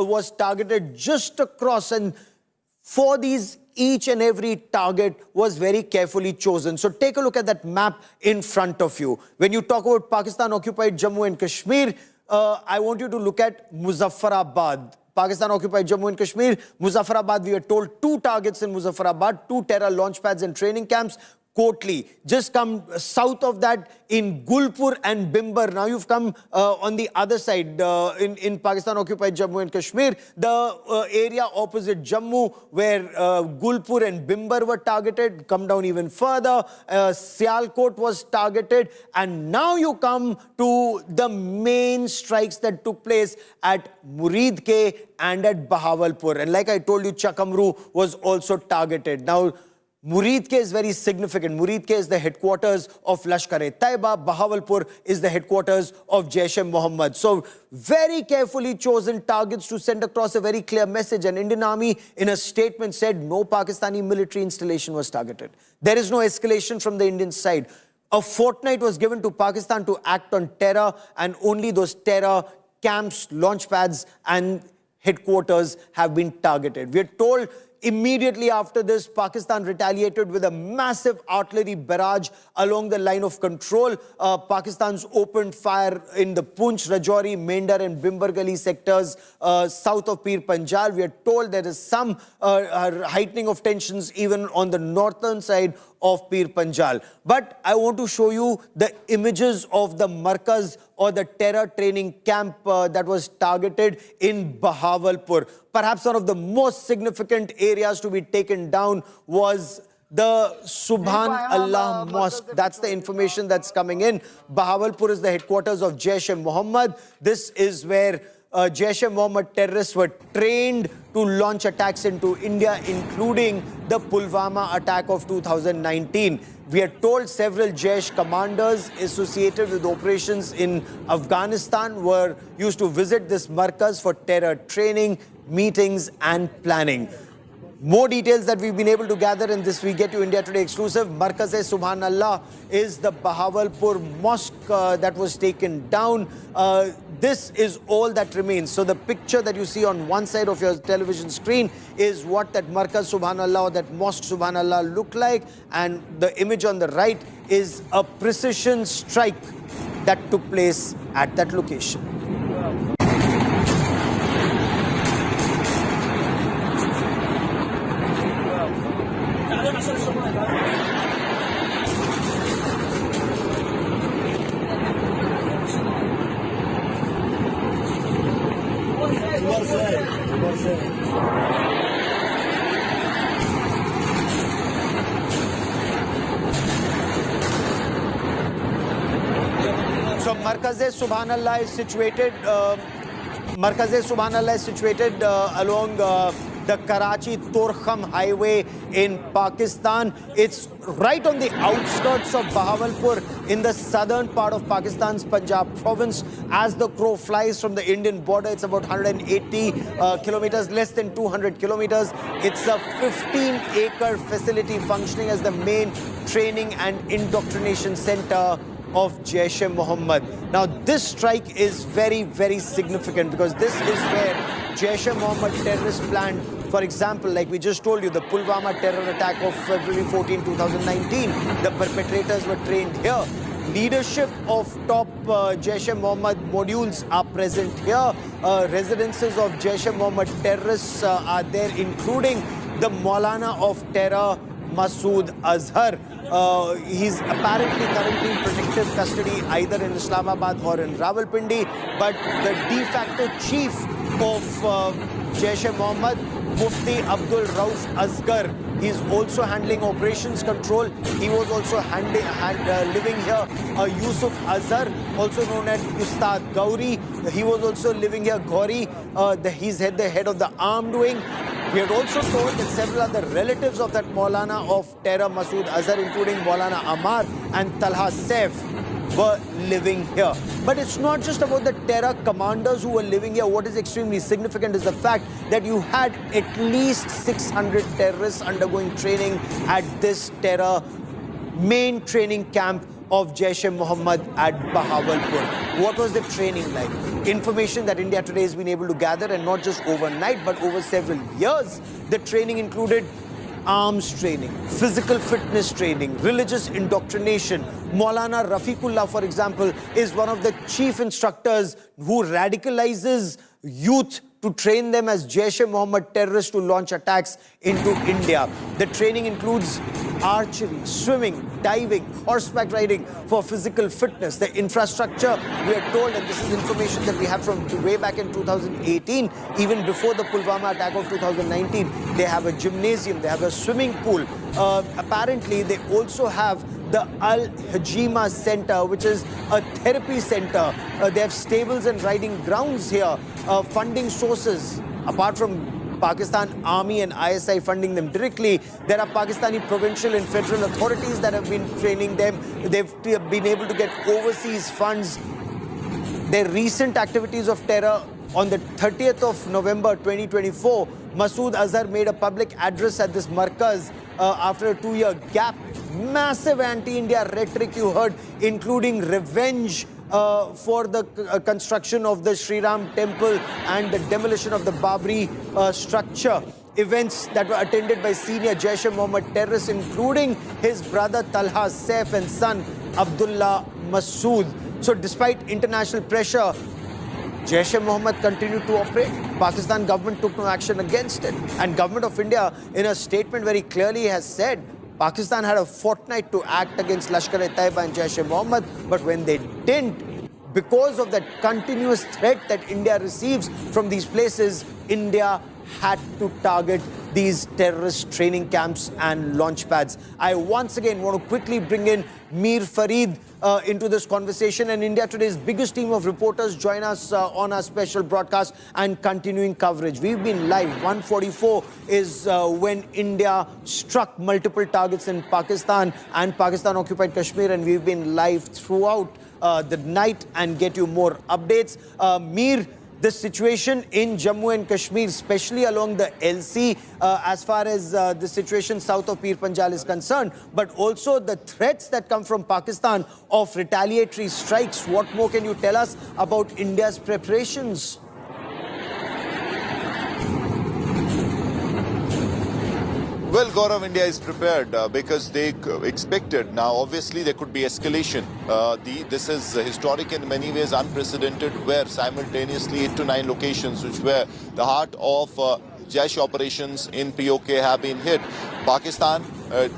was targeted just across, and for these each and every target was very carefully chosen. So take a look at that map in front of you. When you talk about Pakistan-occupied Jammu and Kashmir, I want you to look at Muzaffarabad. Pakistan-occupied Jammu and Kashmir, Muzaffarabad, we were told 2 targets in Muzaffarabad, 2 terror launch pads and training camps. Kotli, just come south of that in Gulpur and Bimbar. Now you've come on the other side in Pakistan-occupied Jammu and Kashmir, the area opposite Jammu where Gulpur and Bimbar were targeted. Come down even further, Sialkot was targeted, and now you come to the main strikes that took place at Muridke and at Bahawalpur. And like I told you, Chakamru was also targeted. Now, Muridke is very significant. Muridke is the headquarters of Lashkar-e-Taiba. Bahawalpur is the headquarters of Jaish-e-Mohammed. So very carefully chosen targets to send across a very clear message. And Indian Army in a statement said no Pakistani military installation was targeted. There is no escalation from the Indian side. A fortnight was given to Pakistan to act on terror, and only those terror camps, launch pads and headquarters have been targeted. We are told immediately after this, Pakistan retaliated with a massive artillery barrage along the line of control. Pakistan's opened fire in the Poonch, Rajouri, Mendar and Bimbar Gali sectors south of Pir Panjal. We are told there is some heightening of tensions even on the northern side of Pir Panjal. But I want to show you the images of the Markaz or the terror training camp that was targeted in Bahawalpur. Perhaps one of the most significant areas to be taken down was the Subhan Allah Mosque. That's the information that's coming in. Bahawalpur is the headquarters of Jaish-e-Mohammed. This is where Jaish-e-Mohammed terrorists were trained to launch attacks into India, including the Pulwama attack of 2019. We are told several Jaish commanders associated with operations in Afghanistan were used to visit this markaz for terror training, meetings and planning. More details that we've been able to gather in this We Get You India Today exclusive. Markaz-e-Subhanallah is the Bahawalpur mosque that was taken down. This is all that remains. So the picture that you see on one side of your television screen is what that Markaz-Subhanallah or that mosque Subhanallah looked like. And the image on the right is a precision strike that took place at that location. So Markaz-e-Subhanallah is situated. Markaz-e-Subhanallah is situated along the Karachi-Torkham highway in Pakistan. It's right on the outskirts of Bahawalpur in the southern part of Pakistan's Punjab province. As the crow flies from the Indian border, it's about 180 kilometers, less than 200 kilometers. It's a 15-acre facility functioning as the main training and indoctrination center of Jaish-e-Mohammed. Now, this strike is very, very significant because this is where Jaish-e-Mohammed terrorists planned. For example, like we just told you, the Pulwama terror attack of February 14, 2019, the perpetrators were trained here. Leadership of top Jaish-e-Mohammed modules are present here. Residences of Jaish-e-Mohammed terrorists are there, including the Maulana of terror, Masood Azhar. He's apparently currently in protective custody either in Islamabad or in Rawalpindi, but the de facto chief of Jaish-e-Mohammed, Mufti Abdul Rauf Asgar, he's also handling operations control. He was also living here. Yusuf Azhar, also known as Ustad Gauri, he was also living here. Gauri, he's the head of the armed wing. We are also told that several other relatives of that Maulana of terror, Masood Azhar, including Maulana Ammar and Talha Saif, were living here. But it's not just about the terror commanders who were living here. What is extremely significant is the fact that you had at least 600 terrorists undergoing training at this terror main training camp of Jaish-e-Mohammed at Bahawalpur. What was the training like? Information that India Today has been able to gather, and not just overnight, but over several years. The training included arms training, physical fitness training, religious indoctrination. Maulana Rafiqullah, for example, is one of the chief instructors who radicalizes youth to train them as Jaish-e-Mohammed terrorists to launch attacks into India. The training includes archery, swimming, diving, horseback riding for physical fitness. The infrastructure, we are told, and this is information that we have from way back in 2018, even before the Pulwama attack of 2019, they have a gymnasium, they have a swimming pool. Apparently, they also have the Al-Hajima Center, which is a therapy center. They have stables and riding grounds here. Funding sources, apart from Pakistan Army and ISI funding them directly, there are Pakistani provincial and federal authorities that have been training them. They've been able to get overseas funds. Their recent activities of terror, on the 30th of November 2024, Masood Azhar made a public address at this markaz after a 2-year gap. Massive anti-India rhetoric you heard, including revenge for the construction of the Sri Ram temple and the demolition of the Babri structure. Events that were attended by senior Jaish-e-Mohammed terrorists, including his brother Talha Saif and son Abdullah Masood. So despite international pressure, Jaish-e-Mohammed continued to operate. Pakistan government took no action against it. And government of India, in a statement very clearly has said, Pakistan had a fortnight to act against Lashkar-e-Taiba and Jaish-e-Mohammed, but when they didn't, because of that continuous threat that India receives from these places, India had to target these terrorist training camps and launch pads. I once again want to quickly bring in Mir Farid, into this conversation. And India Today's biggest team of reporters join us on our special broadcast and continuing coverage. We've been live. 1:44 is when India struck multiple targets in Pakistan and Pakistan-occupied Kashmir, and we've been live throughout the night and get you more updates. Mir, the situation in Jammu and Kashmir, especially along the LC, as far as the situation south of Pir Panjal is concerned, but also the threats that come from Pakistan of retaliatory strikes. What more can you tell us about India's preparations? Well, Gaurav, India is prepared because they expected. Now, obviously, there could be escalation. This is historic in many ways, unprecedented, where simultaneously 8 to 9 locations, which were the heart of Jaish operations in POK, have been hit. Pakistan,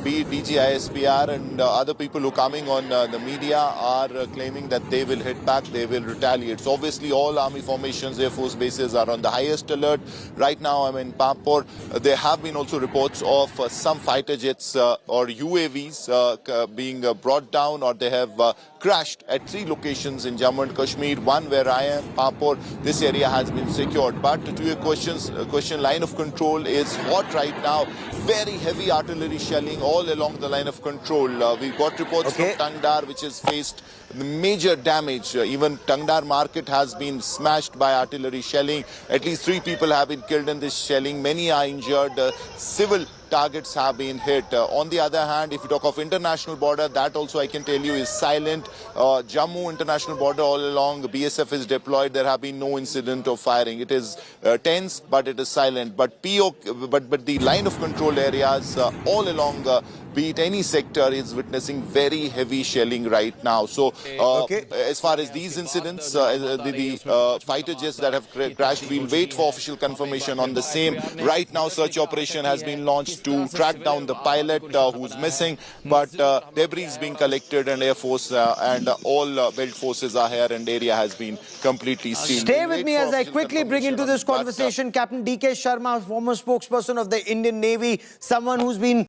be it DG, ISPR and other people who are coming on the media are claiming that they will hit back, they will retaliate. So obviously all army formations, Air Force bases are on the highest alert. Right now I'm in Pampur. There have been also reports of some fighter jets or UAVs being brought down, or they have crashed at 3 locations in Jammu and Kashmir. One where I am, Pampur, this area has been secured. But to your question, line of control is hot right now. Very heavy artillery shelling all along the line of control. We've got reports from Tangdar, which has faced major damage. Even Tangdar market has been smashed by artillery shelling. At least 3 people have been killed in this shelling. Many are injured. Civil targets have been hit. On the other hand, if you talk of international border, that also I can tell you is silent. Jammu international border all along, the BSF is deployed. There have been no incident of firing. It is tense, but it is silent. But the line of control areas all along, be it any sector, is witnessing very heavy shelling right now. So as far as these incidents, the fighter jets that have crashed, we'll wait for official confirmation on the same. Right now, search operation has been launched to track down the pilot who's missing, but debris is being collected, and Air Force and all belt forces are here, and area has been completely sealed. Stay with me as I quickly bring into this conversation Captain D.K. Sharma, former spokesperson of the Indian Navy, someone who's been